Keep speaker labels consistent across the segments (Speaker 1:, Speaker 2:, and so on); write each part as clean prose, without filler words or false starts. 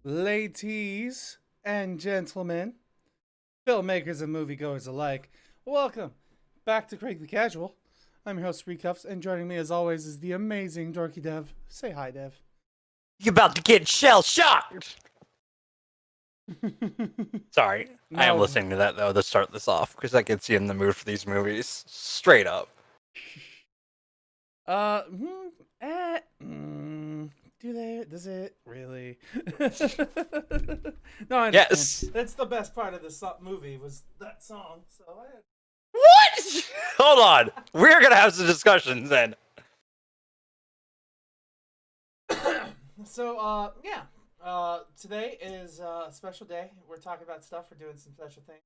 Speaker 1: Ladies and gentlemen, filmmakers and moviegoers alike, welcome back to Craig the Casual. I'm your host, Recuffs, and joining me as always is the amazing Dorky Dev. Say hi, Dev.
Speaker 2: You about to get shell shocked. Sorry, I am listening to that though to start this off because that gets you in the mood for these movies. Straight up.
Speaker 1: Do they? Does it really? No, I understand.
Speaker 2: Yes.
Speaker 1: That's the best part of this movie was that song. So
Speaker 2: What? Hold on. We're gonna have some discussions then.
Speaker 1: So, today is a special day. We're talking about stuff. We're doing some special things.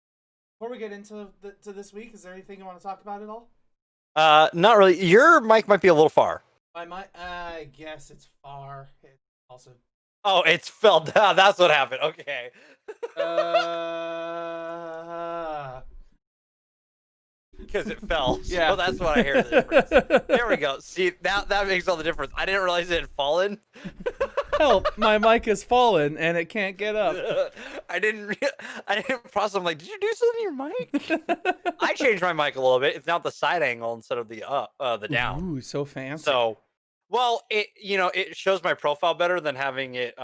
Speaker 1: Before we get into this week, is there anything you want to talk about at all?
Speaker 2: Not really. Your mic might be a little far.
Speaker 1: I guess it's far. It also.
Speaker 2: Oh, it's fell down. That's what happened. Okay. Because it fell.
Speaker 1: Yeah.
Speaker 2: So that's what I hear the difference. There we go. See, that makes all the difference. I didn't realize it had fallen.
Speaker 1: Help! My mic has fallen and it can't get up.
Speaker 2: I didn't process. I'm like, did you do something to your mic? I changed my mic a little bit. It's now the side angle instead of the down.
Speaker 1: Ooh, so fancy.
Speaker 2: So, well, it shows my profile better than having it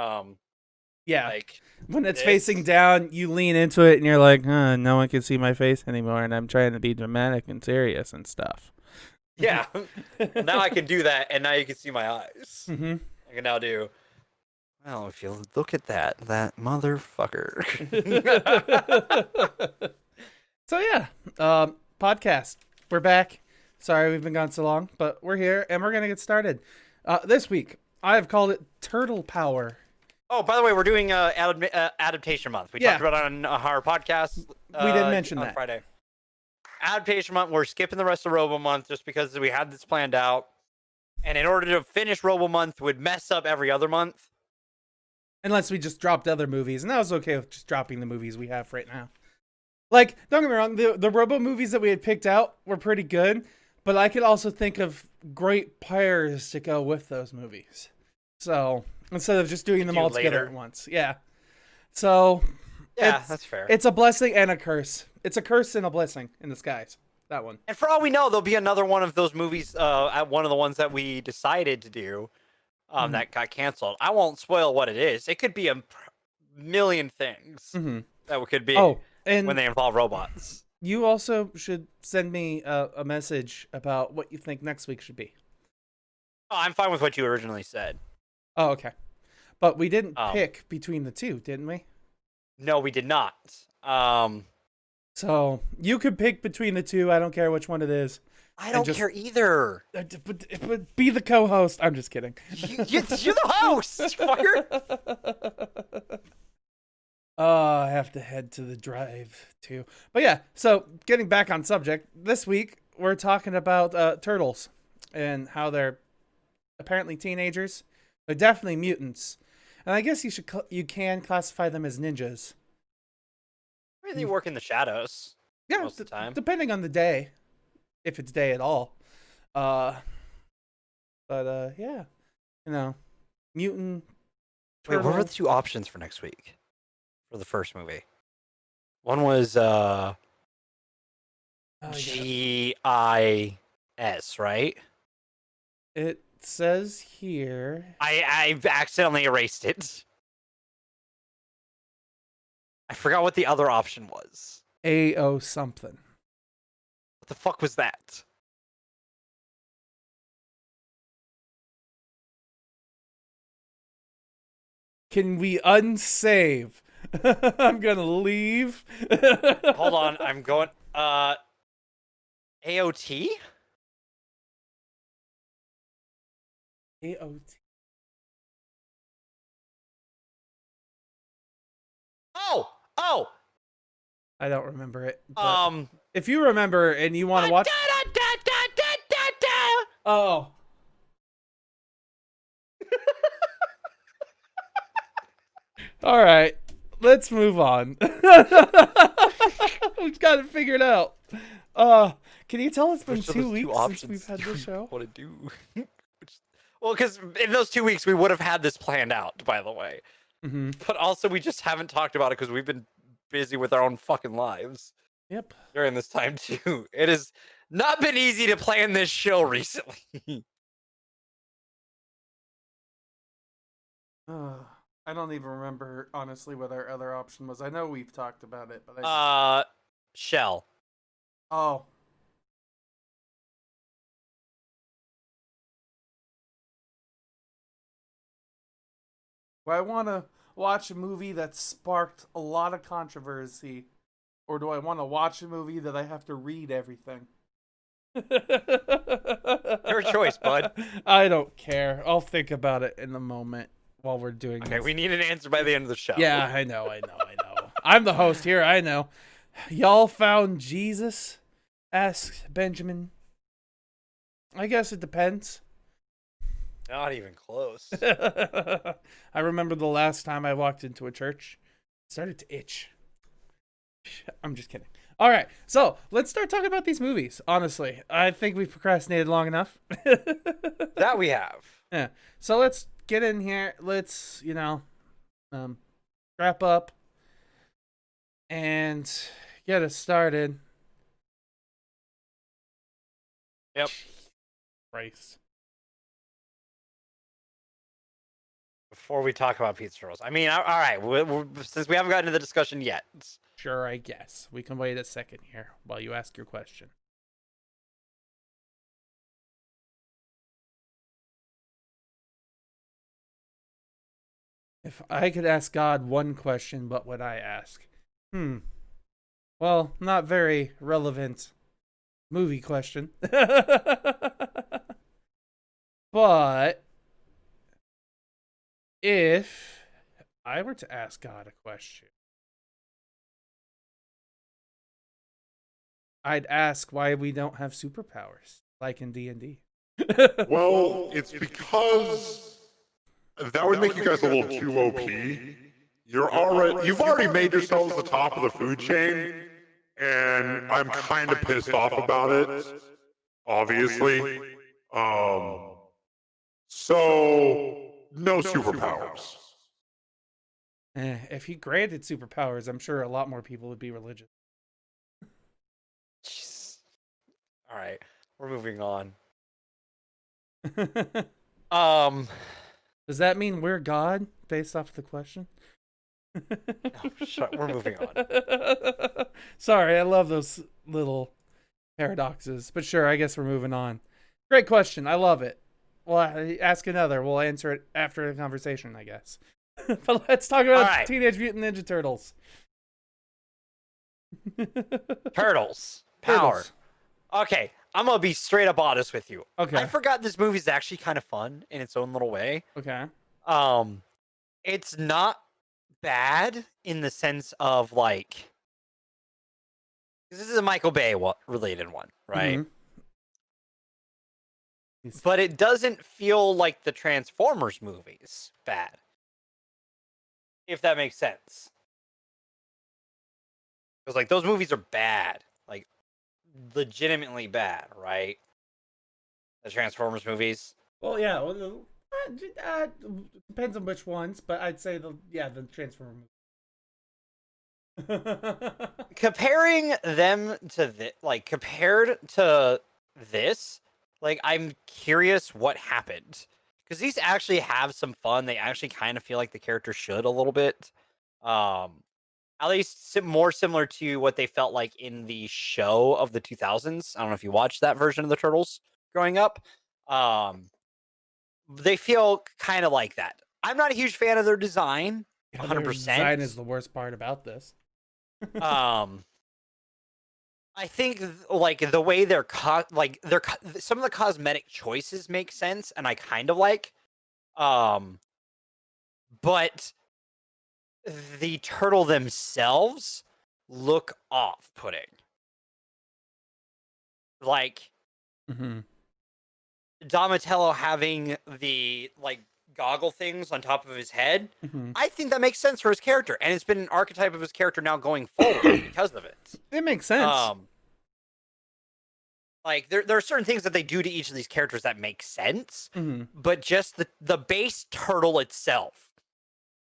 Speaker 1: yeah,
Speaker 2: like
Speaker 1: when it's
Speaker 2: this.
Speaker 1: facing down, you lean into it and you're like, no one can see my face anymore, and I'm trying to be dramatic and serious and stuff.
Speaker 2: Yeah. Now I can do that, and now you can see my eyes.
Speaker 1: Mm-hmm.
Speaker 2: I can now do. Well, if you look at that motherfucker.
Speaker 1: So yeah, podcast. We're back. Sorry we've been gone so long, but we're here and we're gonna get started. This week I have called it Turtle Power.
Speaker 2: Oh, by the way, we're doing adaptation month. We talked about it on our podcast.
Speaker 1: We didn't mention
Speaker 2: on
Speaker 1: that
Speaker 2: Friday. Adaptation month. We're skipping the rest of Robo month just because we had this planned out, and in order to finish Robo month would mess up every other month.
Speaker 1: Unless we just dropped other movies, and I was okay with just dropping the movies we have right now. Like, don't get me wrong, the Robo movies that we had picked out were pretty good, but I could also think of great pairs to go with those movies. So, instead of just doing them all together at once. Yeah. So,
Speaker 2: yeah, that's fair.
Speaker 1: It's a blessing and a curse. It's a curse and a blessing in disguise. That one.
Speaker 2: And for all we know, there'll be another one of those movies at one of the ones that we decided to do that got canceled. I won't spoil what it is. It could be a million things that could be
Speaker 1: and
Speaker 2: when they involve robots.
Speaker 1: You also should send me a message about what you think next week should be.
Speaker 2: Oh, I'm fine with what you originally said.
Speaker 1: Oh, okay. But we didn't pick between the two, didn't we?
Speaker 2: No, we did not.
Speaker 1: So you could pick between the two. I don't care which one it is.
Speaker 2: I don't care either.
Speaker 1: But be the co-host. I'm just kidding.
Speaker 2: You're the host, fucker.
Speaker 1: I have to head to the drive too. But yeah, so getting back on subject, this week we're talking about turtles and how they're apparently teenagers. They're definitely mutants, and I guess you can classify them as ninjas.
Speaker 2: I mean, they work in the shadows.
Speaker 1: Yeah,
Speaker 2: most of the time,
Speaker 1: depending on the day, if it's day at all. Yeah, mutant.
Speaker 2: Wait, what were the two options for next week for the first movie? One was GIS, right?
Speaker 1: It says here.
Speaker 2: I accidentally erased it. I forgot what the other option was.
Speaker 1: AO something.
Speaker 2: What the fuck was that?
Speaker 1: Can we unsave? I'm gonna leave.
Speaker 2: Hold on, I'm going. AOT?
Speaker 1: AOT.
Speaker 2: Oh!
Speaker 1: I don't remember it. If you remember and you want to watch. Oh. All right, let's move on. We've got it figured out. Can you tell it's been 2 weeks since we've had this show?
Speaker 2: What to do? Well, because in those 2 weeks we would have had this planned out. By the way, but also we just haven't talked about it because we've been busy with our own fucking lives.
Speaker 1: Yep.
Speaker 2: During this time too, it has not been easy to plan this show recently.
Speaker 1: I don't even remember honestly what our other option was. I know we've talked about it, but
Speaker 2: Shell.
Speaker 1: Oh. Do I want to watch a movie that sparked a lot of controversy, or do I want to watch a movie that I have to read everything?
Speaker 2: Your choice, bud.
Speaker 1: I don't care. I'll think about it in the moment while we're doing
Speaker 2: Okay,
Speaker 1: this.
Speaker 2: we need an answer by the end of the show.
Speaker 1: Yeah, I know. I'm the host here. I know. Y'all found Jesus? Asks Benjamin. I guess it depends.
Speaker 2: Not even close.
Speaker 1: I remember the last time I walked into a church. It started to itch. I'm just kidding. All right, so let's start talking about these movies. Honestly, I think we've procrastinated long enough.
Speaker 2: That we have.
Speaker 1: Yeah. So let's get in here. Let's, wrap up and get us started.
Speaker 2: Yep.
Speaker 1: Christ.
Speaker 2: Before we talk about pizza rolls, I mean, all right. Since we haven't gotten to the discussion yet.
Speaker 1: Sure, I guess. We can wait a second here while you ask your question. If I could ask God one question, what would I ask? Well, not very relevant movie question. But if I were to ask God a question, I'd ask why we don't have superpowers like in D&D.
Speaker 3: Well, it's because that would make you guys a little too OP. You've already made yourselves the top of the food chain, and I'm kind of pissed off about it. Obviously, so no superpowers.
Speaker 1: If he granted superpowers, I'm sure a lot more people would be religious.
Speaker 2: Jeez. All right, we're moving on.
Speaker 1: Does that mean we're God based off the question?
Speaker 2: No, we're moving on.
Speaker 1: Sorry, I love those little paradoxes, but sure, I guess we're moving on. Great question. I love it. Well, ask another. We'll answer it after the conversation, I guess. But let's talk about Teenage Mutant Ninja Turtles.
Speaker 2: Turtles. Power. Okay, I'm gonna be straight up honest with you.
Speaker 1: Okay.
Speaker 2: I forgot this movie's actually kind of fun in its own little way.
Speaker 1: Okay.
Speaker 2: It's not bad in the sense of like, this is a Michael Bay related one, right?
Speaker 1: Mm-hmm.
Speaker 2: But it doesn't feel like the Transformers movies bad, if that makes sense. Because like those movies are bad, like legitimately bad, right? The Transformers movies.
Speaker 1: Well, yeah. Well, depends on which ones, but I'd say the Transformer movie.
Speaker 2: Comparing them to compared to this, like I'm curious what happened, because these actually have some fun. They actually kind of feel like the character should a little bit, at least more similar to what they felt like in the show of the 2000s. I don't know if you watched that version of the Turtles growing up. They feel kind of like that. I'm not a huge fan of their design. 100%.
Speaker 1: Their design is the worst part about this.
Speaker 2: I think like the way some of the cosmetic choices make sense, and I kind of like. But the turtle themselves look off-putting. Like, Donatello having the like goggle things on top of his head, I think that makes sense for his character, and it's been an archetype of his character now going forward because of it.
Speaker 1: It makes sense.
Speaker 2: Like there are certain things that they do to each of these characters that make sense, but just the base turtle itself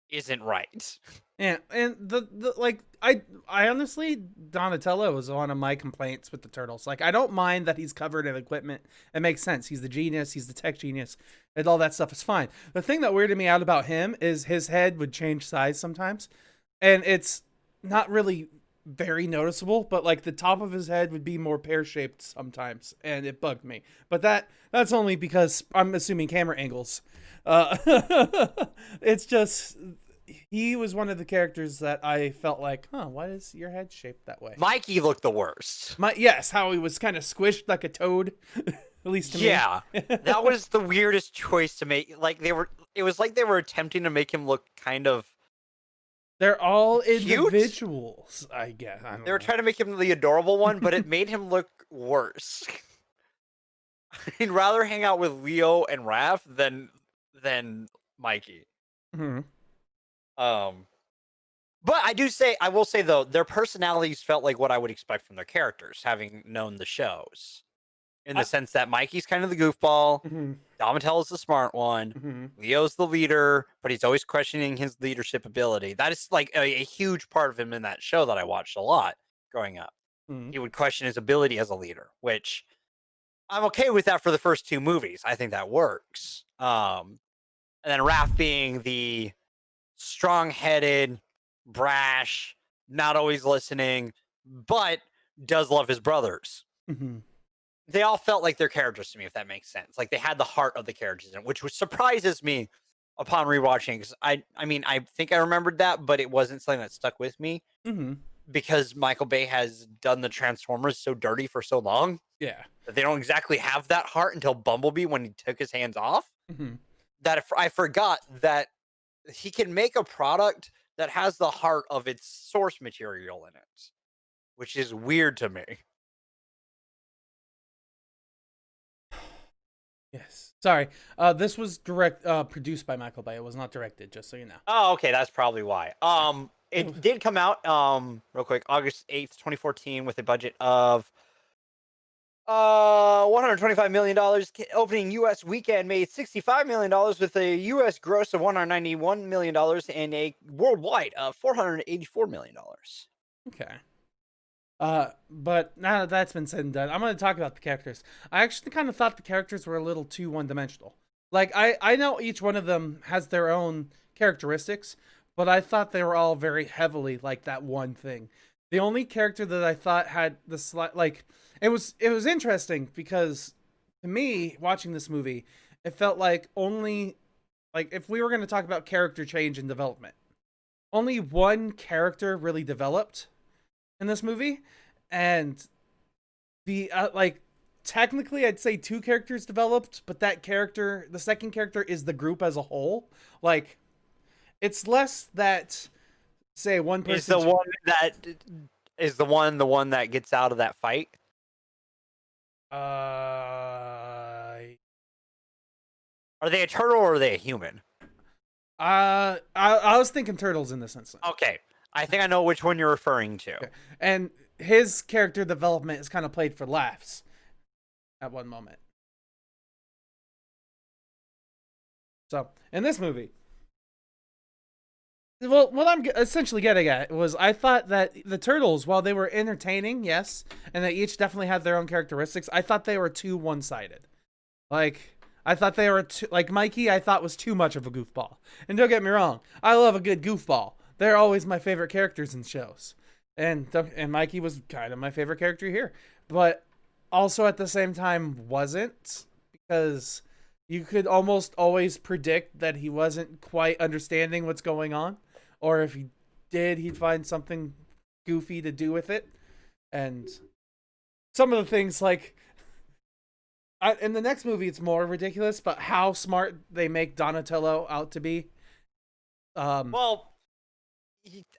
Speaker 2: isn't right.
Speaker 1: Yeah, and the like I honestly, Donatello was one of my complaints with the Turtles. Like, I don't mind that he's covered in equipment. It makes sense. He's the genius, he's the tech genius, and all that stuff is fine. The thing that weirded me out about him is his head would change size sometimes. And it's not really very noticeable, but like the top of his head would be more pear-shaped sometimes, and it bugged me. But that's only because I'm assuming camera angles. Uh it's just he was one of the characters that I felt like, why is your head shaped that way?
Speaker 2: Mikey looked the worst.
Speaker 1: Yes, how he was kind of squished like a toad, at least to me.
Speaker 2: Yeah, that was the weirdest choice to make. Like it was like they were attempting to make him look kind of.
Speaker 1: They're all
Speaker 2: cute?
Speaker 1: individuals, I guess. I don't
Speaker 2: They were
Speaker 1: know.
Speaker 2: trying to make him the adorable one, but it made him look worse. I'd rather hang out with Leo and Raph than Mikey.
Speaker 1: Mm-hmm.
Speaker 2: But I will say though, their personalities felt like what I would expect from their characters, having known the shows. In the sense that Mikey's kind of the goofball,
Speaker 1: Mm-hmm.
Speaker 2: Donatello's the smart one,
Speaker 1: Mm-hmm.
Speaker 2: Leo's the leader, but he's always questioning his leadership ability. That is like a huge part of him in that show that I watched a lot growing up.
Speaker 1: Mm-hmm.
Speaker 2: He would question his ability as a leader, which I'm okay with that for the first two movies. I think that works. And then Raph being the strong-headed, brash, not always listening, but does love his brothers.
Speaker 1: Mm-hmm.
Speaker 2: They all felt like their characters to me, if that makes sense. Like they had the heart of the characters in it, which surprises me upon rewatching. Because I mean, I think I remembered that, but it wasn't something that stuck with me
Speaker 1: Mm-hmm.
Speaker 2: because Michael Bay has done the Transformers so dirty for so long
Speaker 1: Yeah.
Speaker 2: that they don't exactly have that heart until Bumblebee when he took his hands off.
Speaker 1: Mm-hmm.
Speaker 2: That if I forgot that he can make a product that has the heart of its source material in it, which is weird to me.
Speaker 1: Yes. Sorry. This was produced by Michael Bay. It was not directed, just so you know.
Speaker 2: Oh, okay, that's probably why. It did come out real quick, August 8th, 2014, with a budget of $125 million. Opening US weekend made $65 million with a US gross of $191 million and a worldwide of $484 million.
Speaker 1: Okay. But now that that's been said and done, I'm going to talk about the characters. I actually kind of thought the characters were a little too one-dimensional. Like, I know each one of them has their own characteristics, but I thought they were all very heavily like that one thing. The only character that I thought had the it was interesting because to me, watching this movie, it felt like only, like, if we were going to talk about character change and development, only one character really developed in this movie, and the technically I'd say two characters developed, but that character, the second character, is the group as a whole. Like, it's less that, say, one person
Speaker 2: Is the one that gets out of that fight? Are they a turtle or are they a human?
Speaker 1: I was thinking Turtles in this instance.
Speaker 2: Okay, I think I know which one you're referring to.
Speaker 1: Okay. And his character development is kind of played for laughs at one moment. So, in this movie, well, what I'm essentially getting at was I thought that the Turtles, while they were entertaining, yes, and they each definitely had their own characteristics, I thought they were too one-sided. Like, I thought they were too, like, Mikey, I thought was too much of a goofball. And don't get me wrong, I love a good goofball. They're always my favorite characters in shows. And Mikey was kind of my favorite character here. But also at the same time wasn't, because you could almost always predict that he wasn't quite understanding what's going on. Or if he did, he'd find something goofy to do with it. And some of the things, like, in the next movie, it's more ridiculous, but how smart they make Donatello out to be.
Speaker 2: Well,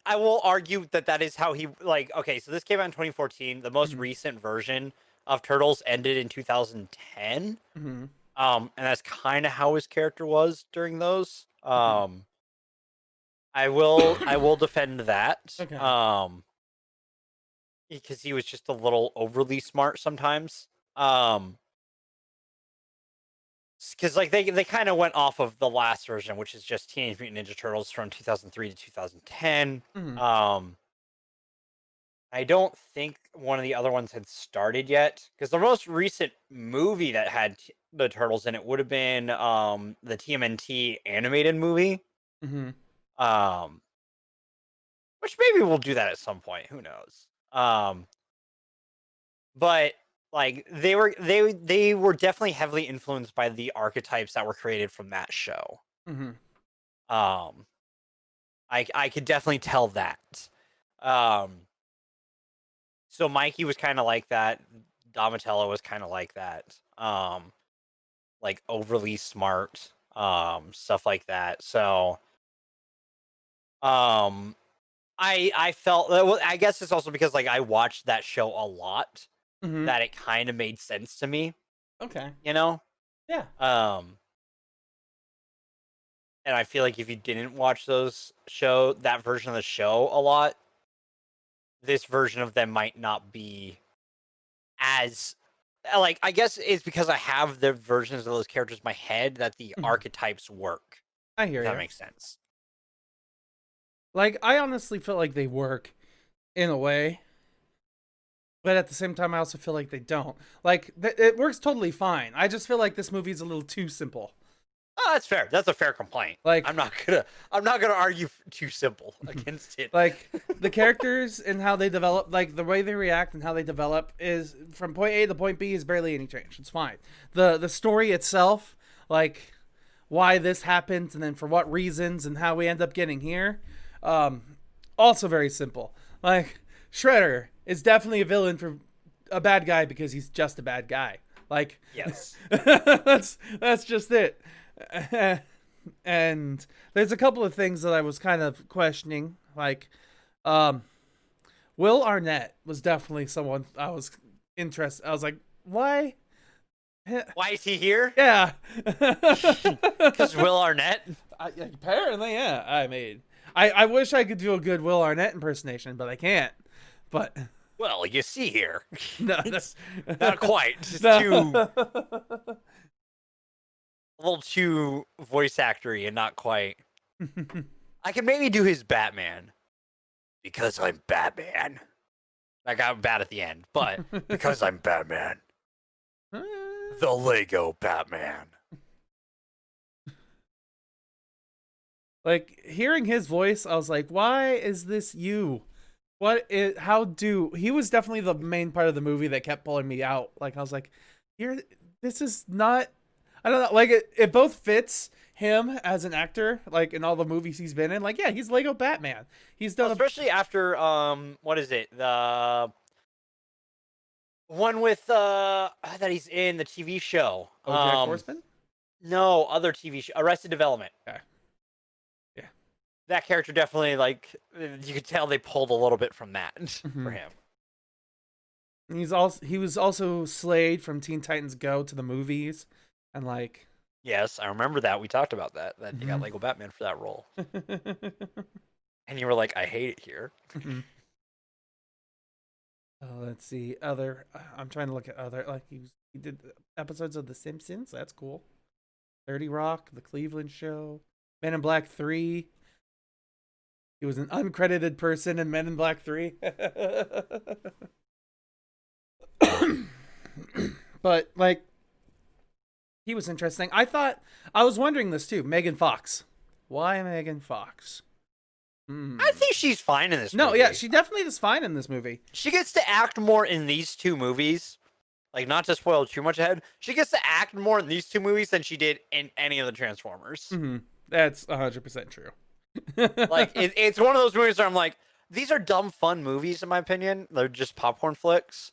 Speaker 2: I will argue that is how he, like, okay, so this came out in 2014. The most recent version of Turtles ended in 2010.
Speaker 1: Mm-hmm.
Speaker 2: And that's kind of how his character was during those. I will defend that.
Speaker 1: Okay.
Speaker 2: Because he was just a little overly smart sometimes. because like they kind of went off of the last version, which is just Teenage Mutant Ninja Turtles from 2003 to 2010. I don't think one of the other ones had started yet, because the most recent movie that had the Turtles in it would have been the TMNT animated movie. Which maybe we'll do that at some point. Who knows? But like they were definitely heavily influenced by the archetypes that were created from that show. I could definitely tell that. So Mikey was kind of like that. Donatello was kind of like that. Like overly smart, stuff like that. So, I felt, well, I guess it's also because like I watched that show a lot that it kind of made sense to me.
Speaker 1: Okay.
Speaker 2: You know?
Speaker 1: Yeah.
Speaker 2: And I feel like if you didn't watch that version of the show a lot, this version of them might not be as, like, I guess it's because I have the versions of those characters in my head that the archetypes work.
Speaker 1: I hear you.
Speaker 2: That makes sense.
Speaker 1: Like, I honestly feel like they work in a way, but at the same time, I also feel like they don't. Like, it works totally fine. I just feel like this movie is a little too simple.
Speaker 2: Oh, that's fair. That's a fair complaint.
Speaker 1: Like,
Speaker 2: I'm not gonna argue too simple against it.
Speaker 1: Like, the characters and how they develop, like the way they react and how they develop is from point A to point B is barely any change. It's fine. The story itself, like why this happens and then for what reasons and how we end up getting here, also very simple. Like, Shredder is definitely a villain for a bad guy because he's just a bad guy. Like,
Speaker 2: yes,
Speaker 1: that's just it. And there's a couple of things that I was kind of questioning. Like, Will Arnett was definitely someone I was interested. I was like, why?
Speaker 2: Why is he here?
Speaker 1: Yeah,
Speaker 2: because Will Arnett.
Speaker 1: Apparently, yeah. I wish I could do a good Will Arnett impersonation, but I can't. But
Speaker 2: well, you see here,
Speaker 1: no,
Speaker 2: it's not quite. It's
Speaker 1: no.
Speaker 2: A little too voice actory and not quite. I could maybe do his Batman because I'm Batman. I got bad at the end, but because I'm Batman, the Lego Batman.
Speaker 1: Like, hearing his voice, I was like, why is this you? He was definitely the main part of the movie that kept pulling me out. Like, I was like, this is not, I don't know, like, it both fits him as an actor, like, in all the movies he's been in. Like, yeah, he's Lego Batman. He's done
Speaker 2: especially after, what is it? The one with, that he's in the TV show.
Speaker 1: BoJack Horseman?
Speaker 2: No, other TV show. Arrested Development.
Speaker 1: Okay. Yeah.
Speaker 2: That character definitely, like, you could tell they pulled a little bit from that for him.
Speaker 1: He was also Slade from Teen Titans Go to the movies, and like.
Speaker 2: Yes, I remember that. We talked about that. That you got Lego Batman for that role, and you were like, "I hate it here."
Speaker 1: Let's see. I'm trying to look at other. Like he did episodes of The Simpsons. That's cool. 30 Rock, The Cleveland Show, Men in Black 3. He was an uncredited person in Men in Black 3. But like, he was interesting. I was wondering this too. Megan Fox. Why Megan Fox?
Speaker 2: I think she's fine in this movie.
Speaker 1: No, yeah, she definitely is fine in this movie.
Speaker 2: She gets to act more in these two movies. Like, not to spoil too much ahead, she gets to act more in these two movies than she did in any of the Transformers.
Speaker 1: That's 100% true.
Speaker 2: Like, it's one of those movies where I'm like, these are dumb, fun movies, in my opinion. They're just popcorn flicks.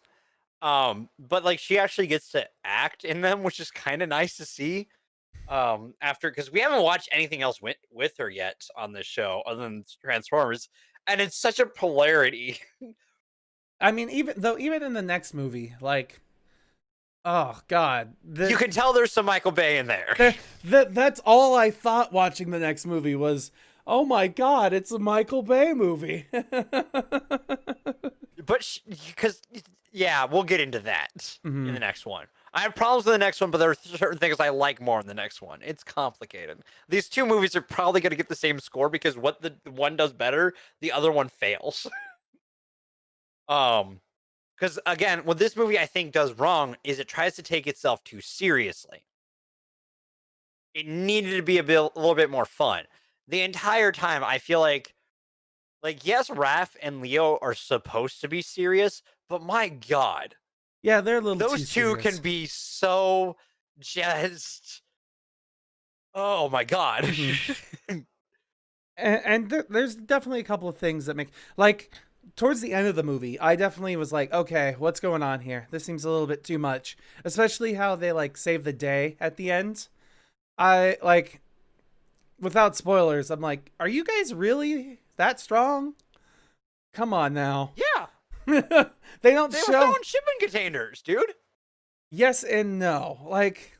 Speaker 2: But, like, she actually gets to act in them, which is kind of nice to see. Because we haven't watched anything else with her yet on this show other than Transformers, and it's such a polarity.
Speaker 1: I mean, even in the next movie, like, oh god,
Speaker 2: you can tell there's some Michael Bay in there.
Speaker 1: That's all I thought watching the next movie was, oh my god, it's a Michael Bay movie.
Speaker 2: But because yeah, we'll get into that in the next one. I have problems with the next one, but there are certain things I like more in the next one. It's complicated. These two movies are probably going to get the same score because what the one does better, the other one fails. Because again, what this movie I think does wrong is it tries to take itself too seriously. It needed to be a little bit more fun. The entire time, I feel like yes, Raph and Leo are supposed to be serious, but my God,
Speaker 1: Yeah, they're a little too
Speaker 2: those two
Speaker 1: serious.
Speaker 2: can be so just. Oh my God.
Speaker 1: And there's definitely a couple of things that make, like, towards the end of the movie, I definitely was like, okay, what's going on here? This seems a little bit too much, especially how they like save the day at the end. I like, without spoilers, I'm like, are you guys really that strong? Come on now.
Speaker 2: Yeah.
Speaker 1: They don't
Speaker 2: They were
Speaker 1: show.
Speaker 2: throwing shipping containers, dude.
Speaker 1: Yes and no. Like,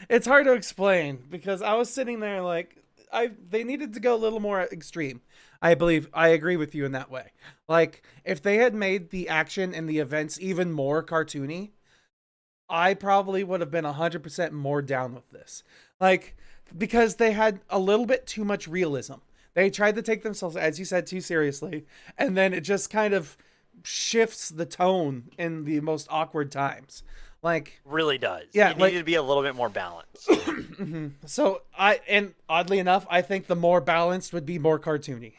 Speaker 1: it's hard to explain because I was sitting there like, they needed to go a little more extreme. I believe I agree with you in that way. Like, if they had made the action and the events even more cartoony, I probably would have been 100% more down with this. Like, because they had a little bit too much realism. They tried to take themselves, as you said, too seriously, and then it just kind of shifts the tone in the most awkward times. Like,
Speaker 2: Really does.
Speaker 1: Yeah,
Speaker 2: It
Speaker 1: like-
Speaker 2: needed to be a little bit more balanced.
Speaker 1: so and oddly enough, I think the more balanced would be more cartoony.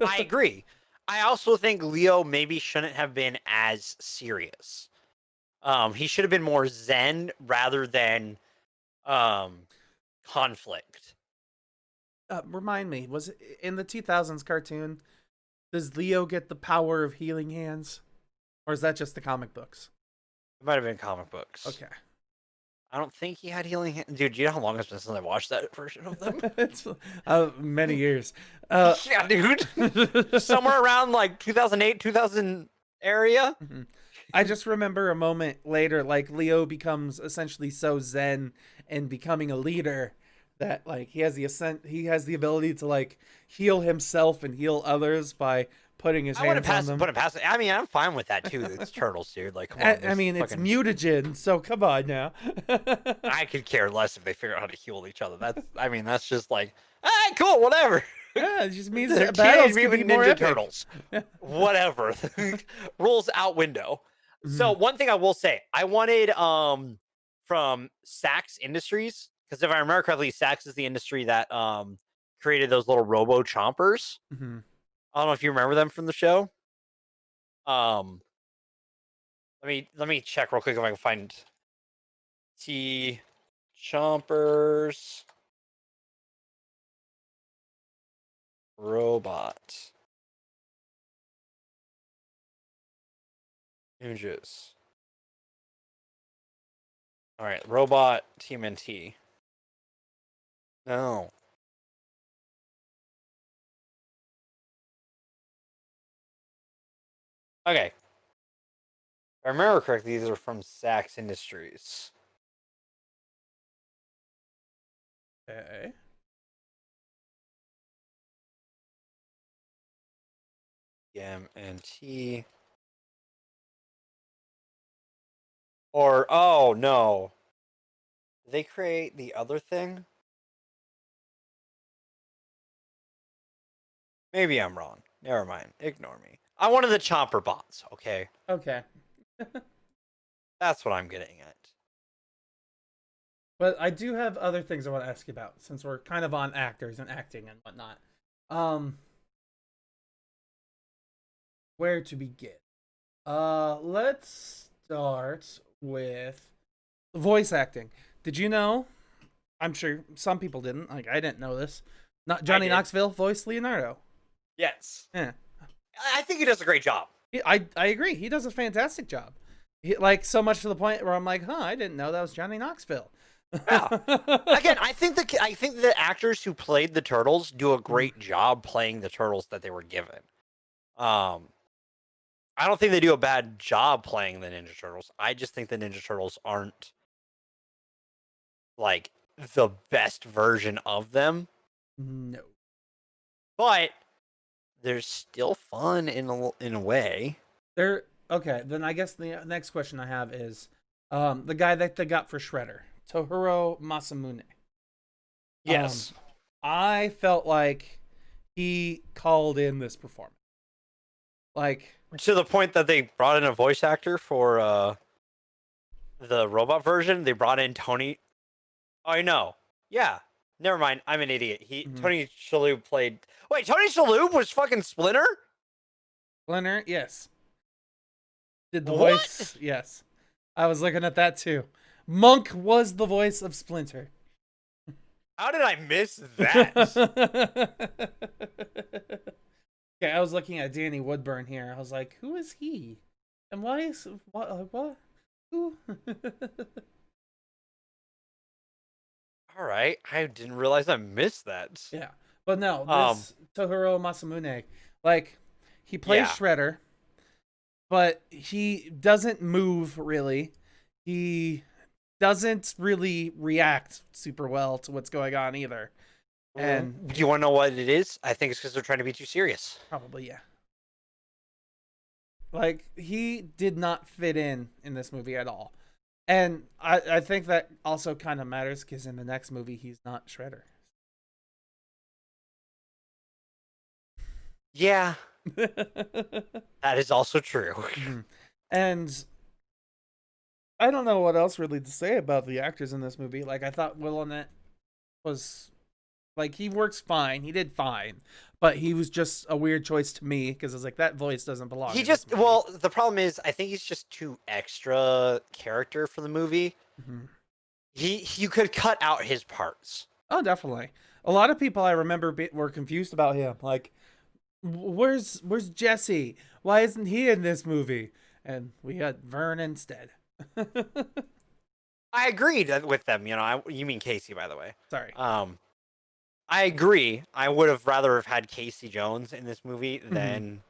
Speaker 2: I agree. I also think Leo maybe shouldn't have been as serious. He should have been more zen rather than conflict.
Speaker 1: Remind me, was it in the 2000s cartoon? Does Leo get the power of healing hands, or is that just the comic books?
Speaker 2: It might have been comic books.
Speaker 1: Okay.
Speaker 2: I don't think he had healing hands. Dude, you know how long it's been since I watched that version of them?
Speaker 1: It's many years.
Speaker 2: Yeah, dude. Somewhere around like 2008, 2000 area.
Speaker 1: I just remember a moment later, like Leo becomes essentially so zen and becoming a leader that like he has the ability to like heal himself and heal others by putting his
Speaker 2: I wouldn't
Speaker 1: hands on them.
Speaker 2: put it past it. I mean, I'm fine with that too. It's turtles, dude. Like, come on.
Speaker 1: I
Speaker 2: there's
Speaker 1: mean, it's
Speaker 2: fucking-
Speaker 1: mutagen, so come on now.
Speaker 2: I could care less if they figure out how to heal each other. That's just like, all right, cool, whatever.
Speaker 1: Yeah, it just means
Speaker 2: They're
Speaker 1: that battles
Speaker 2: Teenage
Speaker 1: can be
Speaker 2: Mutant
Speaker 1: more
Speaker 2: Ninja
Speaker 1: epic.
Speaker 2: Turtles. Whatever. Rules out window. So one thing I will say, I wanted from Saks Industries, because if I remember correctly, Saks is the industry that created those little robo chompers.
Speaker 1: Mhm.
Speaker 2: I don't know if you remember them from the show. Let me check real quick if I can find T chompers robot images. All right, robot TMNT. No. Okay. If I remember correctly, these are from Saks Industries.
Speaker 1: Okay.
Speaker 2: TMNT. Or, oh no. Did they create the other thing? Maybe I'm wrong. Never mind. Ignore me. I wanted the chomper bots, okay?
Speaker 1: Okay.
Speaker 2: That's what I'm getting at.
Speaker 1: But I do have other things I want to ask you about since we're kind of on actors and acting and whatnot. Where to begin? Let's start with voice acting. Did you know? I'm sure some people didn't. Like I didn't know this. Not Johnny
Speaker 2: did.
Speaker 1: Knoxville voiced Leonardo.
Speaker 2: Yes.
Speaker 1: Yeah.
Speaker 2: I think he does a great job.
Speaker 1: I agree. He does a fantastic job. Like so much to the point where I'm like, huh, I didn't know that was Johnny Knoxville.
Speaker 2: Yeah. Again, I think the actors who played the turtles do a great job playing the turtles that they were given. I don't think they do a bad job playing the Ninja Turtles. I just think the Ninja Turtles aren't like the best version of them,
Speaker 1: No.
Speaker 2: but they're still fun in a way.
Speaker 1: They're Okay, then I guess the next question I have is, the guy that they got for Shredder, Tohiro Masamune.
Speaker 2: Yes.
Speaker 1: I felt like he called in this performance. Like,
Speaker 2: To the point that they brought in a voice actor for the robot version. They brought in Tony. Oh, I know. Yeah. Never mind. I'm an idiot. Tony Shalhoub played. Wait, Tony Shalhoub was fucking Splinter?
Speaker 1: Splinter, yes. Did the
Speaker 2: What?
Speaker 1: voice? Yes. I was looking at that too. Monk was the voice of Splinter.
Speaker 2: How did I miss that?
Speaker 1: Okay, I was looking at Danny Woodburn here. I was like, who is he? And why is what? Who?
Speaker 2: All right. I didn't realize I missed that.
Speaker 1: Yeah. But no, this Tohiro Masamune, like, he plays Shredder, but he doesn't move really. He doesn't really react super well to what's going on either. And
Speaker 2: you want to know what it is? I think it's because they're trying to be too serious.
Speaker 1: probably, yeah. Like, he did not fit in this movie at all. And I think that also kind of matters because in the next movie, he's not Shredder.
Speaker 2: Yeah. That is also true.
Speaker 1: And I don't know what else really to say about the actors in this movie. Like, I thought Will Arnett was, like, he works fine. He did fine. But he was just a weird choice to me because I was like, that voice doesn't belong.
Speaker 2: He just, well, the problem is, I think he's just too extra character for the movie. You could cut out his parts.
Speaker 1: Oh, definitely. A lot of people I remember were confused about him. Like, where's Jesse? Why isn't he in this movie? And we had Vern instead.
Speaker 2: I agreed with them. You know, you mean Casey, by the way.
Speaker 1: Sorry.
Speaker 2: I agree. I would have rather have had Casey Jones in this movie than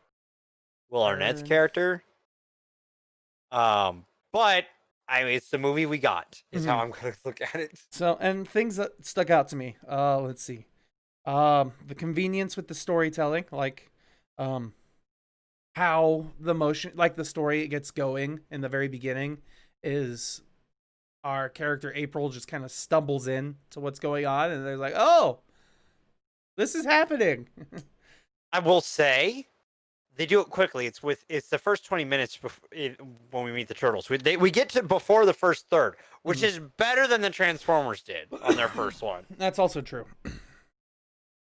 Speaker 2: Will Arnett's character. But I mean, it's the movie we got. Is how I'm going to look at it.
Speaker 1: So, and things that stuck out to me. Let's see. The convenience with the storytelling, like, how the motion, like the story gets going in the very beginning, is our character April just kind of stumbles in to what's going on, and they're like, "Oh, this is happening."
Speaker 2: I will say, they do it quickly. It's the first 20 minutes when we meet the turtles. We get to before the first third, which is better than the Transformers did on their first one.
Speaker 1: That's also true.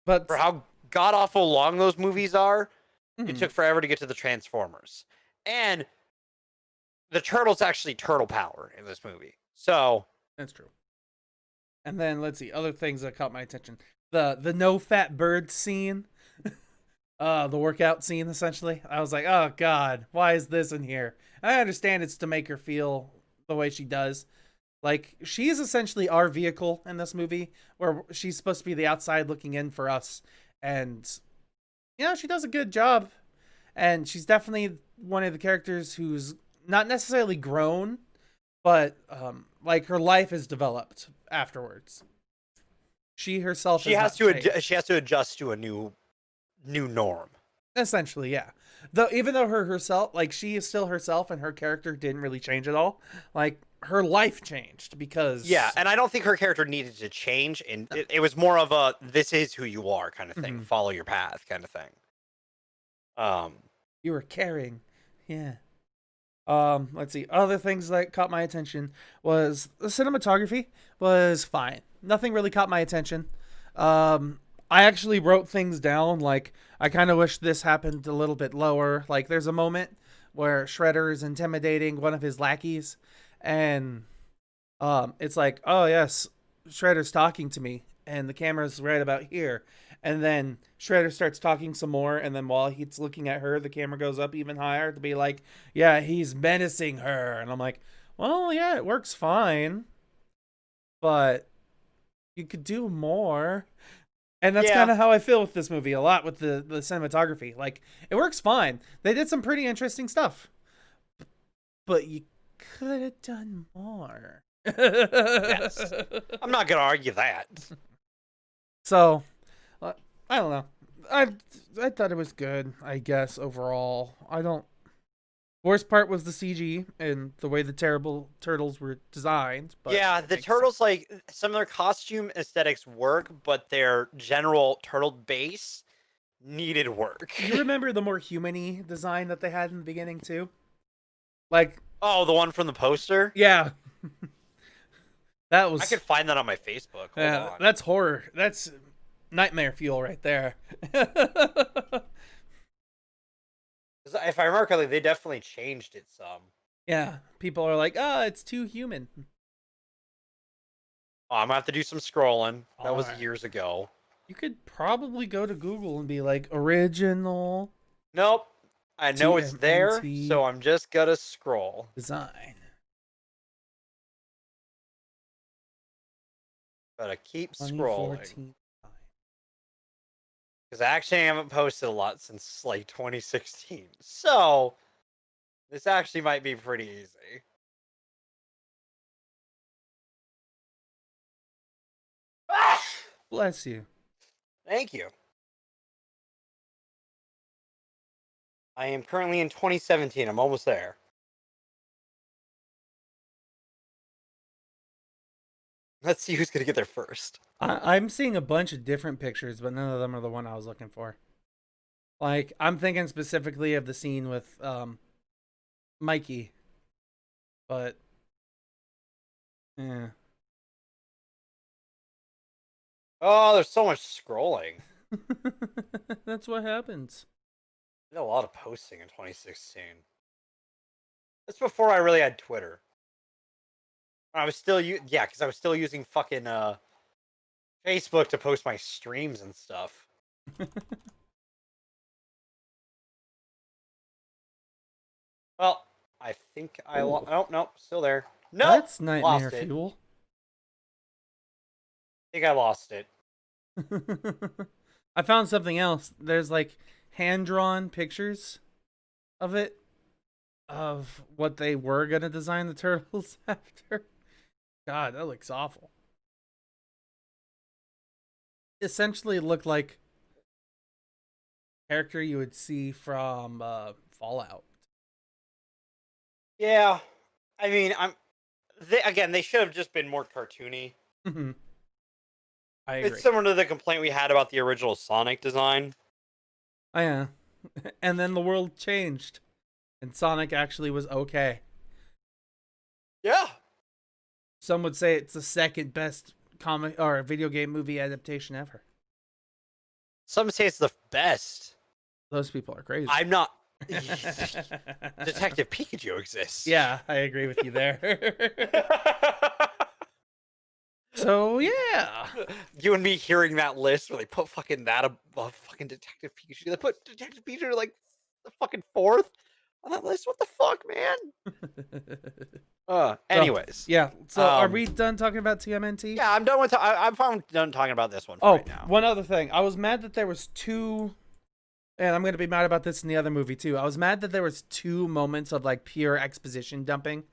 Speaker 1: But
Speaker 2: for how god awful long those movies are, it took forever to get to the Transformers. And the turtles actually turtle power in this movie. So
Speaker 1: that's true. And then let's see, other things that caught my attention. The no fat bird scene. The workout scene, essentially. I was like, oh god, why is this in here? I understand it's to make her feel the way she does. Like, she is essentially our vehicle in this movie, where she's supposed to be the outside looking in for us. And, you know, she does a good job. And she's definitely one of the characters who's not necessarily grown, but, like, her life is developed afterwards. She herself
Speaker 2: she has to adjust to a new norm.
Speaker 1: Essentially, yeah. Though, even though herself, like, she is still herself and her character didn't really change at all. Like, her life changed because...
Speaker 2: Yeah, and I don't think her character needed to change. And it was more of a, this is who you are kind of thing. Follow your path kind of thing.
Speaker 1: You were caring. Yeah. Let's see. Other things that caught my attention was the cinematography was fine. Nothing really caught my attention. I actually wrote things down. Like, I kind of wish this happened a little bit lower. Like, there's a moment where Shredder is intimidating one of his lackeys, and it's like, oh yes, Shredder's talking to me, and the camera's right about here. And then Shredder starts talking some more, and then while he's looking at her, the camera goes up even higher to be like, yeah, he's menacing her. And I'm like, well, yeah, it works fine, but you could do more. And that's kind of how I feel with this movie a lot with the cinematography. Like, it works fine. They did some pretty interesting stuff, but you could have done more.
Speaker 2: Yes. I'm not going to argue that.
Speaker 1: So, I don't know. I thought it was good, I guess, overall. Worst part was the CG and the way the terrible turtles were designed. But
Speaker 2: yeah, the turtles, like, some of their costume aesthetics work, but their general turtle base needed work.
Speaker 1: You remember the more human-y design that they had in the beginning too? Like,
Speaker 2: oh, the one from the poster?
Speaker 1: yeah. That was.
Speaker 2: I could find that on my Facebook. Hold on.
Speaker 1: That's horror. That's nightmare fuel right there.
Speaker 2: If I remember correctly, they definitely changed it some.
Speaker 1: Yeah, people are like, it's too human.
Speaker 2: Oh, I'm gonna have to do some scrolling. That was
Speaker 1: Alright.
Speaker 2: years ago.
Speaker 1: You could probably go to Google and be like, original
Speaker 2: Nope. I know it's there,
Speaker 1: TMNT
Speaker 2: so I'm just gonna scroll.
Speaker 1: design.
Speaker 2: Gotta keep scrolling.
Speaker 1: 2014.
Speaker 2: Because I actually haven't posted a lot since, like, 2016. So, this actually might be pretty easy. Ah!
Speaker 1: Bless you.
Speaker 2: Thank you. I am currently in 2017. I'm almost there. Let's see who's going to get there first.
Speaker 1: I'm seeing a bunch of different pictures, but none of them are the one I was looking for. Like, I'm thinking specifically of the scene with Mikey. But, yeah.
Speaker 2: Oh, there's so much scrolling.
Speaker 1: That's what happens.
Speaker 2: I did a lot of posting in 2016. That's before I really had Twitter. I was still because I was still using fucking Facebook to post my streams and stuff. Well, I think I lost. Oh no, still there. No,
Speaker 1: That's nightmare
Speaker 2: lost it.
Speaker 1: fuel.
Speaker 2: I think I lost it.
Speaker 1: I found something else. There's like hand-drawn pictures of it, of what they were gonna design the turtles after. God, that looks awful. Essentially, it looked like a character you would see from Fallout.
Speaker 2: Yeah, I mean, they should have just been more cartoony.
Speaker 1: Mm-hmm. I agree.
Speaker 2: It's similar to the complaint we had about the original Sonic design.
Speaker 1: Oh yeah, and then the world changed, and Sonic actually was okay.
Speaker 2: Yeah.
Speaker 1: Some would say it's the second best comic or video game movie adaptation ever.
Speaker 2: Some say it's the best.
Speaker 1: Those people are crazy.
Speaker 2: I'm not. Detective Pikachu exists.
Speaker 1: Yeah, I agree with you there. So yeah,
Speaker 2: you and me hearing that list where they put fucking that above fucking Detective Pikachu. They put Detective Pikachu like the fucking fourth on that list. What the fuck, man? Anyways.
Speaker 1: Yeah. So are we done talking about TMNT?
Speaker 2: Yeah, I'm done with. I'm done talking about this one.
Speaker 1: Oh,
Speaker 2: right now.
Speaker 1: One other thing. I was mad that there was two, and I'm gonna be mad about this in the other movie too. I was mad that there was two moments of like pure exposition dumping,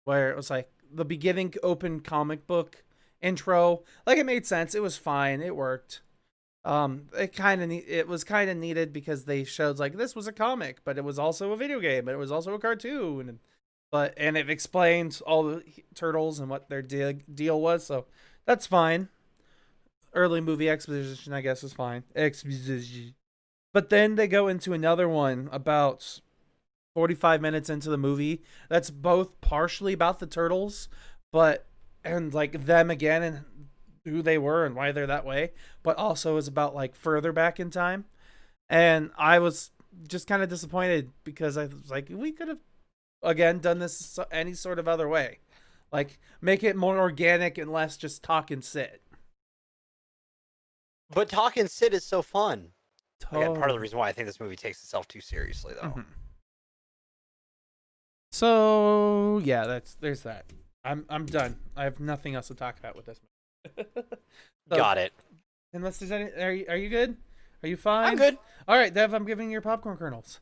Speaker 1: where it was like the beginning open comic book intro. Like it made sense. It was fine. It worked. It was kind of needed because they showed like this was a comic, but it was also a video game, but it was also a cartoon, and it explains all the turtles and what their deal was. So that's fine. Early movie exposition, I guess, is fine. Exposition. But then they go into another one about 45 minutes into the movie that's both partially about the turtles, and like them again and who they were and why they're that way, but also is about like further back in time. And I was just kind of disappointed because I was like, we could have again done this any sort of other way, like make it more organic and less just talk and sit.
Speaker 2: But talk and sit is so fun. Again, part of the
Speaker 1: Totally.
Speaker 2: reason why I think this movie takes itself too seriously, though.
Speaker 1: Mhm. So yeah, there's that. I'm done. I have nothing else to talk about with this movie. So,
Speaker 2: Got it.
Speaker 1: unless there's any, are you good? Are you fine?
Speaker 2: I'm good.
Speaker 1: All right, Dev. I'm giving you your popcorn kernels.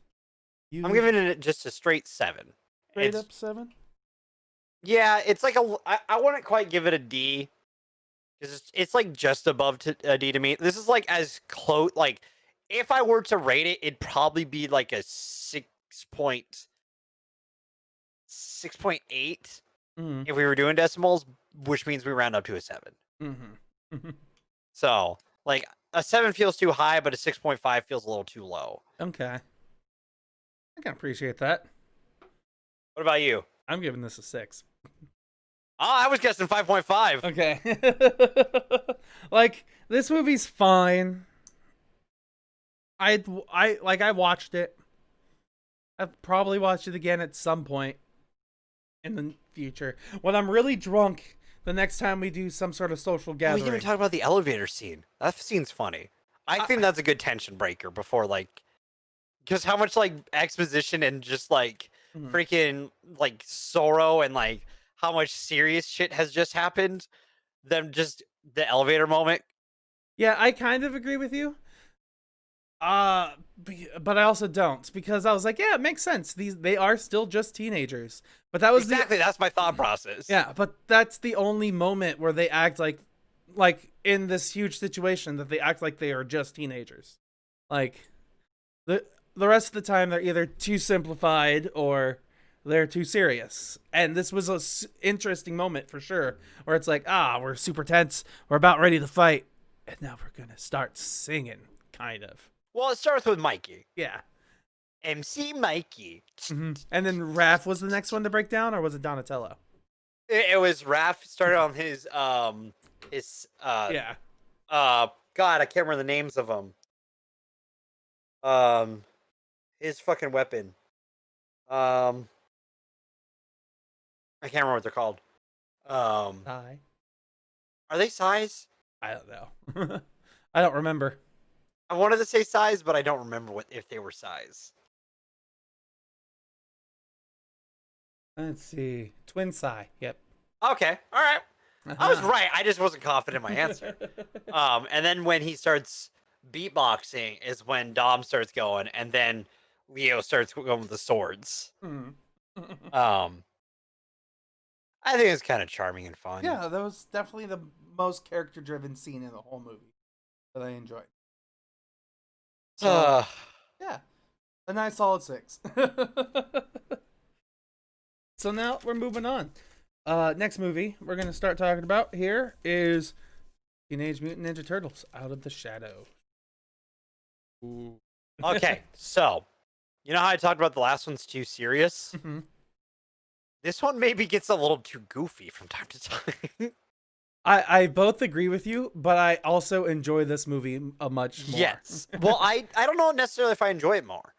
Speaker 2: I'm giving it just a straight 7.
Speaker 1: straight
Speaker 2: It's-
Speaker 1: up 7.
Speaker 2: Yeah, it's like I wouldn't quite give it a D. Because it's like just above a D to me. This is like as close. Like, if I were to rate it, it'd probably be like a 6.5 6.8
Speaker 1: Mm-hmm.
Speaker 2: if we were doing decimals, which means we round up to a 7.
Speaker 1: Mm-hmm.
Speaker 2: So, like, a 7 feels too high, but a 6.5 feels a little too low.
Speaker 1: Okay. I can appreciate that.
Speaker 2: What about you?
Speaker 1: I'm giving this a 6.
Speaker 2: Oh, I was guessing 5.5.
Speaker 1: Okay. Like, this movie's fine. I watched it. I've probably watched it again at some point in the future. When I'm really drunk, the next time we do some sort of social
Speaker 2: Oh, we
Speaker 1: gathering.
Speaker 2: didn't even talk about the elevator scene. That scene's funny. I think that's a good tension breaker before, like, because how much, like, exposition and just, like, freaking, like, sorrow and, like, how much serious shit has just happened. Then just the elevator moment.
Speaker 1: Yeah, I kind of agree with you. But I also don't, because I was like, yeah, it makes sense. They are still just teenagers. But that was
Speaker 2: exactly that's my thought process.
Speaker 1: Yeah, but that's the only moment where they act like in this huge situation that they act like they are just teenagers. Like the rest of the time they're either too simplified or they're too serious. And this was a interesting moment for sure, where it's like, we're super tense, we're about ready to fight, and now we're gonna start singing, kind of.
Speaker 2: Well, it starts with Mikey.
Speaker 1: Yeah.
Speaker 2: MC Mikey.
Speaker 1: Mm-hmm. And then Raph was the next one to break down, or was it Donatello?
Speaker 2: It was Raph started on his
Speaker 1: Yeah.
Speaker 2: God, I can't remember the names of them. His fucking weapon. I can't remember what they're called.
Speaker 1: Hi.
Speaker 2: Are they size?
Speaker 1: I don't know. I don't remember.
Speaker 2: I wanted to say size, but I don't remember if they were size.
Speaker 1: Let's see. Twin Psy. Yep.
Speaker 2: Okay, all right. I was right. I just wasn't confident in my answer. And then when he starts beatboxing is when Dom starts going, and then Leo starts going with the swords. I think it's kind of charming and fun.
Speaker 1: Yeah, that was definitely the most character-driven scene in the whole movie that I enjoyed. So, yeah, a nice solid 6. So now we're moving on. Next movie we're gonna start talking about here is Teenage Mutant Ninja Turtles: Out of the Shadow. Ooh.
Speaker 2: Okay, so you know how I talked about the last one's too serious?
Speaker 1: Mm-hmm.
Speaker 2: This one maybe gets a little too goofy from time to time.
Speaker 1: I both agree with you, but I also enjoy this movie a much more.
Speaker 2: Yes. Well, I don't know necessarily if I enjoy it more.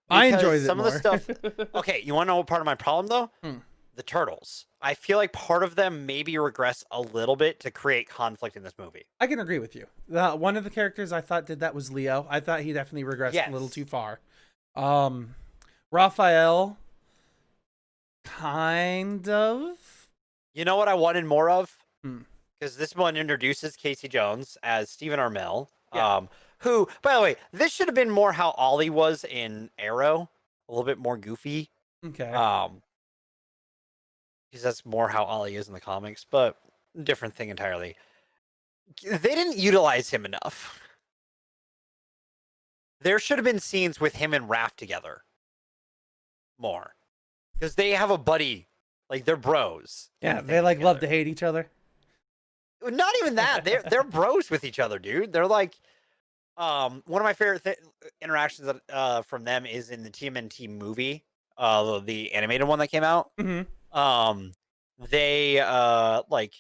Speaker 1: I enjoy
Speaker 2: some
Speaker 1: it more.
Speaker 2: of the stuff. Okay, you want to know what part of my problem though? The turtles. I feel like part of them maybe regress a little bit to create conflict in this movie.
Speaker 1: I can agree with you. One of the characters I thought did that was Leo. I thought he definitely regressed a little too far. Raphael, kind of.
Speaker 2: You know what I wanted more of? Because this one introduces Casey Jones as Stephen Amell.
Speaker 1: Yeah.
Speaker 2: Who, by the way, this should have been more how Ollie was in Arrow. A little bit more goofy.
Speaker 1: Okay.
Speaker 2: Because that's more how Ollie is in the comics, but different thing entirely. They didn't utilize him enough. There should have been scenes with him and Raph together. More. Because they have a buddy. Like, they're bros.
Speaker 1: Yeah, they like love to hate each other.
Speaker 2: Not even that. They're bros with each other, dude. They're like, one of my favorite interactions from them is in the TMNT movie, the animated one that came out. They like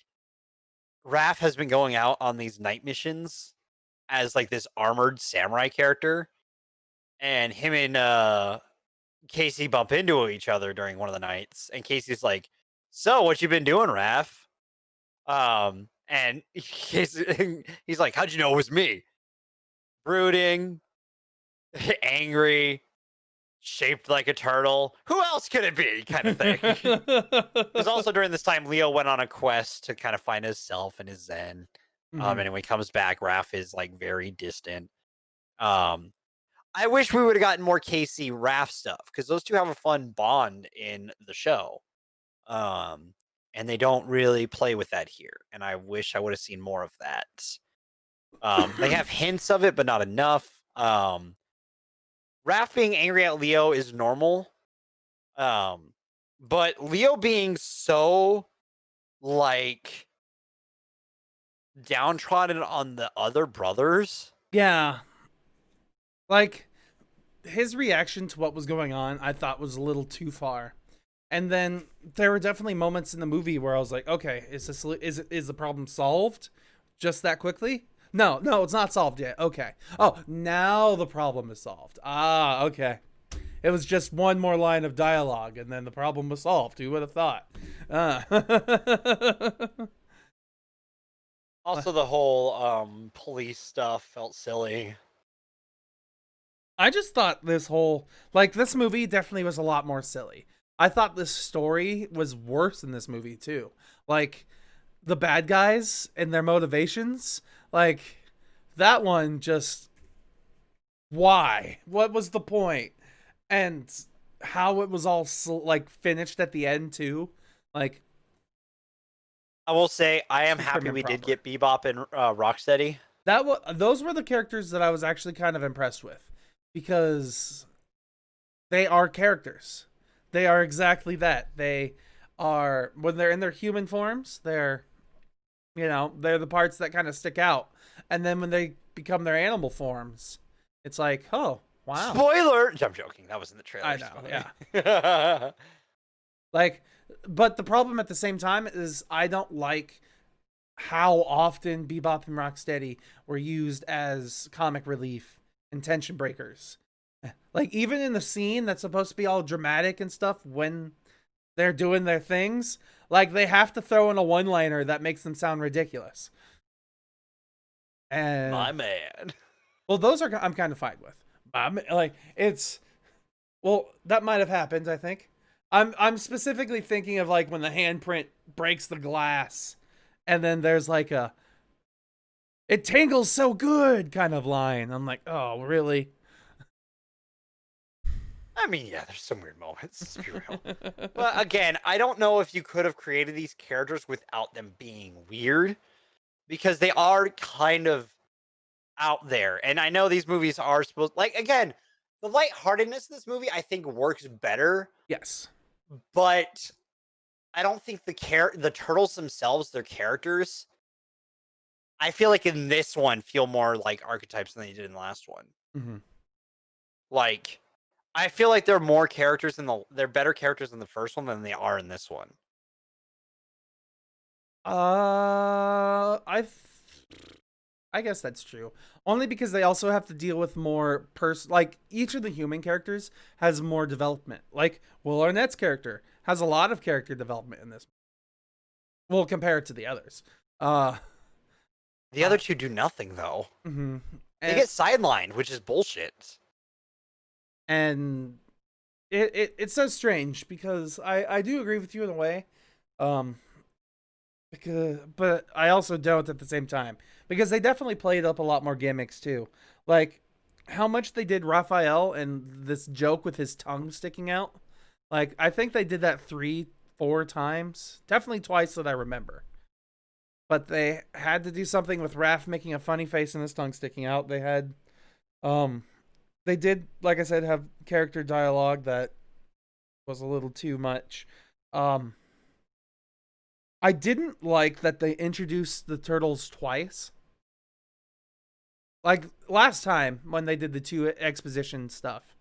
Speaker 2: Raph has been going out on these night missions as like this armored samurai character, and him and Casey bump into each other during one of the nights, and Casey's like, "So, what you been doing, Raph?" And he's like, "How'd you know it was me?" Brooding, angry, shaped like a turtle. Who else could it be? Kind of thing. Because also during this time, Leo went on a quest to kind of find himself and his zen. And when he comes back, Raph is like very distant. I wish we would have gotten more Casey Raph stuff, because those two have a fun bond in the show. And they don't really play with that here. And I wish I would have seen more of that. They have hints of it, but not enough. Raph being angry at Leo is normal. But Leo being so like downtrodden on the other brothers.
Speaker 1: Yeah. Like his reaction to what was going on, I thought was a little too far. And then there were definitely moments in the movie where I was like, okay, is the problem solved just that quickly? No, it's not solved yet. Okay. Oh, now the problem is solved. Ah, okay. It was just one more line of dialogue, and then the problem was solved. Who would have thought?
Speaker 2: Also, the whole police stuff felt silly.
Speaker 1: I just thought this movie definitely was a lot more silly. I thought this story was worse in this movie too. Like the bad guys and their motivations, like that one just why? What was the point? And how it was all like finished at the end too. Like
Speaker 2: I will say I am
Speaker 1: Prim
Speaker 2: happy
Speaker 1: and
Speaker 2: we did
Speaker 1: proper.
Speaker 2: get Bebop and Rocksteady.
Speaker 1: Those were the characters that I was actually kind of impressed with because they are characters. They are exactly that. They are when they're in their human forms, they're they're the parts that kind of stick out. And then when they become their animal forms, it's like, oh, wow.
Speaker 2: Spoiler! I'm joking. That was in the trailer.
Speaker 1: I know,
Speaker 2: yeah.
Speaker 1: Like, but the problem at the same time is I don't like how often Bebop and Rocksteady were used as comic relief and tension breakers. Like, even in the scene that's supposed to be all dramatic and stuff when they're doing their things, like, they have to throw in a one-liner that makes them sound ridiculous. And
Speaker 2: My man.
Speaker 1: well, those are I'm kind of fine with. Like, it's well, that might have happened, I think. I'm specifically thinking of like when the handprint breaks the glass and then there's like a it tingles so good kind of line. I'm like, "Oh, really?"
Speaker 2: I mean, yeah, there's some weird moments. Let's be real. But again, I don't know if you could have created these characters without them being weird, because they are kind of out there. And I know these movies are supposed, like, again, the lightheartedness of this movie I think works better,
Speaker 1: Yes.
Speaker 2: but I don't think the turtles themselves, their characters, I feel like in this one feel more like archetypes than they did in the last one.
Speaker 1: Mm-hmm.
Speaker 2: Like, I feel like they're more characters they're better characters in the first one than they are in this one.
Speaker 1: I guess that's true. Only because they also have to deal with more like each of the human characters has more development. Like Will Arnett's character has a lot of character development in this. Well, compared to the others.
Speaker 2: The other two do nothing though.
Speaker 1: Mm-hmm.
Speaker 2: They get sidelined, which is bullshit.
Speaker 1: And it's so strange because I do agree with you in a way. But I also don't at the same time because they definitely played up a lot more gimmicks too. Like how much they did Raphael and this joke with his tongue sticking out. Like I think they did that 3-4 times, definitely twice that I remember. But they had to do something with Raph making a funny face and his tongue sticking out. They had, they did, like I said, have character dialogue that was a little too much. I didn't like that they introduced the turtles twice. Like last time when they did the 2 exposition stuff,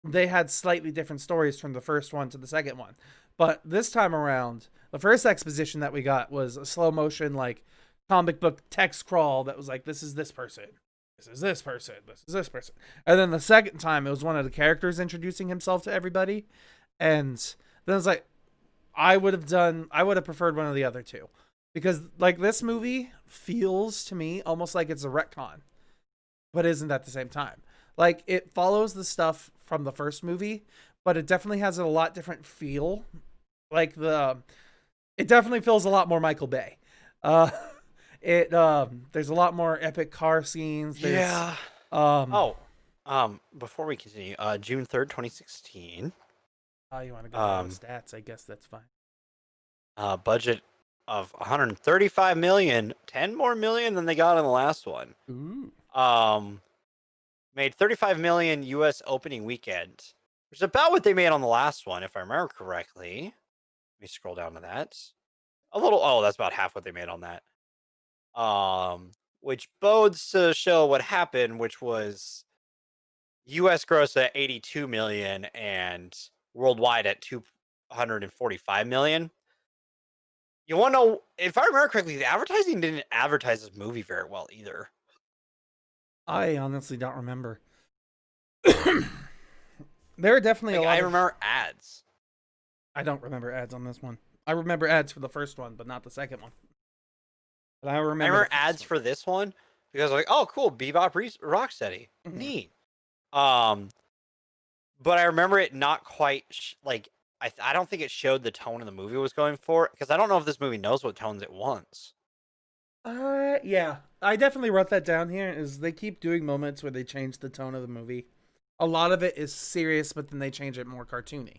Speaker 1: they had slightly different stories from the first one to the second one. But this time around, the first exposition that we got was a slow motion, like comic book text crawl that was like, this is this person. This is this person. This is this person. And then the second time, it was one of the characters introducing himself to everybody. And then it's like, I would have preferred one of the other two. Because, like, this movie feels to me almost like it's a retcon, but isn't at the same time. Like, it follows the stuff from the first movie, but it definitely has a lot different feel. Like, it definitely feels a lot more Michael Bay. There's a lot more epic car scenes.
Speaker 2: Yeah. Before we continue, June 3rd, 2016.
Speaker 1: Oh, you want to go to the stats? I guess that's fine.
Speaker 2: Budget of 135 million, 10 more million than they got in the last one.
Speaker 1: Ooh.
Speaker 2: Made 35 million US opening weekend. which is about what they made on the last one, if I remember correctly. Let me scroll down to that. A little. Oh, that's about half what they made on that. Which bodes to show what happened, which was U.S. gross at 82 million and worldwide at 245 million. You want to know, if I remember correctly, the advertising didn't advertise this movie very well either.
Speaker 1: I honestly don't remember. There are definitely a lot.
Speaker 2: I remember ads.
Speaker 1: I don't remember ads on this one. I remember ads for the first one, but not the second one. But I remember
Speaker 2: ads for this one because like, oh, cool, Bebop Rocksteady, neat. But I remember it not quite like I don't think it showed the tone of the movie was going for, because I don't know if this movie knows what tones it wants.
Speaker 1: Yeah, I definitely wrote that down here. Is they keep doing moments where they change the tone of the movie. A lot of it is serious, but then they change it more cartoony.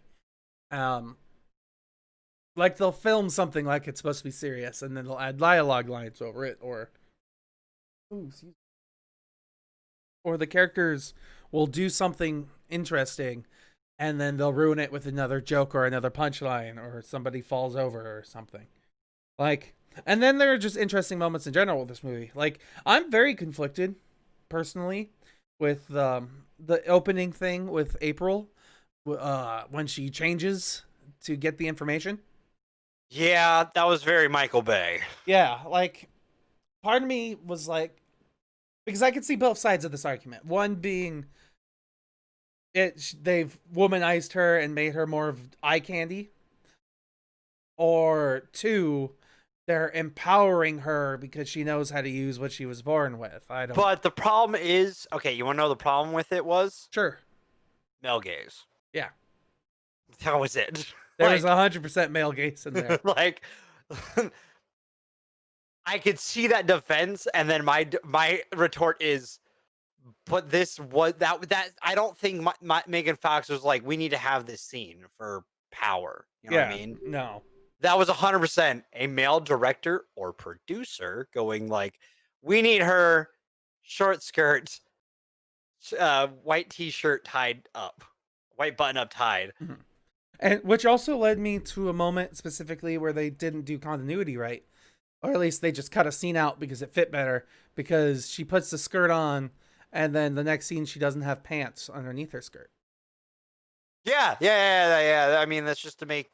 Speaker 1: Like they'll film something like it's supposed to be serious, and then they'll add dialogue lines over it, or the characters will do something interesting, and then they'll ruin it with another joke or another punchline, or somebody falls over or something. Like, and then there are just interesting moments in general with this movie. Like, I'm very conflicted, personally, with the opening thing with April, when she changes to get the information.
Speaker 2: Yeah, that was very Michael Bay.
Speaker 1: Yeah, like, part of me was like, because I could see both sides of this argument. One being, they've womanized her and made her more of eye candy. Or two, they're empowering her because she knows how to use what she was born with.
Speaker 2: But the problem is, okay, you want to know the problem with it was?
Speaker 1: Sure.
Speaker 2: Male gaze.
Speaker 1: Yeah.
Speaker 2: That was it.
Speaker 1: There was 100% male gaze in there.
Speaker 2: Like, I could see that defense, and then my retort is, but this was that I don't think Megan Fox was like, we need to have this scene for power. You know what I mean?
Speaker 1: No.
Speaker 2: That was 100% a male director or producer going like, we need her short skirt, white t-shirt tied up, white button up tied.
Speaker 1: Mm-hmm. And which also led me to a moment specifically where they didn't do continuity right. Or at least they just cut a scene out because it fit better, because she puts the skirt on and then the next scene she doesn't have pants underneath her skirt.
Speaker 2: Yeah. I mean, that's just to make,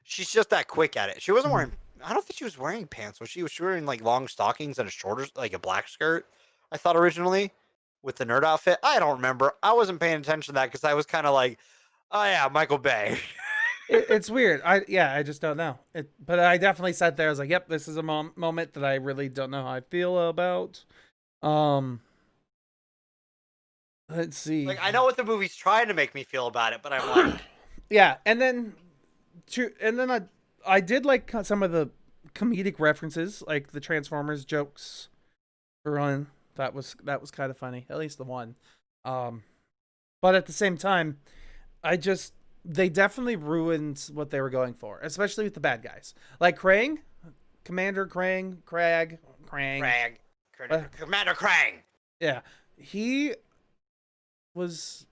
Speaker 2: she's just that quick at it. She wasn't wearing, I don't think she was wearing pants. Was she wearing like long stockings and a shorter, like a black skirt, I thought originally, with the nerd outfit? I don't remember. I wasn't paying attention to that because I was kind of like, oh yeah, Michael Bay.
Speaker 1: It's weird. I just don't know. But I definitely sat there. I was like, yep, this is a moment that I really don't know how I feel about. Let's see.
Speaker 2: Like, I know what the movie's trying to make me feel about it, but I'm like,
Speaker 1: yeah. And then I did like some of the comedic references, like the Transformers jokes for one. That was kind of funny, at least the one. But at the same time, they definitely ruined what they were going for, especially with the bad guys. Like Krang, Commander Krang, Krang.
Speaker 2: Commander Krang.
Speaker 1: Yeah, he was.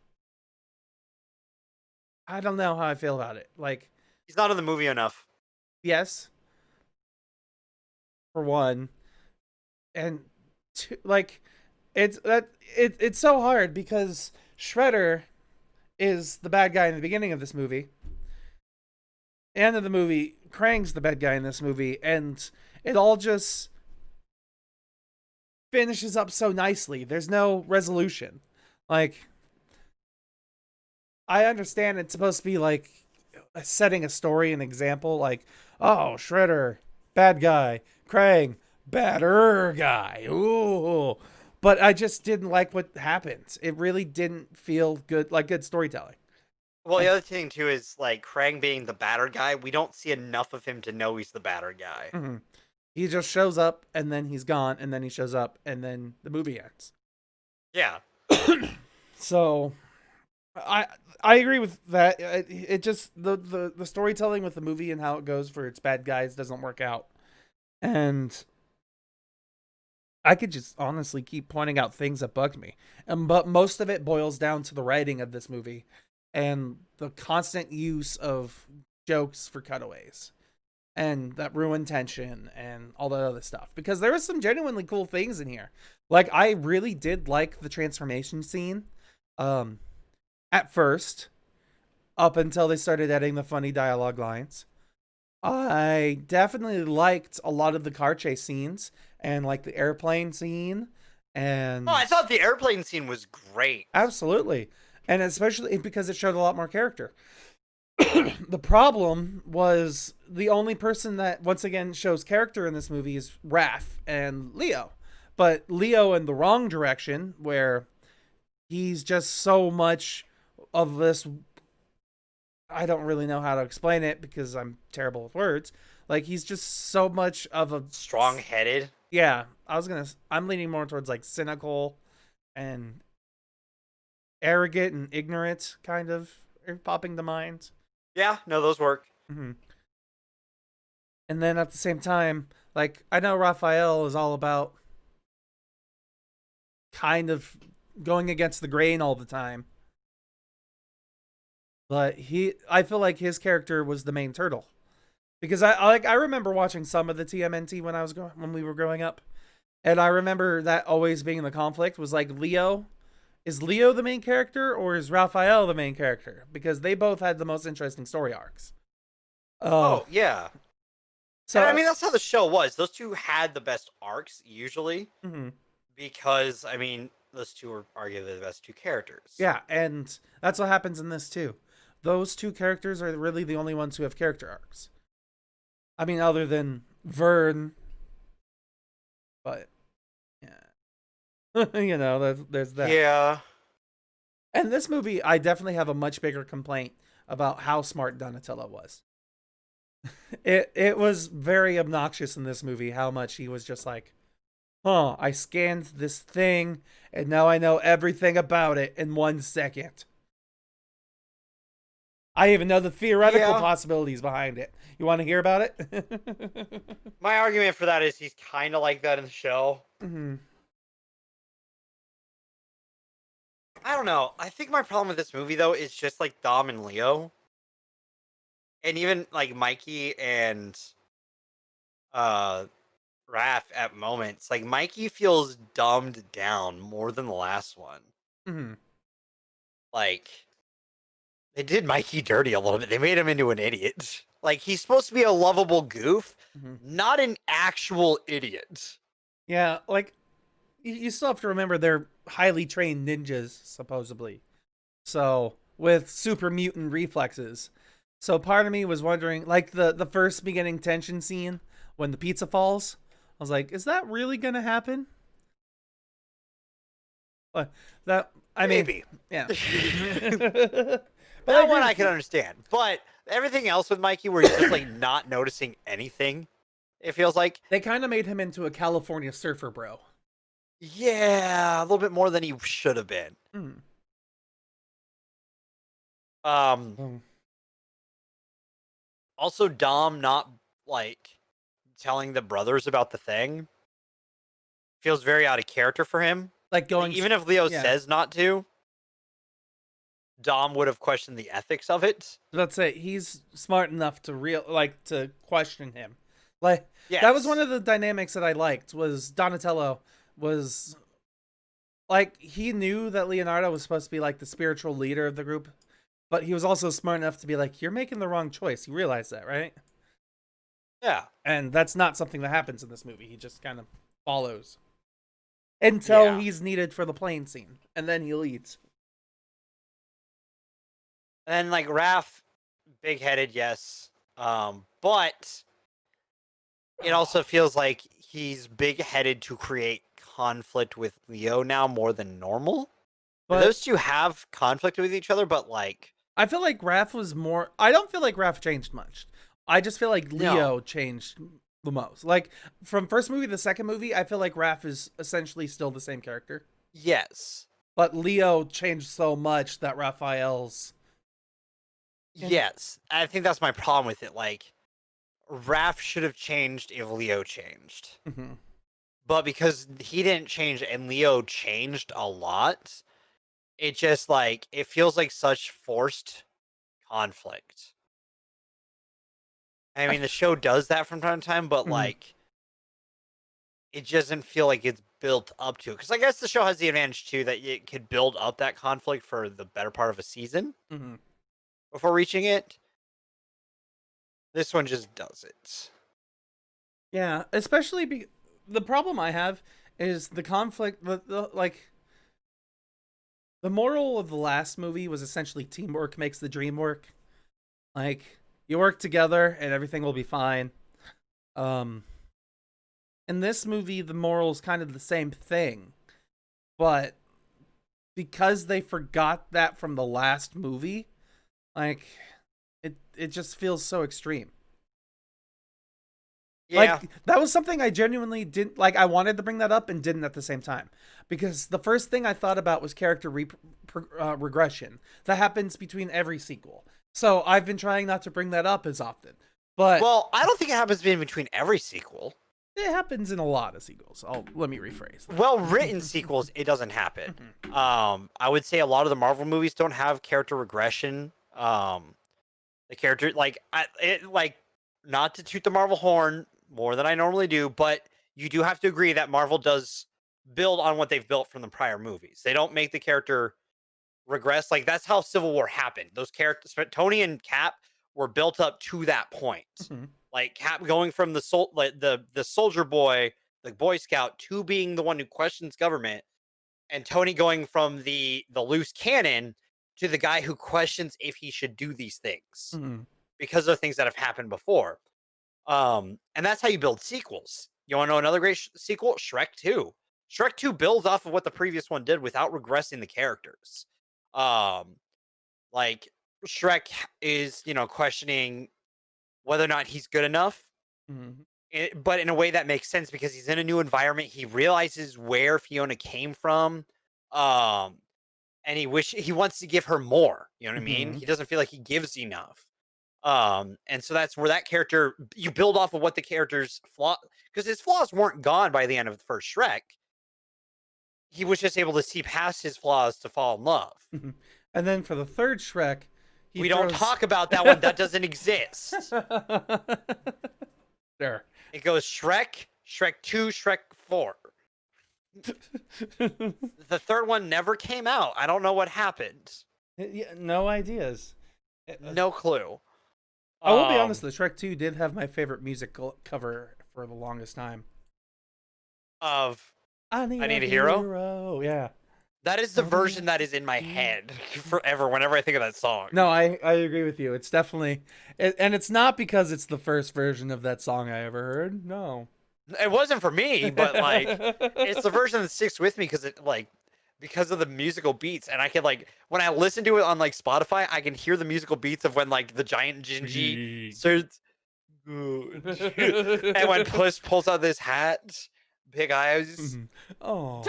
Speaker 1: I don't know how I feel about it. Like,
Speaker 2: he's not in the movie enough.
Speaker 1: Yes. For one, and two, like, it's so hard because Shredder is the bad guy in the beginning of this movie. End of the movie, Krang's the bad guy in this movie, and it all just finishes up so nicely. There's no resolution. Like, I understand it's supposed to be like setting a story, an example, like, oh, Shredder, bad guy, Krang, badder guy. Ooh. But I just didn't like what happened. It really didn't feel good, like good storytelling.
Speaker 2: Well, the other thing too is like Krang being the batter guy. We don't see enough of him to know he's the batter guy.
Speaker 1: Mm-hmm. He just shows up and then he's gone, and then he shows up and then the movie ends.
Speaker 2: Yeah.
Speaker 1: So, I agree with that. It just the storytelling with the movie and how it goes for its bad guys doesn't work out, and I could just honestly keep pointing out things that bugged me. But most of it boils down to the writing of this movie. and the constant use of jokes for cutaways and that ruined tension and all that other stuff, because there was some genuinely cool things in here. Like, I really did like the transformation scene at first, up until they started adding the funny dialogue lines. I definitely liked a lot of the car chase scenes and like the airplane scene. And
Speaker 2: Oh, I thought the airplane scene was great.
Speaker 1: absolutely. And especially because it showed a lot more character. The problem was the only person that once again shows character in this movie is Raph and Leo. But Leo in the wrong direction, where he's just so much of this. I don't really know how to explain it because I'm terrible with words. Like, he's just so much of a
Speaker 2: Strong-headed.
Speaker 1: Yeah, I'm leaning more towards like cynical and arrogant and ignorant, kind of popping to mind.
Speaker 2: Yeah, no, those work.
Speaker 1: Mm-hmm. And then at the same time, like, I know Raphael is all about kind of going against the grain all the time. But I feel like his character was the main turtle. Because I remember watching some of the TMNT when we were growing up. And I remember that always being the conflict was like, is Leo the main character or is Raphael the main character? Because they both had the most interesting story arcs.
Speaker 2: Oh, yeah.
Speaker 1: So
Speaker 2: And, I mean, that's how the show was. Those two had the best arcs, usually.
Speaker 1: Mm-hmm.
Speaker 2: Because, I mean, those two are arguably the best two characters.
Speaker 1: Yeah, and that's what happens in this too. Those two characters are really the only ones who have character arcs. I mean, other than Vern. But, yeah. There's that.
Speaker 2: Yeah.
Speaker 1: And this movie, I definitely have a much bigger complaint about how smart Donatello was. It was very obnoxious in this movie how much he was just like, I scanned this thing, and now I know everything about it in 1 second. I even know the theoretical possibilities behind it. You want to hear about it?
Speaker 2: My argument for that is he's kind of like that in the show.
Speaker 1: Mm-hmm.
Speaker 2: I don't know. I think my problem with this movie, though, is just like Dom and Leo. And even like Mikey and Raph at moments. Like, Mikey feels dumbed down more than the last one.
Speaker 1: Mm-hmm.
Speaker 2: Like, they did Mikey dirty a little bit. They made him into an idiot. Like, he's supposed to be a lovable goof, not an actual idiot.
Speaker 1: Yeah, like, you still have to remember they're highly trained ninjas, supposedly. So, with super mutant reflexes. So part of me was wondering, like, the first beginning tension scene when the pizza falls, I was like, is that really going to happen?
Speaker 2: Maybe.
Speaker 1: Yeah.
Speaker 2: But that one I can understand. But everything else with Mikey where he's just, like, not noticing anything, it feels like.
Speaker 1: They kind of made him into a California surfer bro.
Speaker 2: Yeah, a little bit more than he should have been. Also, Dom not, like, telling the brothers about the thing feels very out of character for him.
Speaker 1: Like,
Speaker 2: even if Leo says not to, Dom would have questioned the ethics of it.
Speaker 1: Let's say he's smart enough to question him. Like, that was one of the dynamics that I liked, was Donatello was like, he knew that Leonardo was supposed to be like the spiritual leader of the group, but he was also smart enough to be like, you're making the wrong choice. You realize that, right?
Speaker 2: Yeah.
Speaker 1: And that's not something that happens in this movie. He just kind of follows until he's needed for the plane scene, and then he leads.
Speaker 2: And, like, Raph, big-headed, yes. But it also feels like he's big-headed to create conflict with Leo now more than normal. But those two have conflict with each other, but, like,
Speaker 1: I feel like Raph was more... I don't feel like Raph changed much. I just feel like Leo changed the most. Like, from first movie to the second movie, I feel like Raph is essentially still the same character.
Speaker 2: Yes.
Speaker 1: But Leo changed so much that Raphael's...
Speaker 2: Yes. I think that's my problem with it. Like, Raph should have changed if Leo changed.
Speaker 1: Mm-hmm.
Speaker 2: But because he didn't change and Leo changed a lot, it just like it feels like such forced conflict. I mean, the show does that from time to time, but like it doesn't feel like it's built up to it. Because I guess the show has the advantage too that it could build up that conflict for the better part of a season before reaching it. This one just does it.
Speaker 1: Yeah, especially the problem I have is the conflict. Like the moral of the last movie was essentially teamwork makes the dream work. Like you work together and everything will be fine. In this movie, the moral is kind of the same thing, but because they forgot that from the last movie, like it just feels so extreme.
Speaker 2: Yeah.
Speaker 1: Like that was something I genuinely didn't like. I wanted to bring that up and didn't at the same time, because the first thing I thought about was character regression that happens between every sequel. So I've been trying not to bring that up as often. But
Speaker 2: well, I don't think it happens in between every sequel.
Speaker 1: It happens in a lot of sequels. Let me rephrase that.
Speaker 2: Well, written sequels, it doesn't happen. I would say a lot of the Marvel movies don't have character regression. The character, not to toot the Marvel horn more than I normally do, but you do have to agree that Marvel does build on what they've built from the prior movies. They don't make the character regress. Like that's how Civil War happened. Those characters, Tony and Cap, were built up to that point. Like Cap going from the soldier boy, the Boy Scout, to being the one who questions government, and Tony going from the loose cannon to the guy who questions if he should do these things because of things that have happened before. And that's how you build sequels. You want to know another great sequel? Shrek 2. Shrek 2 builds off of what the previous one did without regressing the characters. Like Shrek is, questioning whether or not he's good enough, but in a way that makes sense because he's in a new environment. He realizes where Fiona came from, and he wants to give her more. You know what I mean? He doesn't feel like he gives enough. And so that's where that character, you build off of what the character's flaw, because his flaws weren't gone by the end of the first Shrek. He was just able to see past his flaws to fall in love.
Speaker 1: And then for the third Shrek,
Speaker 2: we don't talk about that one. That doesn't exist.
Speaker 1: There.
Speaker 2: It goes Shrek, Shrek 2, Shrek 4. The third one never came out. I don't know what happened.
Speaker 1: Yeah, no ideas.
Speaker 2: No clue.
Speaker 1: I will be honest, the Shrek 2 did have my favorite music cover for the longest time.
Speaker 2: Of
Speaker 1: I Need a Hero? Yeah.
Speaker 2: That is the version that is in my head forever whenever I think of that song.
Speaker 1: No, I agree with you. It's definitely... and it's not because it's the first version of that song I ever heard. No.
Speaker 2: It wasn't for me, but it's the version that sticks with me because of the musical beats. And I can when I listen to it on Spotify, I can hear the musical beats of when the giant Gingy starts. And when Puss pulls out this hat... Big eyes.
Speaker 1: Oh.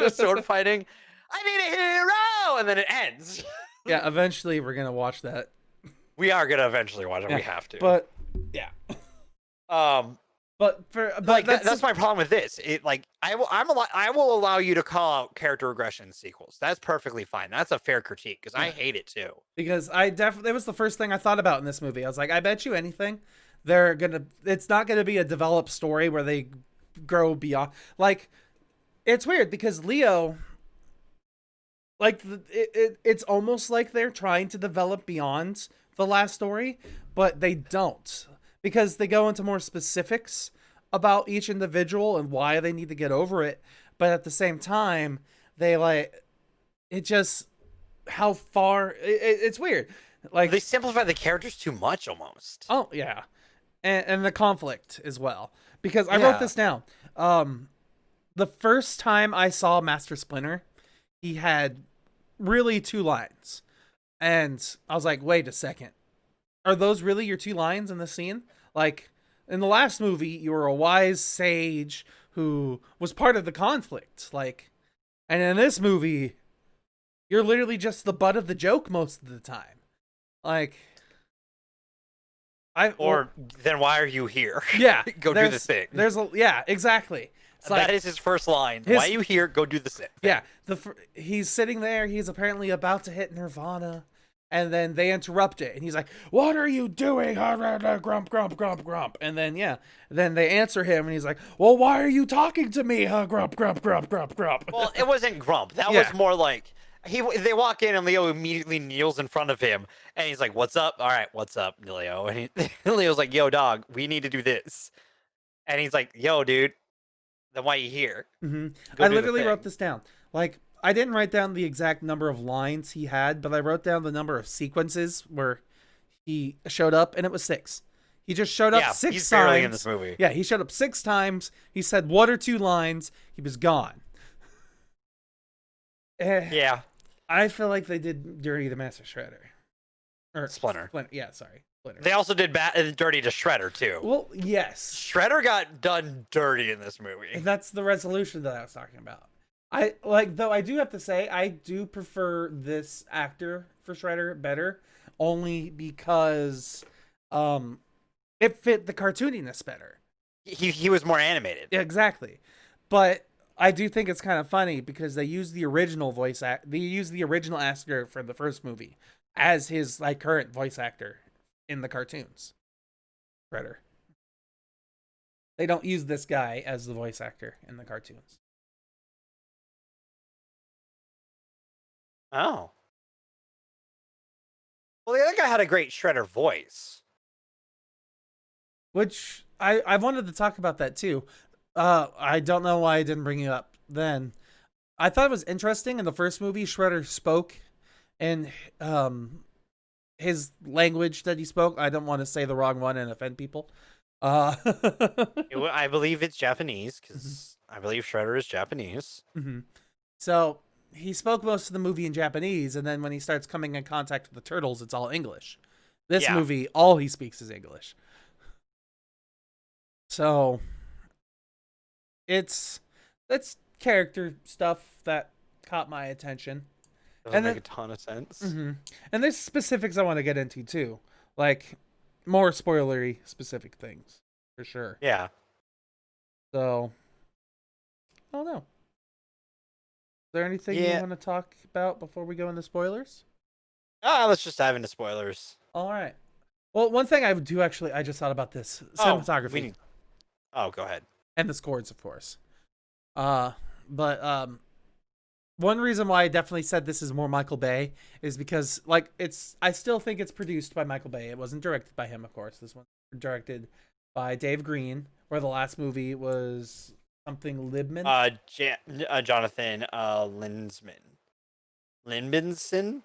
Speaker 2: Sword fighting. I need a hero, and then it ends.
Speaker 1: Yeah, eventually we're gonna watch that.
Speaker 2: We are gonna eventually watch it. Yeah. We have to.
Speaker 1: But yeah. But
Speaker 2: that's my problem with this. I will allow you to call out character regression sequels. That's perfectly fine. That's a fair critique because I hate it too.
Speaker 1: Because it was the first thing I thought about in this movie. I was like, I bet you anything. It's not gonna be a developed story where they grow beyond. It's weird because Leo, it's almost like they're trying to develop beyond the last story, but they don't, because they go into more specifics about each individual and why they need to get over it. But at the same time, how far it's weird.
Speaker 2: They simplify the characters too much almost.
Speaker 1: Oh yeah. And the conflict as well, because I wrote this down. The first time I saw Master Splinter, he had really 2 lines, and I was like, "Wait a second, are those really your 2 lines in the scene?" In the last movie, you were a wise sage who was part of the conflict, and in this movie, you're literally just the butt of the joke most of the time,
Speaker 2: then why are you here?
Speaker 1: Yeah.
Speaker 2: Go do the thing.
Speaker 1: Yeah, exactly.
Speaker 2: That is his first line. Why are you here? Go do the sit.
Speaker 1: Yeah, he's sitting there. He's apparently about to hit Nirvana, and then they interrupt it, and he's like, "What are you doing?" Grump, grump, grump, grump. And then then they answer him, and he's like, "Well, why are you talking to me? Grump, grump, grump, grump, grump."
Speaker 2: Well, it wasn't grump. That was more like they walk in, and Leo immediately kneels in front of him, and he's like, "What's up?" All right, what's up, Leo? And Leo's like, "Yo, dog, we need to do this." And he's like, "Yo, dude, then why are you here?"
Speaker 1: I literally wrote this down. Like, I didn't write down the exact number of lines he had, but I wrote down the number of sequences where he showed up, and it was 6. He just showed up 6
Speaker 2: he's
Speaker 1: times.
Speaker 2: barely in this movie.
Speaker 1: Yeah, he showed up 6 times. He said 1 or 2 lines. He was gone.
Speaker 2: Yeah.
Speaker 1: I feel like they did dirty to Master Shredder. Or
Speaker 2: Splinter.
Speaker 1: Yeah, sorry. Splinter.
Speaker 2: They also did dirty to Shredder, too.
Speaker 1: Well, yes.
Speaker 2: Shredder got done dirty in this movie.
Speaker 1: That's the resolution that I was talking about. Though I do have to say, I do prefer this actor for Shredder better, only because it fit the cartooniness better.
Speaker 2: He was more animated.
Speaker 1: Yeah, exactly. But I do think it's kind of funny because they use the original actor from the first movie as his current voice actor in the cartoons. Shredder. They don't use this guy as the voice actor in the cartoons.
Speaker 2: Oh. Well, the other guy had a great Shredder voice.
Speaker 1: Which I wanted to talk about that too. I don't know why I didn't bring it up then. I thought it was interesting in the first movie. Shredder spoke in his language that he spoke. I don't want to say the wrong one and offend people.
Speaker 2: I believe it's Japanese because I believe Shredder is Japanese.
Speaker 1: So he spoke most of the movie in Japanese, and then when he starts coming in contact with the turtles, it's all English. This movie, all he speaks is English. So it's character stuff that caught my attention.
Speaker 2: Doesn't make a ton of sense.
Speaker 1: And there's specifics I want to get into too, like more spoilery specific things for sure.
Speaker 2: Yeah.
Speaker 1: So I don't know. Is there anything you want to talk about before we go into spoilers?
Speaker 2: Let's just dive into spoilers.
Speaker 1: All right. Well, one thing I just thought about this cinematography.
Speaker 2: Go ahead.
Speaker 1: And the scores, of course. But one reason why I definitely said this is more Michael Bay is because I still think it's produced by Michael Bay. It wasn't directed by him, of course. This one directed by Dave Green, where the last movie was something Libman.
Speaker 2: Jonathan Linsman. Libinson.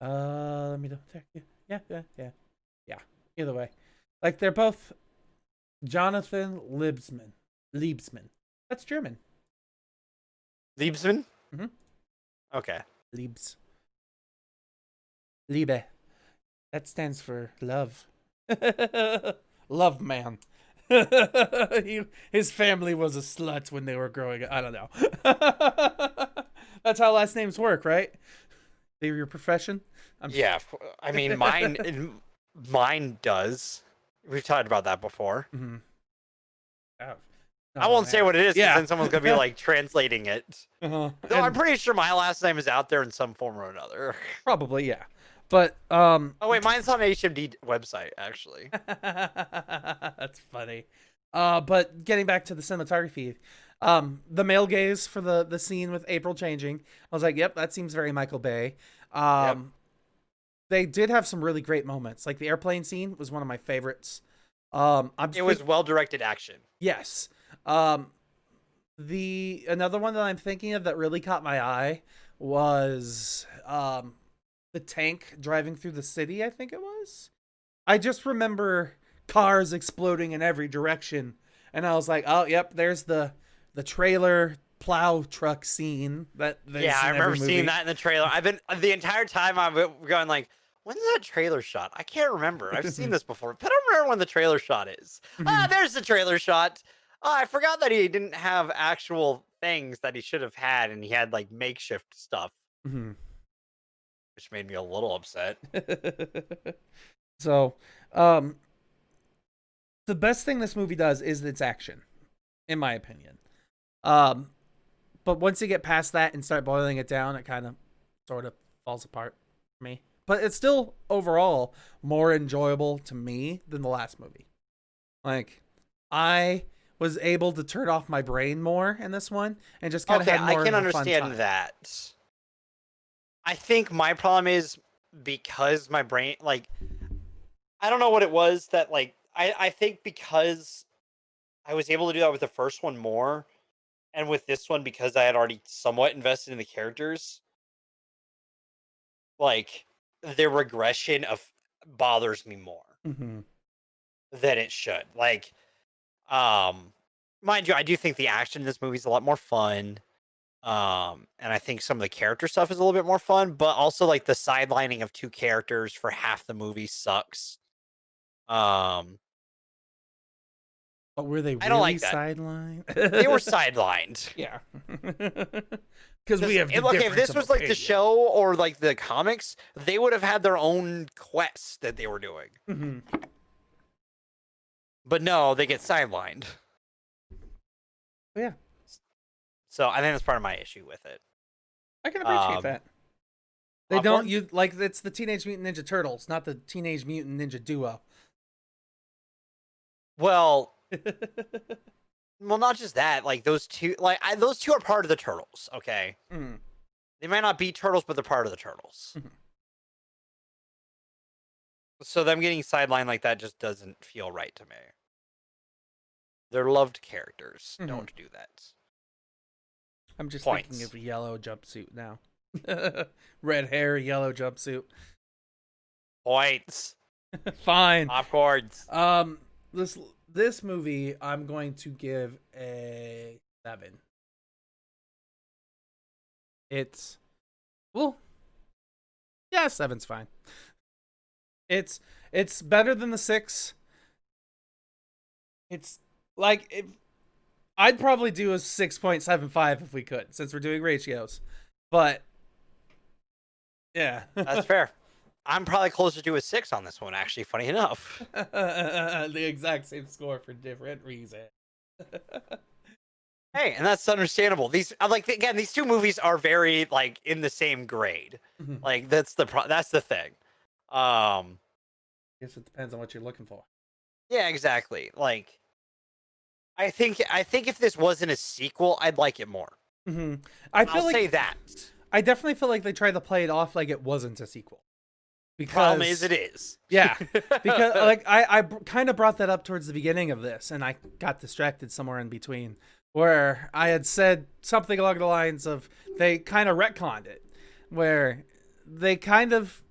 Speaker 2: Let
Speaker 1: me double check. Yeah. Either way, they're both Jonathan Liebsman. That's German.
Speaker 2: Liebsman? Okay.
Speaker 1: Liebe. That stands for love. Love man. His family was a slut when they were growing up. I don't know. That's how last names work, right? They're your profession?
Speaker 2: Yeah. I mean, mine does. We've talked about that before. I won't say what it is because then someone's going to be translating it. No, I'm pretty sure my last name is out there in some form or another.
Speaker 1: Probably, yeah. But
Speaker 2: oh wait, mine's on HMD website actually.
Speaker 1: That's funny. But getting back to the cinematography, the male gaze for the scene with April changing, I was like, yep, that seems very Michael Bay. They did have some really great moments. Like the airplane scene was one of my favorites.
Speaker 2: It was well-directed action.
Speaker 1: Yes. Another one that I'm thinking of that really caught my eye was the tank driving through the city, I think it was. I just remember cars exploding in every direction, and I was like, oh, yep, there's the trailer plow truck scene that
Speaker 2: I remember seeing that in the trailer. I've been the entire time I'm going like, when's that trailer shot? I can't remember. I've seen this before, but I don't remember when the trailer shot is. There's the trailer shot. I forgot that he didn't have actual things that he should have had, and he had makeshift stuff, which made me a little upset.
Speaker 1: So, the best thing this movie does is its action, in my opinion. But once you get past that and start boiling it down, it kind of sort of falls apart for me. But it's still overall more enjoyable to me than the last movie. Like, I was able to turn off my brain more in this one and just kind of had more
Speaker 2: I can
Speaker 1: of a fun
Speaker 2: understand
Speaker 1: time.
Speaker 2: that. I think my problem is because my brain, like, I don't know what it was that, like, I think because I was able to do that with the first one more, and with this one because I had already somewhat invested in the characters, like, the regression of bothers me more
Speaker 1: Mm-hmm.
Speaker 2: than it should. Like, mind you, I do think the action in this movie is a lot more fun. And I think some of the character stuff is a little bit more fun, but also like the sidelining of two characters for half the movie sucks. Um,
Speaker 1: But were they
Speaker 2: I don't
Speaker 1: really
Speaker 2: like that.
Speaker 1: sidelined?
Speaker 2: They were sidelined.
Speaker 1: Yeah. Because we have the
Speaker 2: Okay, if
Speaker 1: difference
Speaker 2: this
Speaker 1: of
Speaker 2: was like the
Speaker 1: opinion.
Speaker 2: show or like the comics, they would have had their own quests that they were doing.
Speaker 1: Mm-hmm.
Speaker 2: But no, they get sidelined.
Speaker 1: Yeah,
Speaker 2: So I think that's part of my issue with it.
Speaker 1: I can appreciate that. They
Speaker 2: Popcorn?
Speaker 1: don't use like it's the Teenage Mutant Ninja Turtles, not the Teenage Mutant Ninja Duo.
Speaker 2: Well, not just that. Like those two, those two are part of the Turtles. Okay,
Speaker 1: Mm-hmm.
Speaker 2: they might not be turtles, but they're part of the Turtles.
Speaker 1: Mhm.
Speaker 2: So them getting sidelined like that just doesn't feel right to me. They're loved characters.
Speaker 1: Mhm.
Speaker 2: Don't do that.
Speaker 1: I'm just
Speaker 2: Points.
Speaker 1: thinking of a yellow jumpsuit now. Red hair, yellow jumpsuit.
Speaker 2: Points.
Speaker 1: Fine.
Speaker 2: Popcorns.
Speaker 1: This movie I'm going to give a 7. It's well, yeah, 7's fine. It's better than the 6. It's like I'd probably do a 6.75 if we could, since we're doing ratios. But yeah,
Speaker 2: That's fair. I'm probably closer to a 6 on this one, actually, funny enough.
Speaker 1: the exact same score for different reasons.
Speaker 2: Hey, and that's understandable. These again, these two movies are very like in the same grade.
Speaker 1: Mhm.
Speaker 2: Like that's the thing.
Speaker 1: Guess it depends on what you're looking for.
Speaker 2: Yeah, exactly. Like I think if this wasn't a sequel, I'd like it more.
Speaker 1: Mm-hmm. I'll
Speaker 2: say that.
Speaker 1: I definitely feel like they tried to play it off like it wasn't a sequel. Because
Speaker 2: Problem is, it is.
Speaker 1: Yeah, because like I kind of brought that up towards the beginning of this, and I got distracted somewhere in between, where I had said something along the lines of they kind of retconned it, where they kind of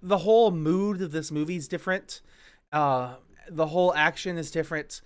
Speaker 1: the whole mood of this movie is different, the whole action is different,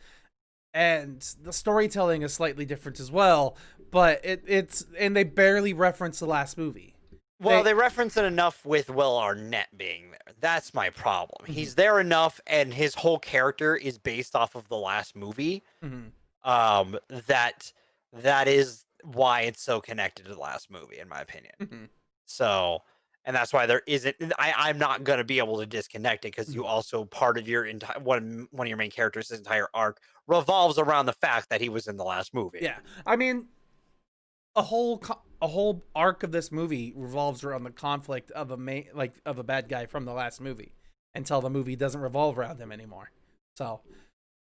Speaker 1: and the storytelling is slightly different as well. But it's and they barely reference the last movie.
Speaker 2: Well, they reference it enough with Will Arnett being there. That's my problem.
Speaker 1: Mm-hmm.
Speaker 2: He's there enough, and his whole character is based off of the last movie.
Speaker 1: Mm-hmm.
Speaker 2: That is why it's so connected to the last movie, in my opinion.
Speaker 1: Mm-hmm.
Speaker 2: So, and that's why there isn't. I'm not gonna be able to disconnect it because you also part of your entire one of your main characters' entire arc revolves around the fact that he was in the last movie.
Speaker 1: Yeah, I mean, a whole arc of this movie revolves around the conflict of a bad guy from the last movie until the movie doesn't revolve around him anymore. So,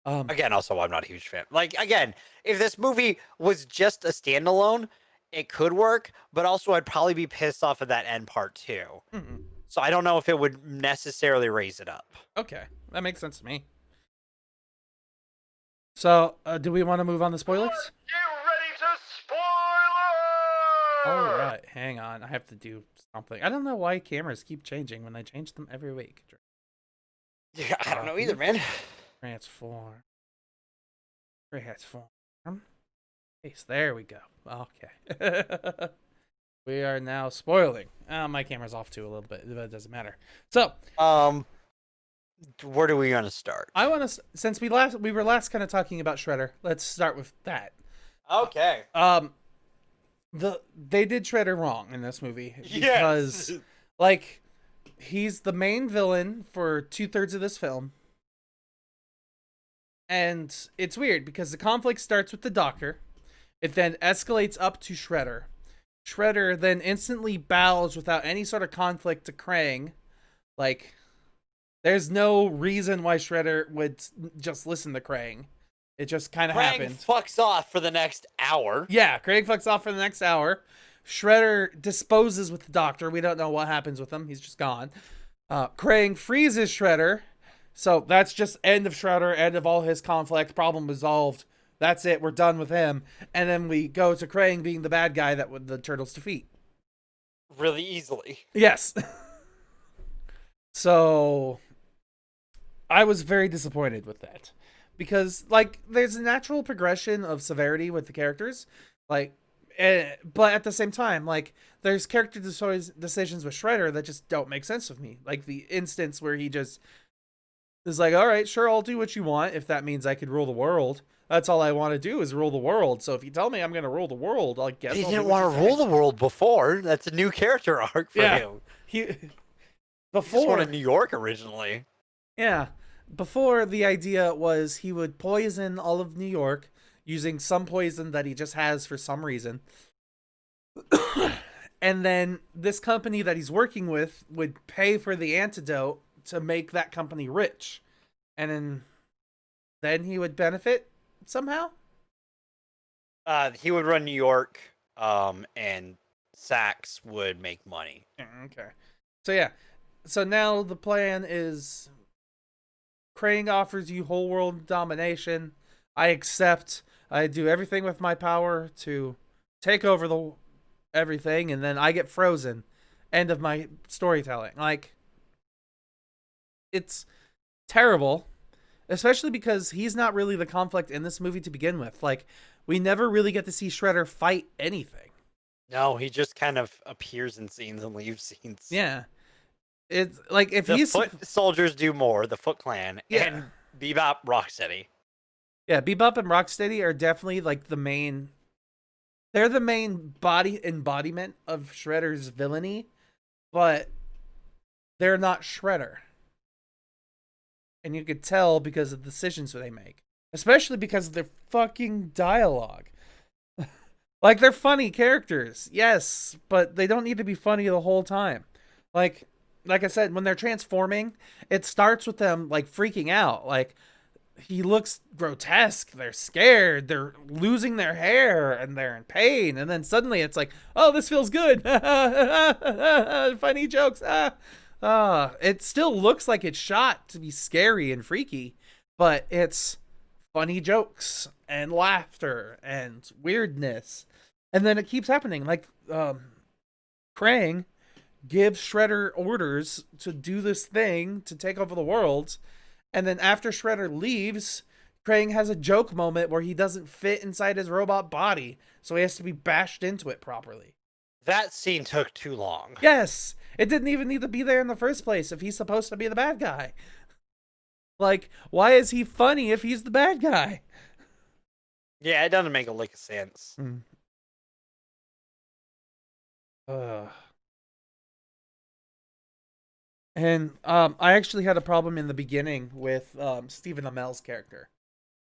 Speaker 2: again, also I'm not a huge fan. Like again, if this movie was just a standalone, it could work, but also I'd probably be pissed off at that end part too.
Speaker 1: mm-hmm.
Speaker 2: So I don't know if it would necessarily raise it up.
Speaker 1: Okay, that makes sense to me. So, do we want to move on to spoilers? All right, hang on. I have to do something. I don't know why cameras keep changing when I change them every week.
Speaker 2: Yeah, I don't know either, man.
Speaker 1: Transform. Yes, there we go. Okay. We are now spoiling. My camera's off too a little bit, but it doesn't matter. So,
Speaker 2: where do we want to start?
Speaker 1: I want to, since we were last kind of talking about Shredder. Let's start with that.
Speaker 2: Okay.
Speaker 1: They did Shredder wrong in this movie because, like, he's the main villain for 2/3 of this film, And it's weird because the conflict starts with the Doctor. It then escalates up to Shredder. Shredder then instantly bows without any sort of conflict to Krang. Like, there's no reason why Shredder would just listen to Krang. It just kind of happened.
Speaker 2: Fucks off for the next hour.
Speaker 1: Yeah, Krang fucks off for the next hour. Shredder disposes with the Doctor. We don't know what happens with him. He's just gone. Krang freezes Shredder. So that's just end of Shredder, end of all his conflict, problem resolved. That's it, we're done with him. And then we go to Krang being the bad guy that would the Turtles defeat.
Speaker 2: Really easily.
Speaker 1: Yes. So I was very disappointed with that. Because, like, there's a natural progression of severity with the characters. Like, but at the same time, like, there's character decisions with Shredder that just don't make sense with me. Like the instance where he just is like, all right, sure, I'll do what you want if that means I could rule the world. That's all I want to do is rule the world. So if you tell me I'm going to rule the world, I guess
Speaker 2: He
Speaker 1: I'll
Speaker 2: didn't
Speaker 1: do what
Speaker 2: want
Speaker 1: you
Speaker 2: to
Speaker 1: say.
Speaker 2: rule the world before. That's a new character arc for him.
Speaker 1: He
Speaker 2: He just
Speaker 1: before
Speaker 2: wanted New York originally.
Speaker 1: yeah, before the idea was he would poison all of New York using some poison that he just has for some reason. And then this company that he's working with would pay for the antidote to make that company rich. And then he would benefit somehow?
Speaker 2: He would run New York, and Sax would make money.
Speaker 1: Okay. So yeah. So now the plan is Krang offers you whole world domination. I accept. I do everything with my power to take over the everything, and then I get frozen. End of my storytelling. Like, it's terrible, especially because he's not really the conflict in this movie to begin with. Like, we never really get to see Shredder fight anything.
Speaker 2: No, he just kind of appears in scenes and leaves scenes.
Speaker 1: Yeah. It's like if
Speaker 2: The
Speaker 1: he's
Speaker 2: Foot Soldiers do more, the Foot Clan,
Speaker 1: Yeah.
Speaker 2: and Bebop Rocksteady.
Speaker 1: Yeah, Bebop and Rocksteady are definitely like the main. They're the main body embodiment of Shredder's villainy, but they're not Shredder. And you could tell because of the decisions they make, especially because of their fucking dialogue. Like, they're funny characters, yes, but they don't need to be funny the whole time. Like I said, when they're transforming, it starts with them like freaking out. Like, he looks grotesque, they're scared, they're losing their hair, and they're in pain, and then suddenly it's like, oh, this feels good. Funny jokes. It still looks like it's shot to be scary and freaky, but it's funny jokes and laughter and weirdness. And then it keeps happening. Like, Krang gives Shredder orders to do this thing to take over the world. And then after Shredder leaves, Krang has a joke moment where he doesn't fit inside his robot body. So he has to be bashed into it properly.
Speaker 2: That scene took too long.
Speaker 1: Yes! It didn't even need to be there in the first place if he's supposed to be the bad guy. Like, why is he funny if he's the bad guy?
Speaker 2: Yeah, it doesn't make a lick of sense.
Speaker 1: And I actually had a problem in the beginning with Stephen Amell's character,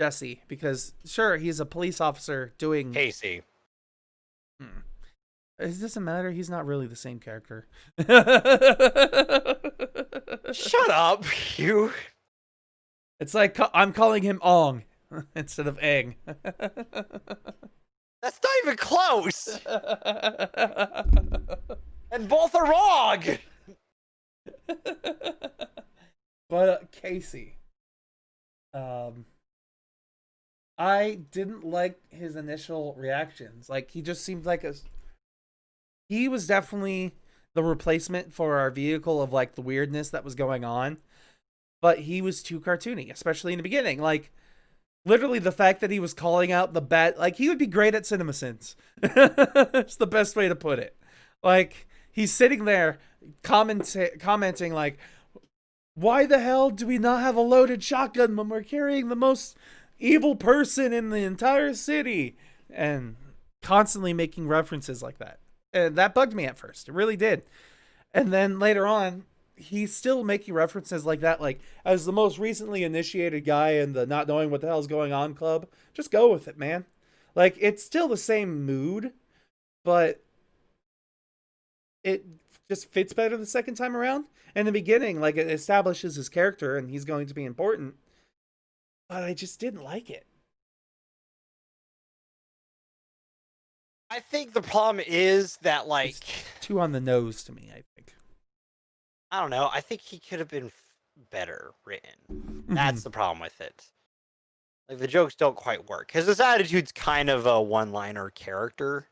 Speaker 1: Jesse, because sure, he's a police officer doing
Speaker 2: Casey.
Speaker 1: It doesn't matter. He's not really the same character.
Speaker 2: Shut up, you.
Speaker 1: It's like I'm calling him Ong instead of Aang.
Speaker 2: That's not even close. And both are wrong.
Speaker 1: But Casey, I didn't like his initial reactions. Like, he just seemed like he was definitely the replacement for our vehicle of like the weirdness that was going on, but he was too cartoony, especially in the beginning. Like, literally the fact that he was calling out the bad, like, he would be great at CinemaSins. It's the best way to put it. Like, he's sitting there commenting like, why the hell do we not have a loaded shotgun when we're carrying the most evil person in the entire city? And constantly making references like that. And that bugged me at first. It really did. And then later on, he's still making references like that, like as the most recently initiated guy in the not knowing what the hell's going on club. Just go with it, man. Like it's still the same mood, but it just fits better the second time around. In the beginning, like it establishes his character and he's going to be important, but I just didn't like it.
Speaker 2: I think the problem is that, like,
Speaker 1: It's too on the nose to me, I think.
Speaker 2: I don't know. I think he could have been better written. That's the problem with it. Like, the jokes don't quite work because his attitude's kind of a one-liner character.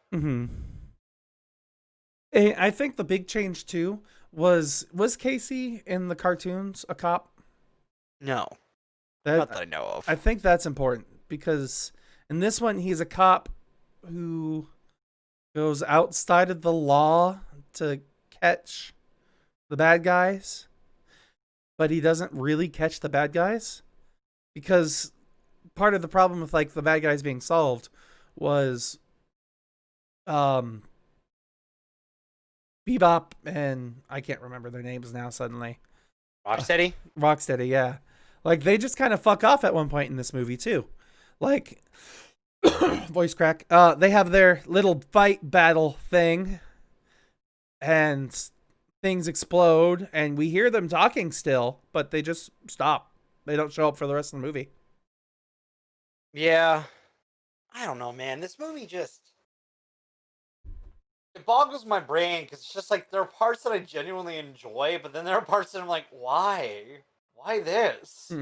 Speaker 1: I think the big change too was Casey in the cartoons a cop?
Speaker 2: No, not that I know of.
Speaker 1: I think that's important because in this one he's a cop who goes outside of the law to catch the bad guys, but he doesn't really catch the bad guys because part of the problem with like the bad guys being solved was Bebop and I can't remember their names now suddenly.
Speaker 2: Rocksteady?
Speaker 1: Rocksteady, yeah. Like they just kind of fuck off at one point in this movie too. Like voice crack. They have their little fight battle thing and things explode and we hear them talking still, but they just stop. They don't show up for the rest of the movie.
Speaker 2: Yeah. I don't know, man. This movie just... It boggles my brain because it's just like there are parts that I genuinely enjoy, but then there are parts that I'm like, why? Why this?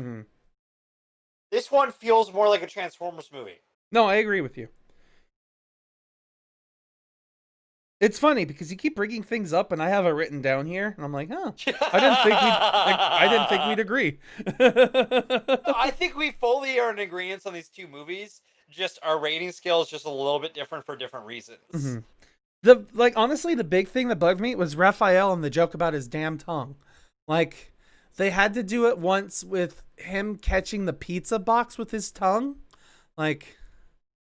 Speaker 2: This one feels more like a Transformers movie.
Speaker 1: No, I agree with you. It's funny because you keep bringing things up, and I have it written down here, and I'm like, huh? I didn't think we'd agree.
Speaker 2: I think we fully are in agreement on these two movies. Just our rating scale is just a little bit different for different reasons.
Speaker 1: Honestly, the big thing that bugged me was Raphael and the joke about his damn tongue. Like, they had to do it once with him catching the pizza box with his tongue. Like,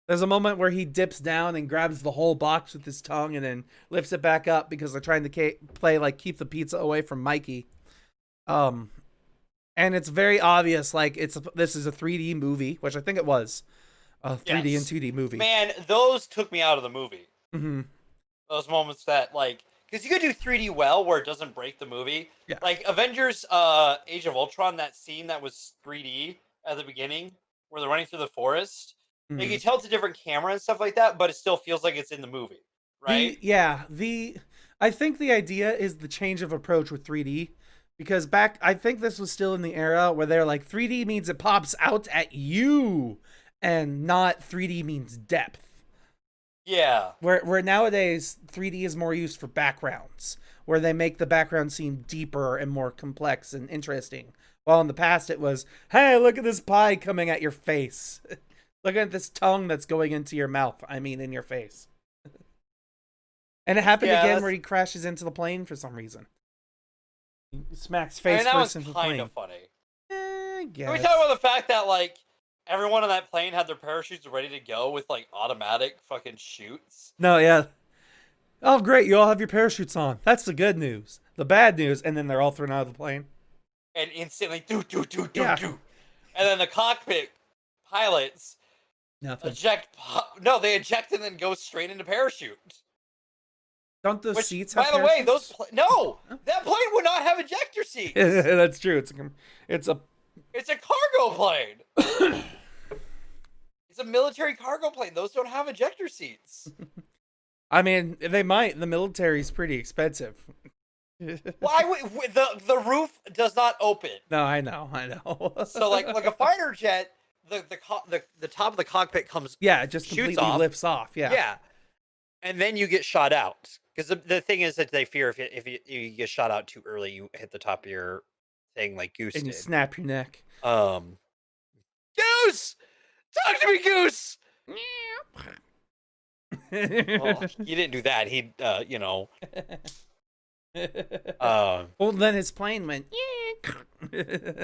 Speaker 1: there's a moment where he dips down and grabs the whole box with his tongue and then lifts it back up because they're trying to play, like, keep the pizza away from Mikey. And it's very obvious, like, this is a 3D movie, which I think it was. A 3D and 2D movie.
Speaker 2: Man, those took me out of the movie. Those moments that, like, because you could do 3D well where it doesn't break the movie.
Speaker 1: Yeah.
Speaker 2: Like Avengers Age of Ultron, that scene that was 3D at the beginning where they're running through the forest. Like, you tell it's a different camera and stuff like that, but it still feels like it's in the movie, right?
Speaker 1: I think the idea is the change of approach with 3D. Because I think this was still in the era where they're like, 3D means it pops out at you, and not 3D means depth.
Speaker 2: Yeah.
Speaker 1: Where nowadays 3D is more used for backgrounds, where they make the background seem deeper and more complex and interesting. While in the past it was, hey, look at this pie coming at your face. Look at this tongue that's going into your mouth. I mean, in your face. And it happened again where he crashes into the plane for some reason. He smacks face first into the plane.
Speaker 2: That was kind of funny.
Speaker 1: Can
Speaker 2: we talk about the fact that, like, everyone on that plane had their parachutes ready to go with, like, automatic fucking shoots?
Speaker 1: No, yeah. Oh, great. You all have your parachutes on. That's the good news. The bad news, and then they're all thrown out of the plane.
Speaker 2: And instantly, do. And then the cockpit pilots eject. No, they eject and then go straight into parachute.
Speaker 1: Don't those seats have
Speaker 2: parachutes? By the way, that plane would not have ejector seats.
Speaker 1: That's true. It's a
Speaker 2: cargo plane. It's a military cargo plane. Those don't have ejector seats.
Speaker 1: I mean, they might. The military's pretty expensive.
Speaker 2: Why would the roof does not open?
Speaker 1: No, I know.
Speaker 2: So like a fighter jet, the top of the cockpit comes.
Speaker 1: Yeah, it just completely lifts off. Yeah.
Speaker 2: Yeah, and then you get shot out because the thing is that they fear if you get shot out too early, you hit the top of your thing like Goose
Speaker 1: and
Speaker 2: did.
Speaker 1: You snap your neck.
Speaker 2: Goose, talk to me, Goose. Well, you didn't do that. He,
Speaker 1: well, then his plane went.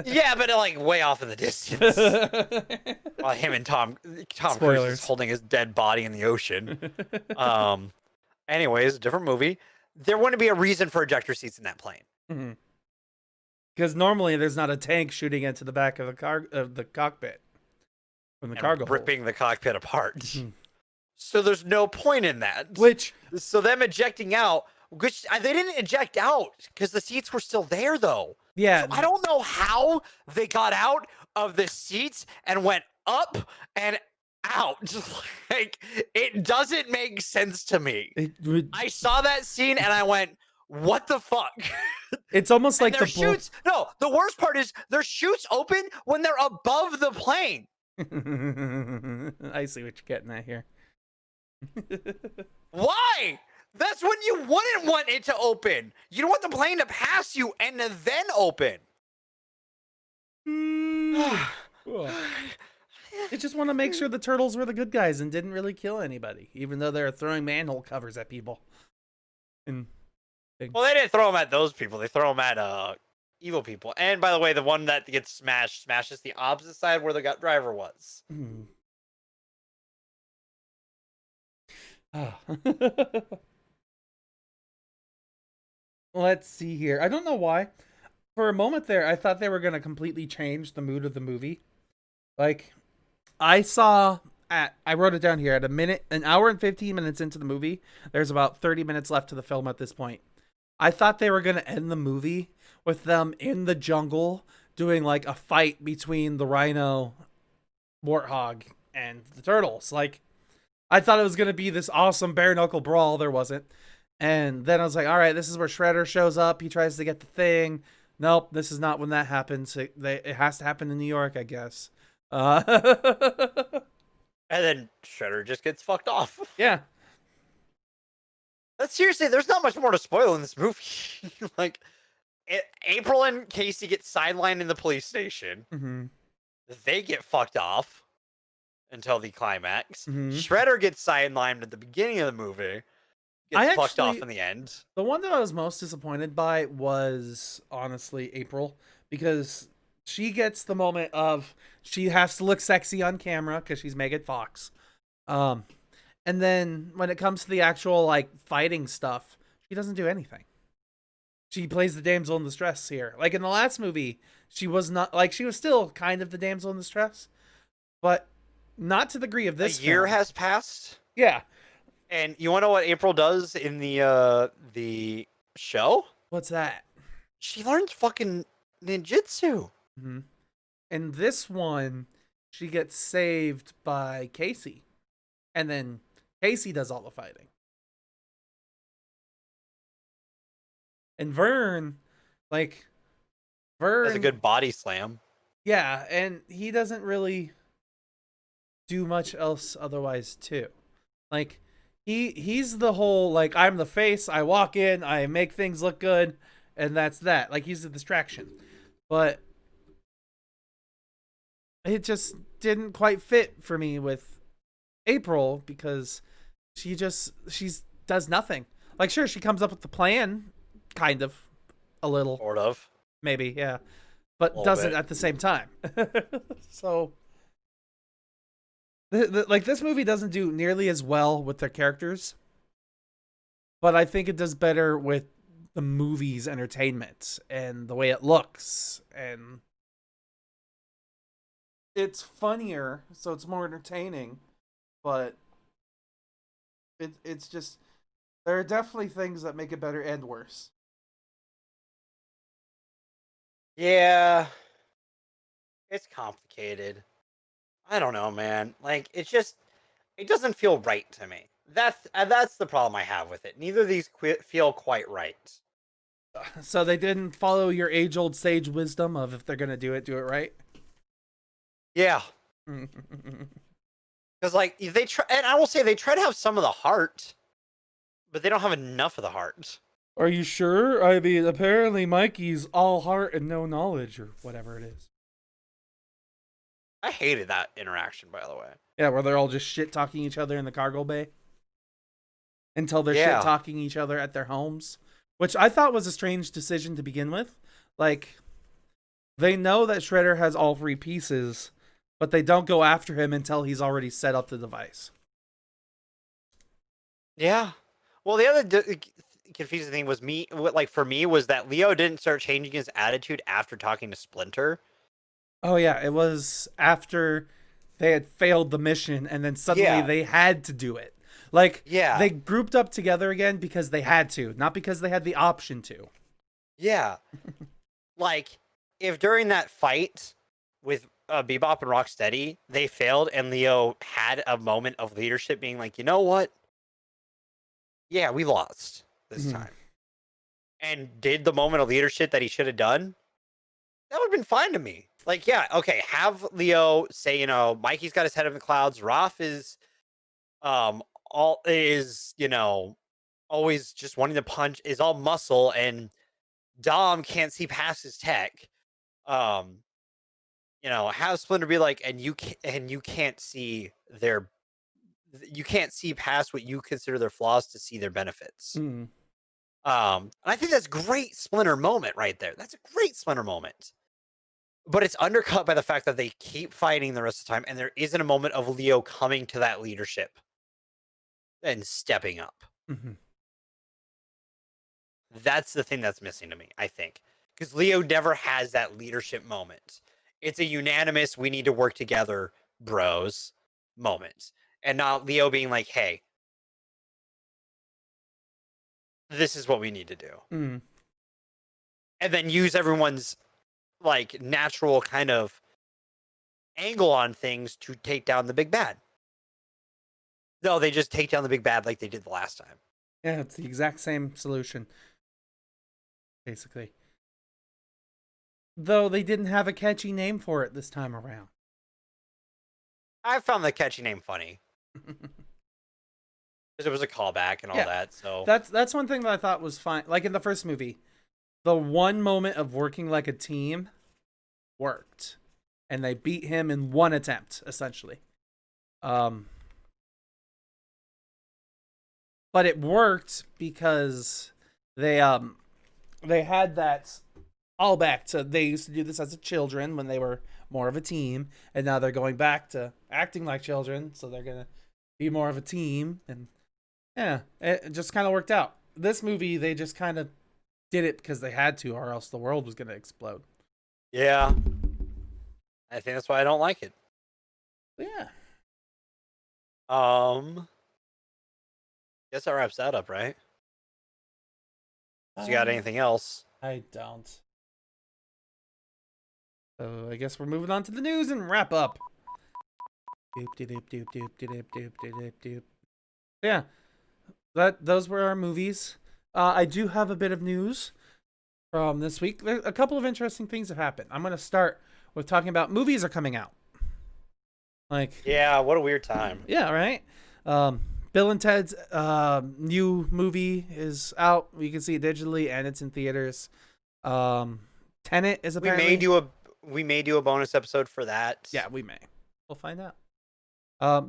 Speaker 2: Yeah, but like way off in the distance. While him and Tom Cruise is holding his dead body in the ocean. Anyways, different movie. There wouldn't be a reason for ejector seats in that plane.
Speaker 1: Because normally there's not a tank shooting into the back of the cockpit from the cargo hold.
Speaker 2: ripping the cockpit apart.
Speaker 1: Mhm.
Speaker 2: So there's no point in that.
Speaker 1: Which
Speaker 2: So them ejecting out, which they didn't eject out because the seats were still there though.
Speaker 1: yeah,
Speaker 2: So I don't know how they got out of the seats and went up and out. Like, it doesn't make sense to me. I saw that scene and I went, what the fuck?
Speaker 1: It's almost like
Speaker 2: their chutes. No, the worst part is their chutes open when they're above the plane.
Speaker 1: I see what you're getting at here.
Speaker 2: Why? That's when you wouldn't want it to open. You don't want the plane to pass you and then open.
Speaker 1: They just want to make sure the turtles were the good guys and didn't really kill anybody, even though they're throwing manhole covers at people. And
Speaker 2: well, they didn't throw them at those people. They throw them at evil people. And by the way, the one that gets smashes the opposite side where the driver was.
Speaker 1: Let's see here. I don't know why. For a moment there, I thought they were going to completely change the mood of the movie. Like, I wrote it down here at an hour and 15 minutes into the movie. There's about 30 minutes left to the film at this point. I thought they were going to end the movie with them in the jungle doing like a fight between the rhino, warthog, and the turtles. Like, I thought it was going to be this awesome bare knuckle brawl. There wasn't. And then I was like, all right, this is where Shredder shows up. He tries to get the thing. Nope, this is not when that happens. It has to happen in New York, I guess.
Speaker 2: And then Shredder just gets fucked off.
Speaker 1: Yeah.
Speaker 2: But seriously, there's not much more to spoil in this movie. Like, April and Casey get sidelined in the police station.
Speaker 1: Mm-hmm.
Speaker 2: They get fucked off until the climax.
Speaker 1: Mm-hmm.
Speaker 2: Shredder gets sidelined at the beginning of the movie. Gets fucked off in the end.
Speaker 1: The one that I was most disappointed by was, honestly, April. Because she gets the moment of she has to look sexy on camera because she's Megan Fox. And then when it comes to the actual like fighting stuff, she doesn't do anything. She plays the damsel in distress here. Like in the last movie, she was not like she was still kind of the damsel in distress, but not to the degree of this.
Speaker 2: A year
Speaker 1: film.
Speaker 2: has passed.
Speaker 1: Yeah.
Speaker 2: And you want to know what April does in the show?
Speaker 1: What's that?
Speaker 2: She learns fucking ninjutsu.
Speaker 1: Mm-hmm. In this one, she gets saved by Casey, and then Casey does all the fighting. And Vern
Speaker 2: That's a good body slam.
Speaker 1: Yeah, and he doesn't really do much else otherwise too. Like he's the whole like I'm the face, I walk in, I make things look good, and that's that. Like he's the distraction. But it just didn't quite fit for me with April because she does nothing. Like sure, she comes up with the plan, kind of, a little.
Speaker 2: Sort of.
Speaker 1: Maybe, yeah. But doesn't
Speaker 2: bit.
Speaker 1: at the same time. So like this movie doesn't do nearly as well with their characters, but I think it does better with the movie's entertainment and the way it looks, and it's funnier, so it's more entertaining. But it's just there are definitely things that make it better and worse.
Speaker 2: Yeah. It's complicated. I don't know, man. Like, it doesn't feel right to me. That's the problem I have with it. Neither of these feel quite right.
Speaker 1: So they didn't follow your age-old sage wisdom of if they're gonna do it right.
Speaker 2: Yeah. Because like they try, and I will say they try to have some of the heart, but they don't have enough of the heart.
Speaker 1: Are you sure? I mean, apparently Mikey's all heart and no knowledge, or whatever it is.
Speaker 2: I hated that interaction, by the way.
Speaker 1: Yeah, where they're all just shit-talking each other in the cargo bay. Until they're
Speaker 2: Yeah.
Speaker 1: shit-talking each other at their homes. Which I thought was a strange decision to begin with. Like, they know that Shredder has all three pieces, but they don't go after him until he's already set up the device.
Speaker 2: Yeah. Well, the other confusing thing was for me was that Leo didn't start changing his attitude after talking to Splinter.
Speaker 1: Oh yeah, it was after they had failed the mission, and then suddenly
Speaker 2: Yeah.
Speaker 1: they had to do it. Like
Speaker 2: Yeah.
Speaker 1: they grouped up together again because they had to, not because they had the option to.
Speaker 2: Yeah. Like, if during that fight with Bebop and Rocksteady, they failed and Leo had a moment of leadership being like, you know what? Yeah, we lost this
Speaker 1: Mhm.
Speaker 2: time. And did the moment of leadership that he should have done, that would have been fine to me. Like, yeah, okay, have Leo say, you know, Mikey's got his head in the clouds, Raph is always just wanting to punch, is all muscle, and Dom can't see past his tech. Have Splinter be like, and you can't see past what you consider their flaws to see their benefits.
Speaker 1: Mhm.
Speaker 2: And I think that's great Splinter moment right there. That's a great Splinter moment. But it's undercut by the fact that they keep fighting the rest of the time, and there isn't a moment of Leo coming to that leadership and stepping up.
Speaker 1: Mhm.
Speaker 2: That's the thing that's missing to me, I think. Because Leo never has that leadership moment. It's a unanimous, we need to work together, bros moment. And not Leo being like, hey, this is what we need to do.
Speaker 1: Mhm.
Speaker 2: And then use everyone's like natural kind of angle on things to take down the big bad. No, they just take down the big bad like they did the last time.
Speaker 1: Yeah, it's the exact same solution, basically. Though they didn't have a catchy name for it this time around.
Speaker 2: I found the catchy name funny. Because it was a callback and all that, so...
Speaker 1: That's one thing that I thought was fine. Like in the first movie, the one moment of working like a team worked. And they beat him in one attempt, essentially. But it worked because they had that callback to, they used to do this as a children when they were more of a team, and now they're going back to acting like children, so they're gonna be more of a team, and yeah, it just kind of worked out. This movie, they just kind of did it because they had to, or else the world was gonna explode.
Speaker 2: Yeah. I think that's why I don't like it.
Speaker 1: But yeah.
Speaker 2: Guess that wraps that up, right? You got anything else?
Speaker 1: I don't. So I guess we're moving on to the news and wrap up. Yeah, those were our movies. I do have a bit of news from this week. A couple of interesting things have happened. I'm gonna start with talking about movies are coming out. Like,
Speaker 2: yeah, what a weird time.
Speaker 1: Yeah, right. Bill and Ted's new movie is out. You can see it digitally and it's in theaters. Tenet is apparently...
Speaker 2: We may do a bonus episode for that.
Speaker 1: Yeah, we may. We'll find out.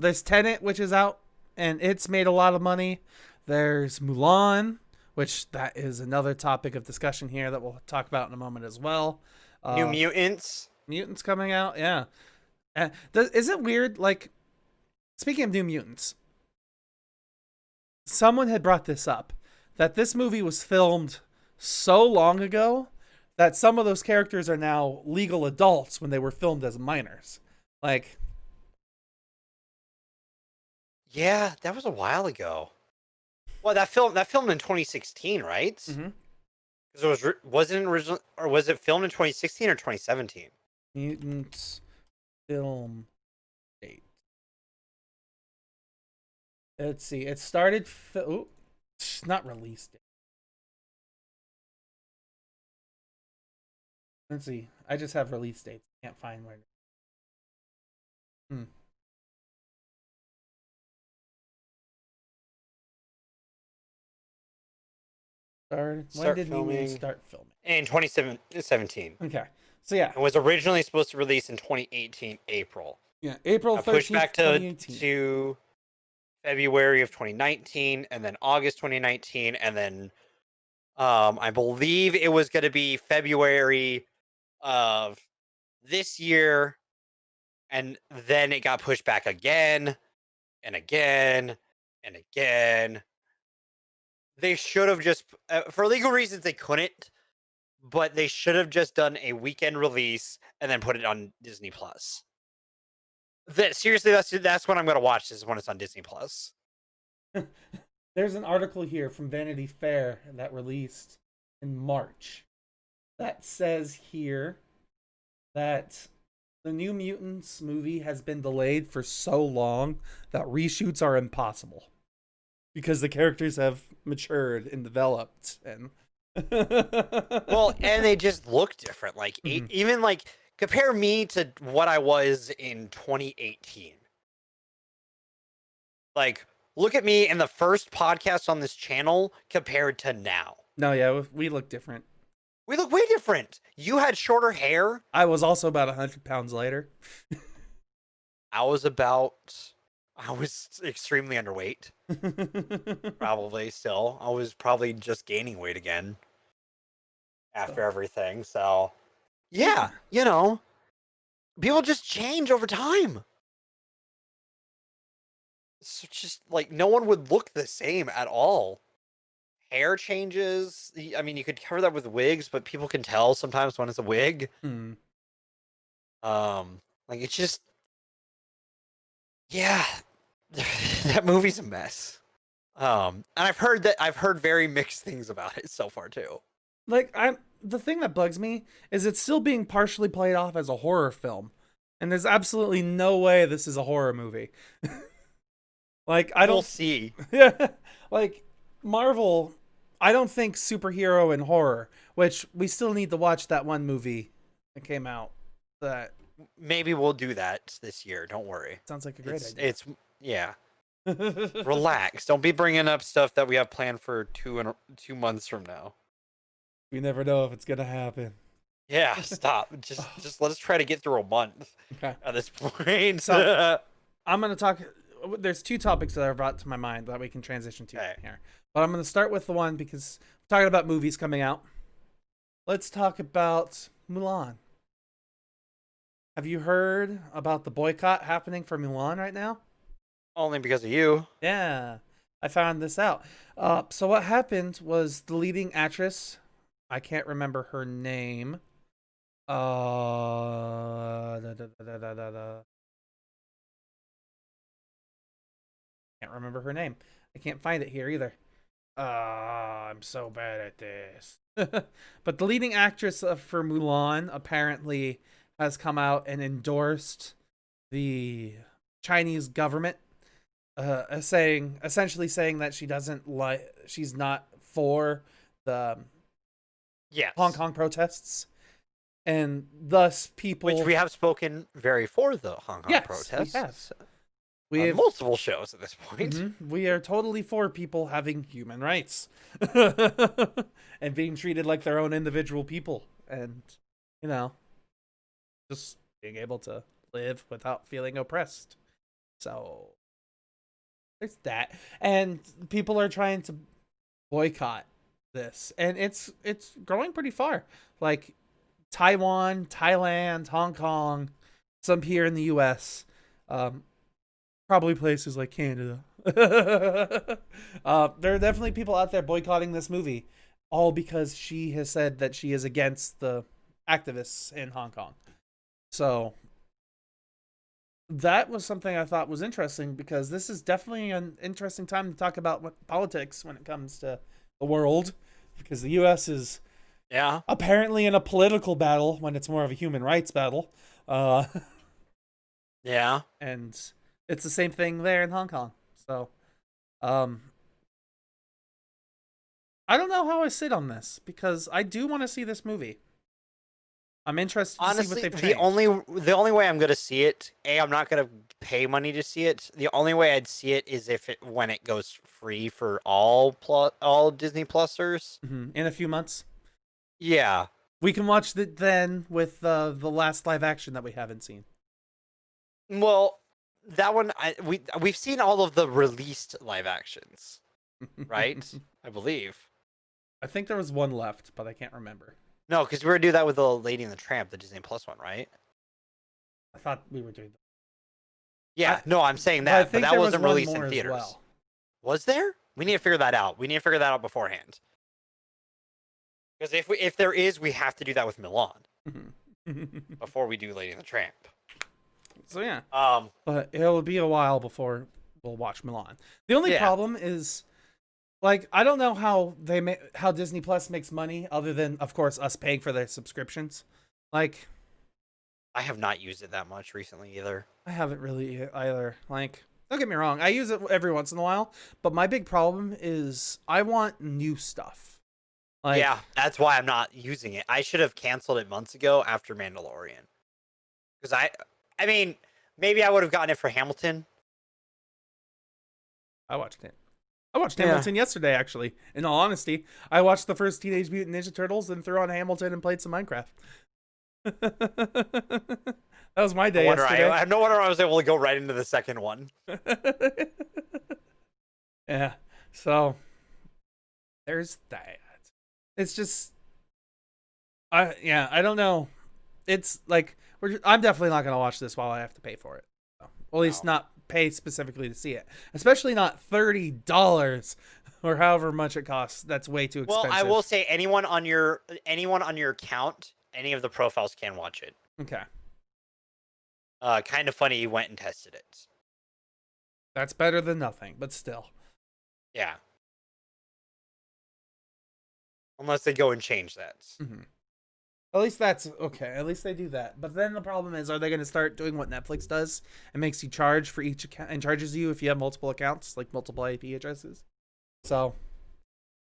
Speaker 1: There's Tenet, which is out, and it's made a lot of money. There's Mulan, which that is another topic of discussion here that we'll talk about in a moment as well.
Speaker 2: New Mutants.
Speaker 1: Mutants coming out, yeah. Is it weird, like, speaking of New Mutants, someone had brought this up, that this movie was filmed so long ago that some of those characters are now legal adults when they were filmed as minors. Like,
Speaker 2: yeah, that was a while ago. Well, that filmed in 2016, right?
Speaker 1: Mm-hmm.
Speaker 2: Because wasn't original, or was it filmed in 2016 or 2017?
Speaker 1: Mutants film date. Let's see. It started. Not release date. Let's see. I just have release dates. Can't find where. When did we start filming?
Speaker 2: In 2017.
Speaker 1: Okay. So yeah.
Speaker 2: It was originally supposed to release in 2018 April.
Speaker 1: Yeah, April 13th,
Speaker 2: pushed back
Speaker 1: 2018.
Speaker 2: to February of 2019, and then August 2019, and then I believe it was going to be February of this year, and then it got pushed back again and again and again. They should have just, for legal reasons, they couldn't, but they should have just done a weekend release and then put it on Disney Plus. Seriously, that's when I'm gonna watch this, when it's on Disney Plus.
Speaker 1: There's an article here from Vanity Fair that released in March that says here that the New Mutants movie has been delayed for so long that reshoots are impossible because the characters have matured and developed and
Speaker 2: Well, and they just look different. Like even like compare me to what I was in 2018. Like look at me in the first podcast on this channel compared to now.
Speaker 1: No, yeah, we look different.
Speaker 2: We look way different. You had shorter hair.
Speaker 1: I was also about 100 pounds lighter.
Speaker 2: I was extremely underweight. Probably still. I was probably just gaining weight again after everything. So, yeah, you know, people just change over time. It's just like no one would look the same at all. Hair changes. I mean, you could cover that with wigs, but people can tell sometimes when it's a wig. Like it's just, yeah, that movie's a mess. And I've heard very mixed things about it so far too.
Speaker 1: Like the thing that bugs me is it's still being partially played off as a horror film, and there's absolutely no way this is a horror movie. Like
Speaker 2: We'll see.
Speaker 1: Yeah, like Marvel, I don't think superhero and horror, which we still need to watch that one movie that came out. That
Speaker 2: maybe we'll do that this year. Don't worry.
Speaker 1: sounds like a great idea.
Speaker 2: It's yeah. Relax. Don't be bringing up stuff that we have planned for 2 months from now.
Speaker 1: We never know if it's gonna happen.
Speaker 2: Yeah, stop. Just let us try to get through a month.
Speaker 1: Okay.
Speaker 2: At this point.
Speaker 1: So I'm gonna talk. There's two topics that are brought to my mind that we can transition to here. But I'm gonna start with the one because we're talking about movies coming out. Let's talk about Mulan. Have you heard about the boycott happening for Mulan right now?
Speaker 2: Only because of you.
Speaker 1: Yeah, I found this out. So what happened was the leading actress, I can't remember her name. Can't remember her name. I can't find it here either. I'm so bad at this. But the leading actress for Mulan apparently has come out and endorsed the Chinese government, essentially saying that she's not for the Hong Kong protests, and thus people,
Speaker 2: which we have spoken very for the Hong Kong protests.
Speaker 1: We have
Speaker 2: multiple shows at this point.
Speaker 1: We are totally for people having human rights and being treated like their own individual people, and you know, just being able to live without feeling oppressed. So there's that, and people are trying to boycott this, and it's growing pretty far. Like Taiwan, Thailand, Hong Kong, some here in the U.S. Probably places like Canada. There are definitely people out there boycotting this movie, all because she has said that she is against the activists in Hong Kong. So that was something I thought was interesting, because this is definitely an interesting time to talk about politics when it comes to the world, because the U.S. is apparently in a political battle when it's more of a human rights battle.
Speaker 2: Yeah.
Speaker 1: And it's the same thing there in Hong Kong. So, I don't know how I sit on this, because I do want to see this movie. I'm interested to see what they've changed.
Speaker 2: The only way I'm going to see it, I'm not going to pay money to see it. The only way I'd see it is when it goes free for all Disney Plusers.
Speaker 1: In a few months.
Speaker 2: Yeah.
Speaker 1: We can watch it then with the last live action that we haven't seen.
Speaker 2: Well, that one, we've seen all of the released live actions, right? I believe.
Speaker 1: I think there was one left, but I can't remember.
Speaker 2: No, because we were going to do that with the Lady and the Tramp, the Disney Plus one, right?
Speaker 1: I thought we were doing that.
Speaker 2: Yeah, I'm saying that, but that wasn't released in theaters. Was there? We need to figure that out. We need to figure that out beforehand. Because if there is, we have to do that with Milan before we do Lady and the Tramp.
Speaker 1: So yeah, but it'll be a while before we'll watch Milan. The only problem is, like, I don't know how Disney Plus makes money other than, of course, us paying for their subscriptions. Like,
Speaker 2: I have not used it that much recently either.
Speaker 1: I haven't really either. Like, don't get me wrong, I use it every once in a while, but my big problem is I want new stuff. Like,
Speaker 2: yeah, that's why I'm not using it. I should have canceled it months ago after Mandalorian. Because I mean, maybe I would have gotten it for Hamilton.
Speaker 1: I watched it. I watched Hamilton yesterday, actually. In all honesty, I watched the first Teenage Mutant Ninja Turtles and threw on Hamilton and played some Minecraft. That was my day yesterday.
Speaker 2: No wonder I was able to go right into the second one.
Speaker 1: Yeah. So there's that. It's just, I don't know. It's like I'm definitely not gonna watch this while I have to pay for it. So, or at least not pay specifically to see it, especially not $30 or however much it costs. That's way too expensive.
Speaker 2: Well, I will say anyone on your account, any of the profiles can watch it.
Speaker 1: Okay.
Speaker 2: Kind of funny you went and tested it.
Speaker 1: That's better than nothing, but still.
Speaker 2: Yeah. Unless they go and change that.
Speaker 1: Mm-hmm. At least that's okay. At least they do that. But then the problem is, are they going to start doing what Netflix does and makes you charge for each account and charges you if you have multiple accounts, like multiple IP addresses? So,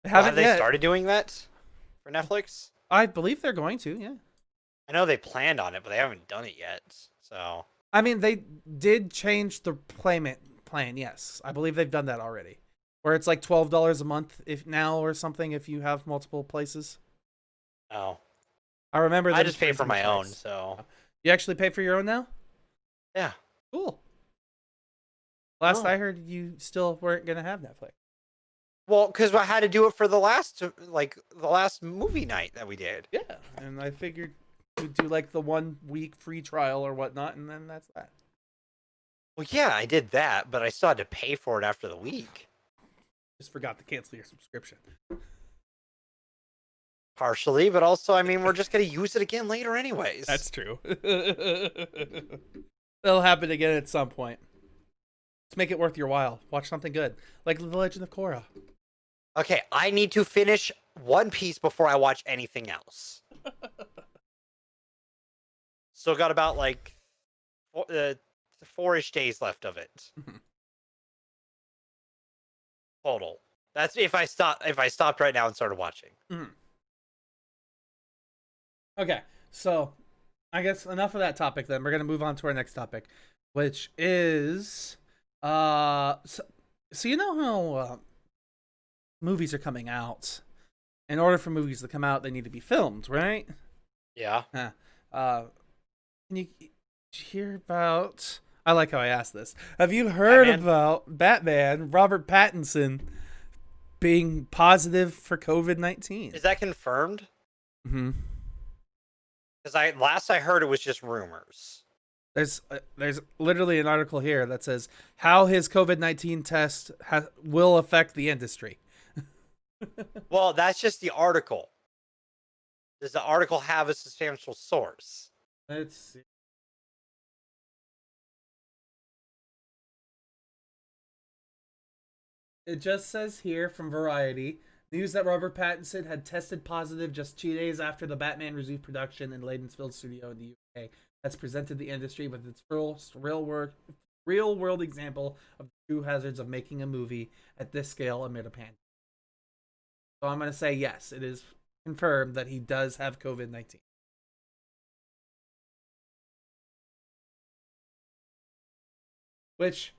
Speaker 2: have they started doing that for Netflix?
Speaker 1: I believe they're going to. Yeah.
Speaker 2: I know they planned on it, but they haven't done it yet. So.
Speaker 1: I mean, they did change the payment plan. Yes, I believe they've done that already. Where it's like $12 a month if now or something if you have multiple places.
Speaker 2: Oh.
Speaker 1: I remember.
Speaker 2: I just pay for my own, so.
Speaker 1: You actually pay for your own now?
Speaker 2: Yeah.
Speaker 1: Cool. Last I heard, you still weren't gonna have Netflix.
Speaker 2: Well, because I had to do it for the last movie night that we did.
Speaker 1: Yeah, and I figured you'd do like the 1 week free trial or whatnot, and then that's that.
Speaker 2: Well, yeah, I did that, but I still had to pay for it after the week.
Speaker 1: Just forgot to cancel your subscription.
Speaker 2: Partially, but also, I mean, we're just going to use it again later anyways.
Speaker 1: That's true. It'll happen again at some point. Let's make it worth your while. Watch something good, like The Legend of Korra.
Speaker 2: Okay, I need to finish One Piece before I watch anything else. Still got about, like, 4-ish days left of it. Total. That's if I stopped right now and started watching.
Speaker 1: Mm-hmm. Okay, so I guess enough of that topic then. We're going to move on to our next topic, which is so you know how movies are coming out. In order for movies to come out, they need to be filmed, right?
Speaker 2: Yeah.
Speaker 1: Can you hear about, I like how I asked this. Have you heard about Batman, Robert Pattinson, being positive for COVID-19?
Speaker 2: Is that confirmed?
Speaker 1: Mm-hmm.
Speaker 2: Because last I heard it was just rumors.
Speaker 1: There's literally an article here that says how his COVID-19 test will affect the industry.
Speaker 2: Well, that's just the article. Does the article have a substantial source?
Speaker 1: Let's see. It just says here from Variety, news that Robert Pattinson had tested positive just 2 days after the Batman resumed production in Leidensfield Studio in the UK. That's presented the industry with its first real world example of the true hazards of making a movie at this scale amid a pandemic. So I'm going to say yes, it is confirmed that he does have COVID-19. Which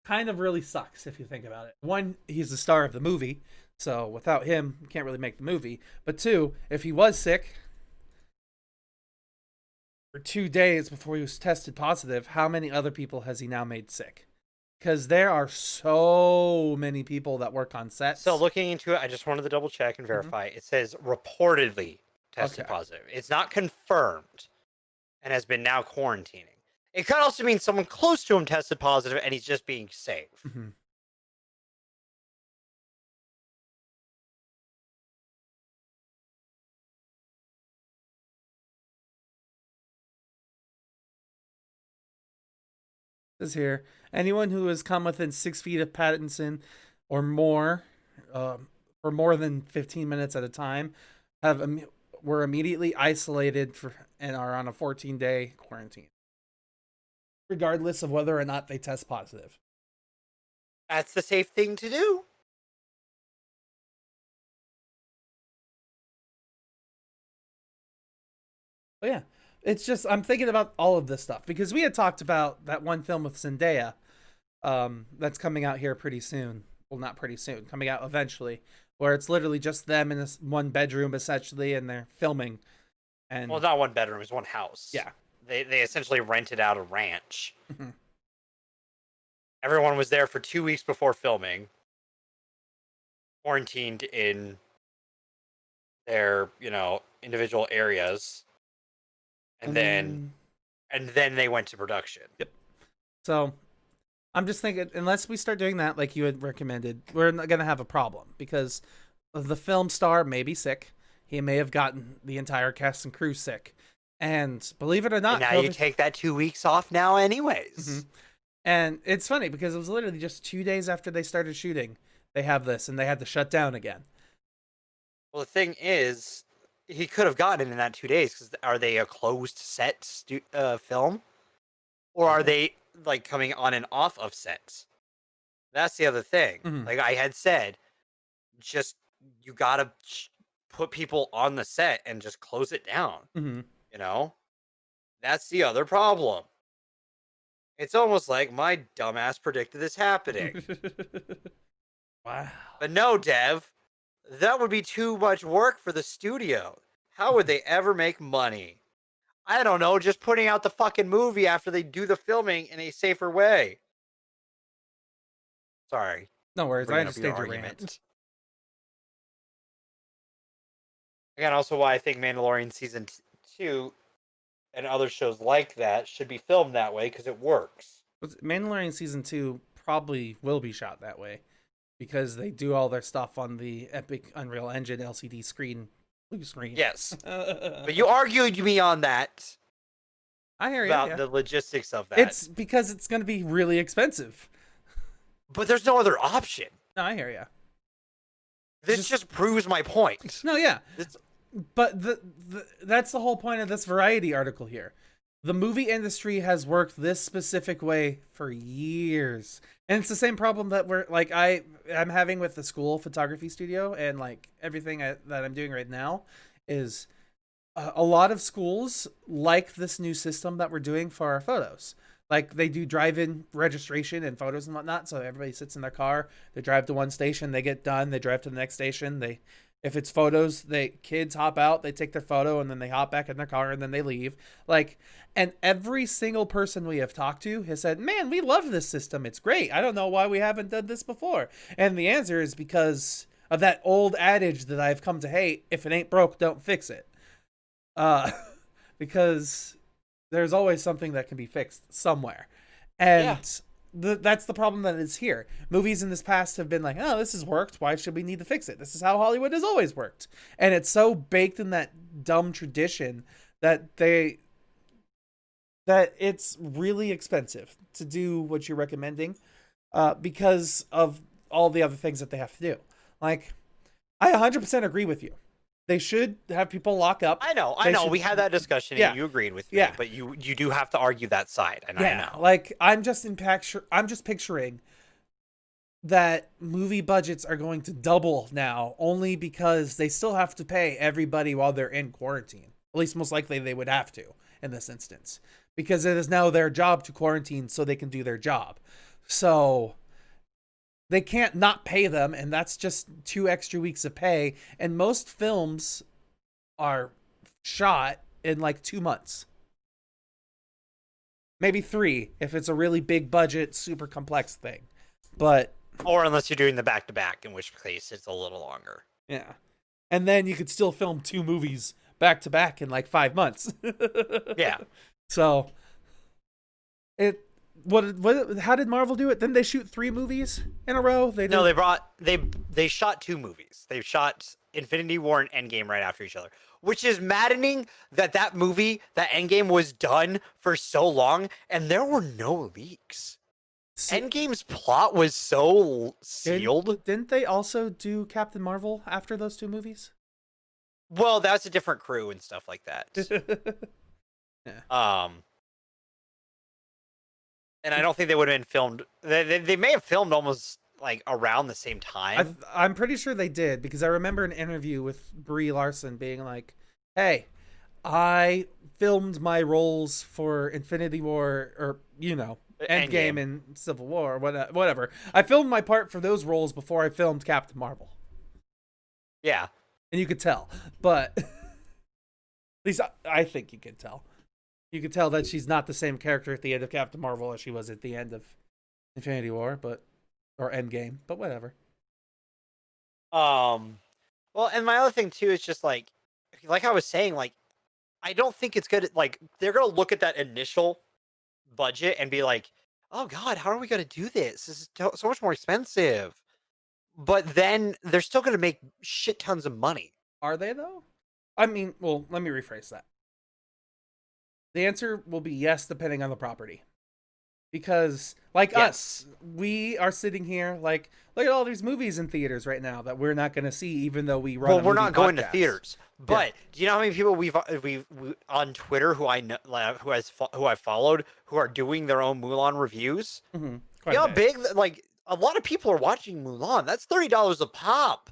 Speaker 1: kind of really sucks if you think about it. One, he's the star of the movie, so without him, you can't really make the movie. But two, if he was sick for 2 days before he was tested positive, how many other people has he now made sick? Because there are so many people that work on sets.
Speaker 2: So looking into it, I just wanted to double check and verify. It says reportedly tested positive. It's not confirmed and has been now quarantining. It could also mean someone close to him tested positive and he's just being safe.
Speaker 1: Says here, anyone who has come within 6 feet of Pattinson or more, for more than 15 minutes at a time, were immediately isolated and are on a 14-day quarantine, regardless of whether or not they test positive.
Speaker 2: That's the safe thing to do.
Speaker 1: But yeah, it's just, I'm thinking about all of this stuff because we had talked about that one film with Zendaya that's coming out here pretty soon. Well, not pretty soon, coming out eventually, where it's literally just them in this one bedroom essentially, and they're filming. And
Speaker 2: well, not one bedroom, it's one house.
Speaker 1: Yeah.
Speaker 2: They essentially rented out a ranch. Everyone was there for 2 weeks before filming, quarantined in their, individual areas. And then they went to production.
Speaker 1: Yep. So I'm just thinking, unless we start doing that like you had recommended, we're not going to have a problem because the film star may be sick. He may have gotten the entire cast and crew sick. And believe it or not,
Speaker 2: and now you take that 2 weeks off now anyways.
Speaker 1: And it's funny because it was literally just 2 days after they started shooting. They have this and they had to shut down again.
Speaker 2: Well, the thing is, he could have gotten it in that 2 days because are they a closed set film? Or are they like coming on and off of sets? That's the other thing. Like I had said, just you gotta put people on the set and just close it down. That's the other problem. It's almost like my dumbass predicted this happening.
Speaker 1: Wow.
Speaker 2: But no, Dev, that would be too much work for the studio. How would they ever make money? I don't know, just putting out the fucking movie after they do the filming in a safer way. Sorry.
Speaker 1: No worries, I
Speaker 2: Bringing up
Speaker 1: understand your
Speaker 2: argument.
Speaker 1: rant.
Speaker 2: Again, also why I think Mandalorian Season 2 and other shows like that should be filmed that way, because it works.
Speaker 1: Mandalorian Season 2 probably will be shot that way, because they do all their stuff on the Epic Unreal Engine LCD screen, blue screen.
Speaker 2: Yes. But you argued me on that.
Speaker 1: I hear you.
Speaker 2: About the logistics of that.
Speaker 1: It's because it's going to be really expensive.
Speaker 2: But there's no other option.
Speaker 1: No, I hear you.
Speaker 2: This just proves my point.
Speaker 1: No, yeah. But that's the whole point of this Variety article here. The movie industry has worked this specific way for years. And it's the same problem that I'm having with the school photography studio, and like everything that I'm doing right now is a lot of schools like this new system that we're doing for our photos. Like they do drive-in registration and photos and whatnot. So everybody sits in their car, they drive to one station, they get done, they drive to the next station. If it's photos, kids hop out, they take their photo, and then they hop back in their car, and then they leave. And every single person we have talked to has said, man, we love this system. It's great. I don't know why we haven't done this before. And the answer is because of that old adage that I've come to hate: if it ain't broke, don't fix it. Because there's always something that can be fixed somewhere. And that's the problem that is here. Movies in this past have been like, oh, this has worked. Why should we need to fix it? This is how Hollywood has always worked. And it's so baked in that dumb tradition that it's really expensive to do what you're recommending because of all the other things that they have to do. Like, I 100% agree with you. They should have people lock up.
Speaker 2: I know. We had that discussion, and you agreed with me. But you do have to argue that side, and I know.
Speaker 1: Like, I'm just picturing that movie budgets are going to double now, only because they still have to pay everybody while they're in quarantine. At least, most likely, they would have to in this instance, because it is now their job to quarantine so they can do their job. So they can't not pay them, and that's just 2 extra weeks of pay. And most films are shot in like 2 months. Maybe 3 if it's a really big budget, super complex thing.
Speaker 2: Or unless you're doing the back-to-back, in which case it's a little longer.
Speaker 1: Yeah. And then you could still film 2 movies back-to-back in like 5 months.
Speaker 2: Yeah.
Speaker 1: So how did Marvel do it? Didn't they shoot 3 movies in a row?
Speaker 2: They shot 2 movies. They shot Infinity War and Endgame right after each other, which is maddening that Endgame was done for so long and there were no leaks. Endgame's plot was so sealed.
Speaker 1: Didn't they also do Captain Marvel after those two movies?
Speaker 2: Well, that's a different crew and stuff like that.
Speaker 1: Yeah.
Speaker 2: And I don't think they would have been filmed. They may have filmed almost like around the same time.
Speaker 1: I'm pretty sure they did, because I remember an interview with Brie Larson being like, "Hey, I filmed my roles for Infinity War, or Endgame and Civil War, or whatever. I filmed my part for those roles before I filmed Captain Marvel."
Speaker 2: Yeah,
Speaker 1: and you could tell, but at least I think you could tell. You could tell that she's not the same character at the end of Captain Marvel as she was at the end of Infinity War, or Endgame, but whatever.
Speaker 2: Well, and my other thing too is just like I was saying, like, I don't think it's good. Like, they're gonna look at that initial budget and be like, "Oh God, how are we gonna do this? This is so much more expensive." But then they're still gonna make shit tons of money.
Speaker 1: Are they though? I mean, well, let me rephrase that. The answer will be yes, depending on the property. Because, like us, we are sitting here like, look at all these movies in theaters right now that we're not going to see, even though we run.
Speaker 2: Well, we're not going to theaters. But do you know how many people we've on Twitter who I know, who I followed, who are doing their own Mulan reviews?
Speaker 1: Mm-hmm.
Speaker 2: You know how big, like, a lot of people are watching Mulan. That's $30 a pop,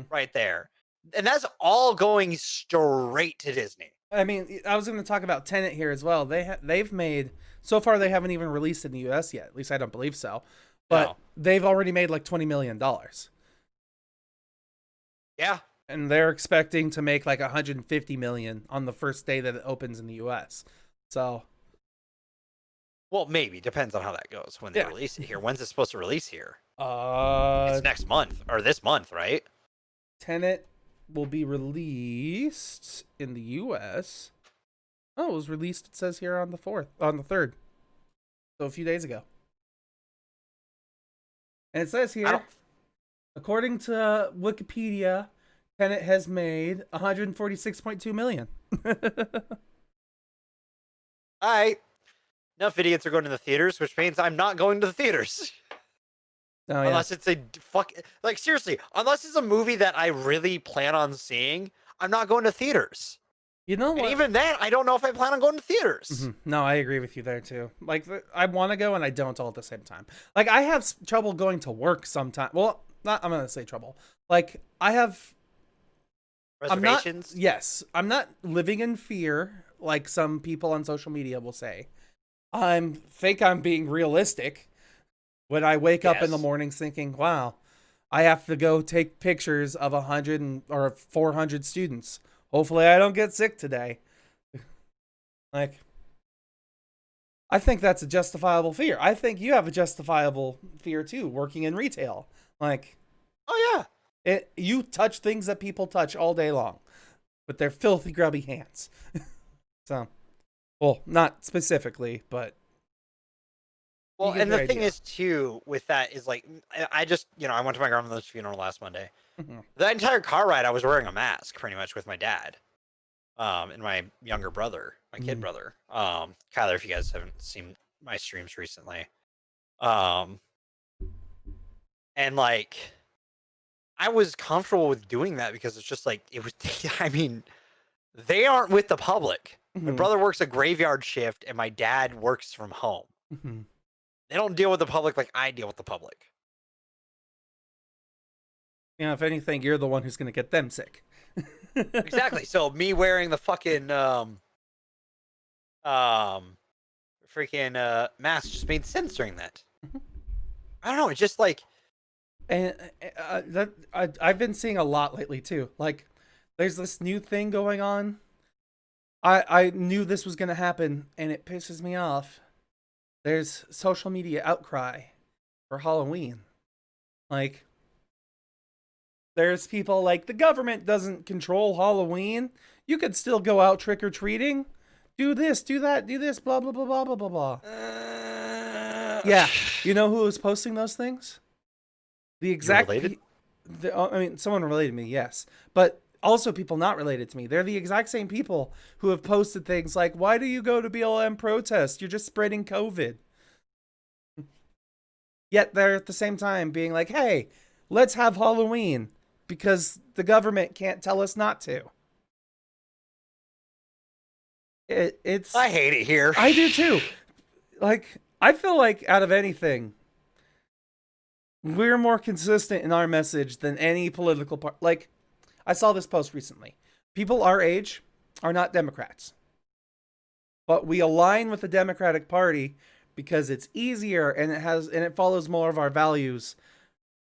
Speaker 2: right there, and that's all going straight to Disney.
Speaker 1: I mean, I was going to talk about Tenet here as well. They've made, so far they haven't even released in the US yet. At least I don't believe so. But they've already made like $20 million.
Speaker 2: Yeah.
Speaker 1: And they're expecting to make like $150 million on the first day that it opens in the US. So,
Speaker 2: well, maybe depends on how that goes when they release it here. When's it supposed to release here?
Speaker 1: It's
Speaker 2: next month or this month, right?
Speaker 1: Tenet will be released in the US. Oh, it was released, it says here, on the 3rd. So a few days ago. And it says here, according to Wikipedia, Tenet has made $146.2 million.
Speaker 2: All right. Enough idiots are going to the theaters, which means I'm not going to the theaters.
Speaker 1: Oh,
Speaker 2: unless it's like, seriously, unless it's a movie that I really plan on seeing, I'm not going to theaters.
Speaker 1: You know what?
Speaker 2: And even then, I don't know if I plan on going to theaters.
Speaker 1: Mm-hmm. No, I agree with you there too. Like, I want to go and I don't all at the same time. Like, I have trouble going to work sometimes. Well, I'm going to say trouble. Like, I have
Speaker 2: reservations.
Speaker 1: I'm not living in fear like some people on social media will say. I'm being realistic when I wake up in the mornings thinking, wow, I have to go take pictures of 100 or 400 students. Hopefully I don't get sick today. Like, I think that's a justifiable fear. I think you have a justifiable fear too, working in retail. Like,
Speaker 2: oh yeah,
Speaker 1: you touch things that people touch all day long with their filthy, grubby hands. So, well, not specifically, but.
Speaker 2: Well, and the thing is too with that is like, I just, I went to my grandmother's funeral last Monday.
Speaker 1: Mm-hmm.
Speaker 2: The entire car ride, I was wearing a mask pretty much with my dad, and my younger brother, my kid brother, Kyler. If you guys haven't seen my streams recently, and like, I was comfortable with doing that because it's just like it was. I mean, they aren't with the public. My brother works a graveyard shift, and my dad works from home.
Speaker 1: Mm-hmm.
Speaker 2: They don't deal with the public like I deal with the public.
Speaker 1: You know, if anything, you're the one who's going to get them sick.
Speaker 2: Exactly. So me wearing the fucking mask just made sense during that. I don't know. It's just like,
Speaker 1: and I've been seeing a lot lately too. Like, there's this new thing going on. I knew this was going to happen, and it pisses me off. There's social media outcry for Halloween. Like, there's people like, the government doesn't control Halloween. You could still go out trick-or-treating. Do this, do that, do this, blah, blah, blah, blah, blah, blah, blah. Yeah. You know who was posting those things? The exact... I mean, someone related to me, yes, but also people not related to me. They're the exact same people who have posted things like, "Why do you go to BLM protest? You're just spreading COVID." Yet they're at the same time being like, "Hey, let's have Halloween because the government can't tell us not to." It's
Speaker 2: I hate it here.
Speaker 1: I do too. Like, I feel like out of anything, we're more consistent in our message than any political part. Like, I saw this post recently. People our age are not Democrats, but we align with the Democratic Party because it's easier and it follows more of our values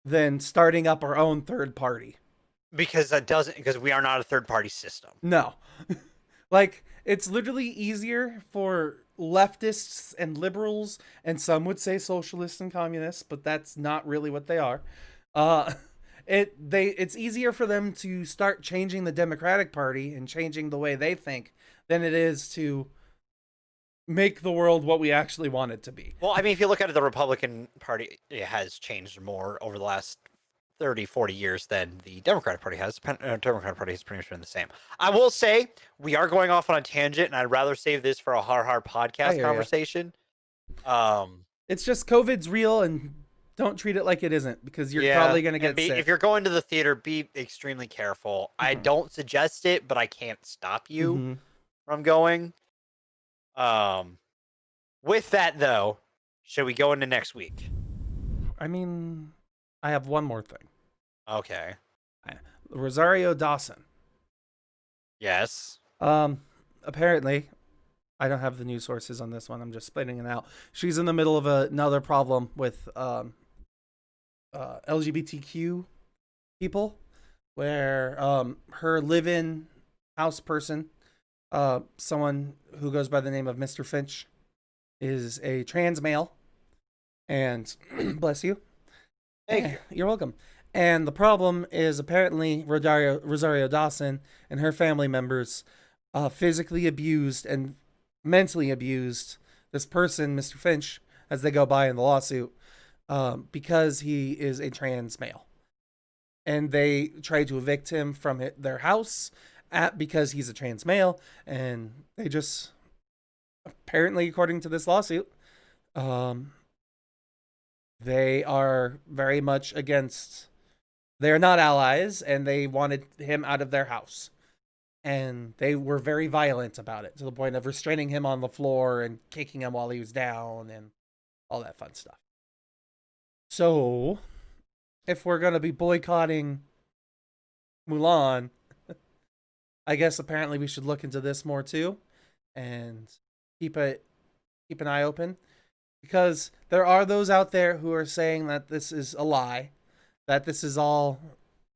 Speaker 1: than starting up our own third party.
Speaker 2: Because we are not a third party system.
Speaker 1: No. Like, it's literally easier for leftists and liberals, and some would say socialists and communists, but that's not really what they are. It's easier for them to start changing the Democratic Party and changing the way they think than it is to make the world what we actually want it to be.
Speaker 2: Well, I mean, if you look at it, the Republican Party, it has changed more over the last 30, 40 years than the Democratic Party has. Democratic Party has pretty much been the same. I will say we are going off on a tangent, and I'd rather save this for a hard podcast conversation.
Speaker 1: It's just COVID's real, and don't treat it like it isn't, because you're probably going to get sick.
Speaker 2: If you're going to the theater, be extremely careful. Mm-hmm. I don't suggest it, but I can't stop you from going. With that, though, should we go into next week?
Speaker 1: I mean, I have one more thing.
Speaker 2: Okay.
Speaker 1: Rosario Dawson.
Speaker 2: Yes.
Speaker 1: Apparently, I don't have the news sources on this one. I'm just spitting it out. She's in the middle of another problem with LGBTQ people, where her live-in house person, someone who goes by the name of Mr. Finch, is a trans male, and bless you.
Speaker 2: Hey,
Speaker 1: you're welcome. And the problem is apparently Rosario Dawson and her family members physically abused and mentally abused this person, Mr. Finch, as they go by in the lawsuit, because he is a trans male. And they tried to evict him from their house because he's a trans male, and they just, apparently, according to this lawsuit, they are very much against. They are not allies, and they wanted him out of their house. And they were very violent about it, to the point of restraining him on the floor and kicking him while he was down and all that fun stuff. So, if we're going to be boycotting Mulan, I guess apparently we should look into this more too and keep an eye open. Because there are those out there who are saying that this is a lie, that this is all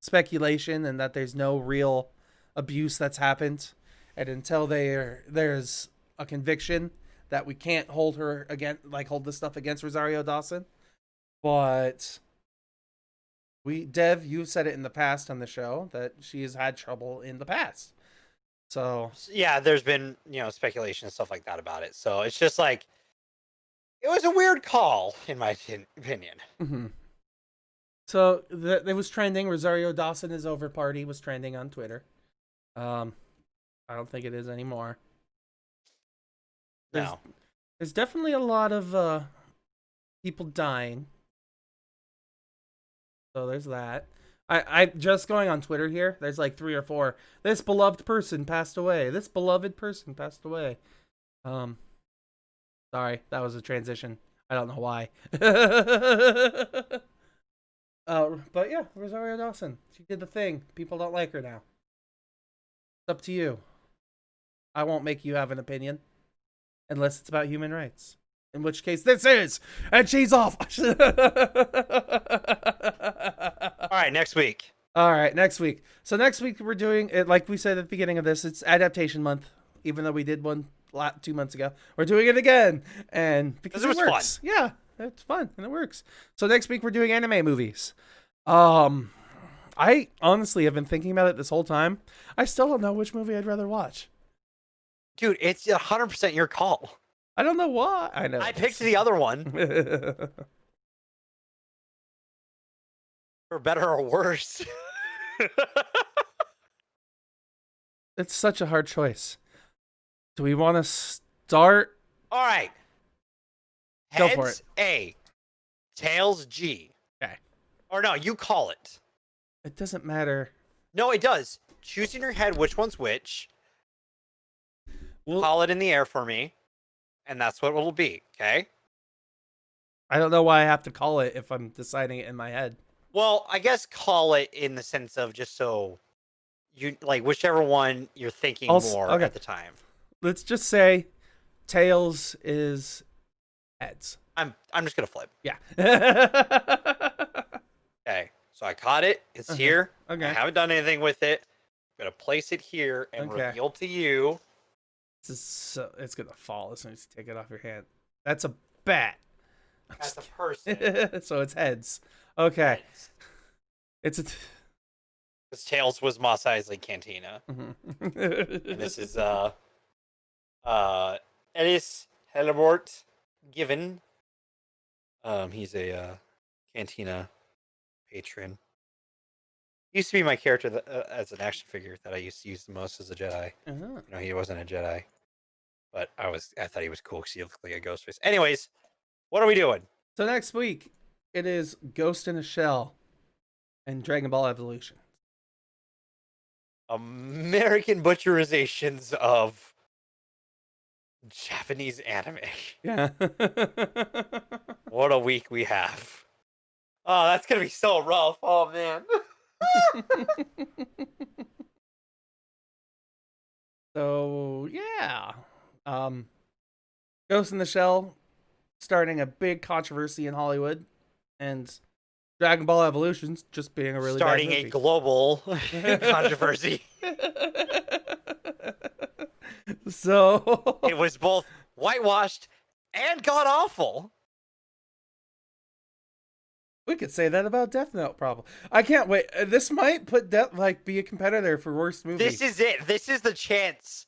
Speaker 1: speculation, and that there's no real abuse that's happened. And until there's a conviction, that we can't hold this stuff against Rosario Dawson. But Dev, you've said it in the past on the show that she has had trouble in the past. So
Speaker 2: yeah, there's been, speculation and stuff like that about it. So it's just like, it was a weird call, in my opinion.
Speaker 1: Mm-hmm. So it was trending. Rosario Dawson is over party was trending on Twitter. I don't think it is anymore. There's definitely a lot of people dying. So there's that. I just going on Twitter here. There's like 3 or 4. This beloved person passed away. This beloved person passed away. Sorry, that was a transition. I don't know why. But yeah, Rosario Dawson. She did the thing. People don't like her now. It's up to you. I won't make you have an opinion. Unless it's about human rights. In which case, this is. And she's off.
Speaker 2: All right, next week.
Speaker 1: All right, next week. So next week we're doing it like we said at the beginning of this. It's adaptation month. Even though we did one 2 months ago, we're doing it again, and because it works. Fun. Yeah, it's fun and it works. So next week we're doing anime movies. I honestly have been thinking about it this whole time. I still don't know which movie I'd rather watch.
Speaker 2: Dude, it's 100% your call.
Speaker 1: I don't know why. I know
Speaker 2: I picked the other one. For better or worse.
Speaker 1: It's such a hard choice. Do we want to start?
Speaker 2: All right.
Speaker 1: Go for
Speaker 2: Heads
Speaker 1: it.
Speaker 2: A, tails G.
Speaker 1: Okay.
Speaker 2: Or no, you call it.
Speaker 1: It doesn't matter.
Speaker 2: No, it does. Choose in your head which one's which.
Speaker 1: Well,
Speaker 2: Call it in the air for me, and that's what it'll be. Okay.
Speaker 1: I don't know why I have to call it if I'm deciding it in my head.
Speaker 2: Well, I guess call it in the sense of just so you like whichever one you're thinking more
Speaker 1: okay.
Speaker 2: at the time.
Speaker 1: Let's just say tails is heads.
Speaker 2: I'm just gonna flip.
Speaker 1: Yeah.
Speaker 2: Okay. So I caught it. It's here.
Speaker 1: Okay.
Speaker 2: I haven't done anything with it. I'm gonna place it here and
Speaker 1: Okay.
Speaker 2: reveal to you.
Speaker 1: It's gonna fall as soon as you take it off your hand. That's a bat.
Speaker 2: As a person.
Speaker 1: So it's heads. Okay. It's a.
Speaker 2: Because Tails was Mos Eisley Cantina. And this is Ellis Hellemort Given. He's a Cantina patron. Used to be my character as an action figure that I used to use the most as a Jedi.
Speaker 1: Uh-huh.
Speaker 2: No, he wasn't a Jedi, but I thought he was cool because he looked like a ghost face. Anyways, what are we doing?
Speaker 1: So next week, it is Ghost in a Shell and Dragon Ball Evolution.
Speaker 2: American butcherizations of Japanese anime.
Speaker 1: Yeah.
Speaker 2: What a week we have. Oh, that's gonna be so rough. Oh man.
Speaker 1: So yeah, Ghost in the Shell starting a big controversy in Hollywood, and Dragon Ball Evolution's just being a really
Speaker 2: Starting
Speaker 1: bad
Speaker 2: a
Speaker 1: movie.
Speaker 2: global controversy.
Speaker 1: So
Speaker 2: It was both whitewashed and god awful.
Speaker 1: we could say that about Death Note, probably. I can't wait. This might put be a competitor for worst movie.
Speaker 2: This is it. This is the chance.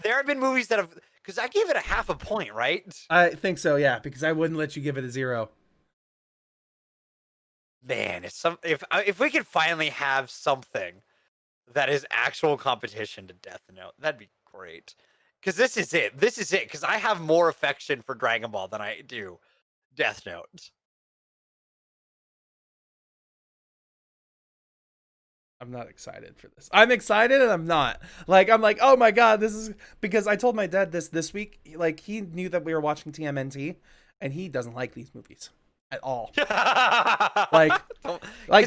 Speaker 2: There have been movies that have, because I gave it a half a point, right?
Speaker 1: I think so, yeah, because I wouldn't let you give it a 0.
Speaker 2: Man, if we could finally have something that is actual competition to Death Note, that'd be great. Because this is it. This is it. Because I have more affection for Dragon Ball than I do Death Note.
Speaker 1: I'm not excited for this. I'm excited and I'm not. I'm like, oh my god, this is because I told my dad this week. Like, he knew that we were watching TMNT, and he doesn't like these movies at all.
Speaker 2: Because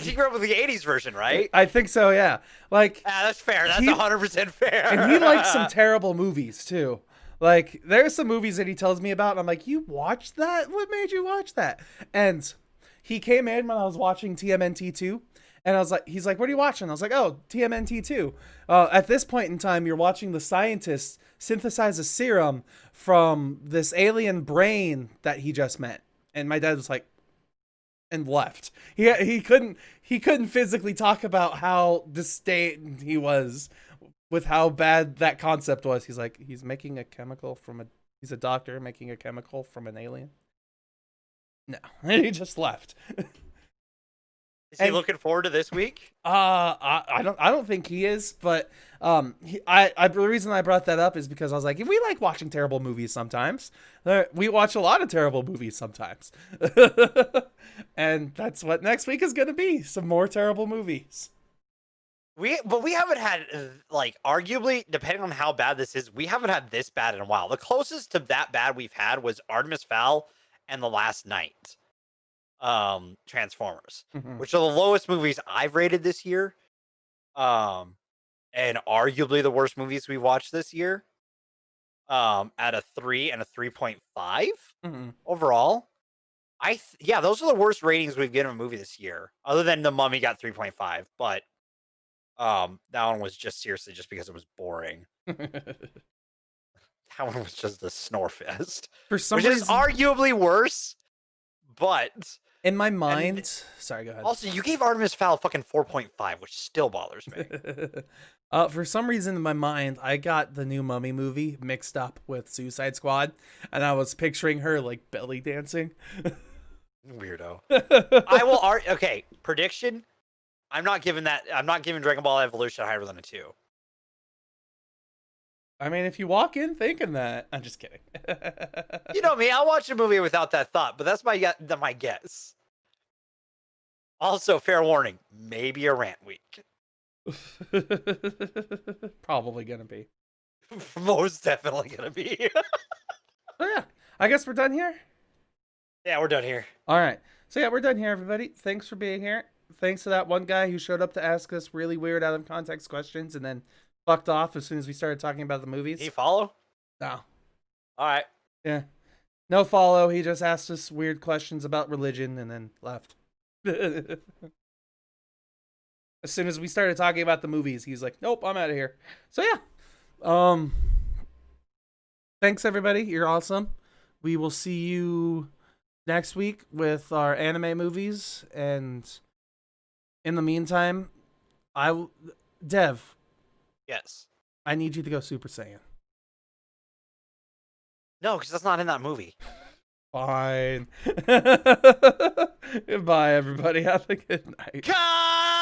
Speaker 2: he grew up with the '80s version, right?
Speaker 1: I think so, yeah.
Speaker 2: That's fair. That's 100% fair.
Speaker 1: And he likes some terrible movies too. Like, there's some movies that he tells me about, and I'm like, you watched that? What made you watch that? And he came in when I was watching TMNT 2. And I was like, he's like, what are you watching? I was like, oh, TMNT 2. At this point in time, you're watching the scientists synthesize a serum from this alien brain that he just met. And my dad was like, and left. He couldn't physically talk about how disdained he was with how bad that concept was. He's like, he's making a chemical he's a doctor making a chemical from an alien. No, he just left.
Speaker 2: Is he looking forward to this week?
Speaker 1: I don't think he is, but the reason I brought that up is because I was like, we like watching terrible movies sometimes. We watch a lot of terrible movies sometimes. And that's what next week is going to be, some more terrible movies.
Speaker 2: But we haven't had, arguably, depending on how bad this is, we haven't had this bad in a while. The closest to that bad we've had was Artemis Fowl and The Last Night. Transformers, which are the lowest movies I've rated this year, and arguably the worst movies we watched this year, at a 3 and a 3.5 overall. Those are the worst ratings we've given a movie this year, other than The Mummy got 3.5, but that one was just seriously just because it was boring. That one was just a snore fest,
Speaker 1: For some
Speaker 2: which
Speaker 1: reason,
Speaker 2: is arguably worse, but
Speaker 1: in my mind, sorry, go ahead.
Speaker 2: Also, you gave Artemis Fowl fucking 4.5, which still bothers me.
Speaker 1: For some reason in my mind, I got the new Mummy movie mixed up with Suicide Squad, and I was picturing her like belly dancing.
Speaker 2: Weirdo. I will okay, prediction. I'm not giving Dragon Ball Evolution higher than a 2.
Speaker 1: I mean, if you walk in thinking that, I'm just kidding.
Speaker 2: You know me, I'll watch a movie without that thought, but that's my guess. Also, fair warning, maybe a rant week.
Speaker 1: Probably gonna be.
Speaker 2: Most definitely gonna be.
Speaker 1: Oh yeah, I guess we're done here.
Speaker 2: Yeah, we're done here.
Speaker 1: All right. So yeah, we're done here, everybody. Thanks for being here. Thanks to that one guy who showed up to ask us really weird out of context questions and then fucked off as soon as we started talking about the movies.
Speaker 2: He follow?
Speaker 1: No.
Speaker 2: All right.
Speaker 1: Yeah. No follow. He just asked us weird questions about religion and then left. As soon as we started talking about the movies, he's like, "Nope, I'm out of here." So yeah. Thanks everybody. You're awesome. We will see you next week with our anime movies, and in the meantime, Dev,
Speaker 2: Yes.
Speaker 1: I need you to go Super Saiyan.
Speaker 2: No, because that's not in that movie.
Speaker 1: Fine. Goodbye, everybody. Have a good night.
Speaker 2: Cut!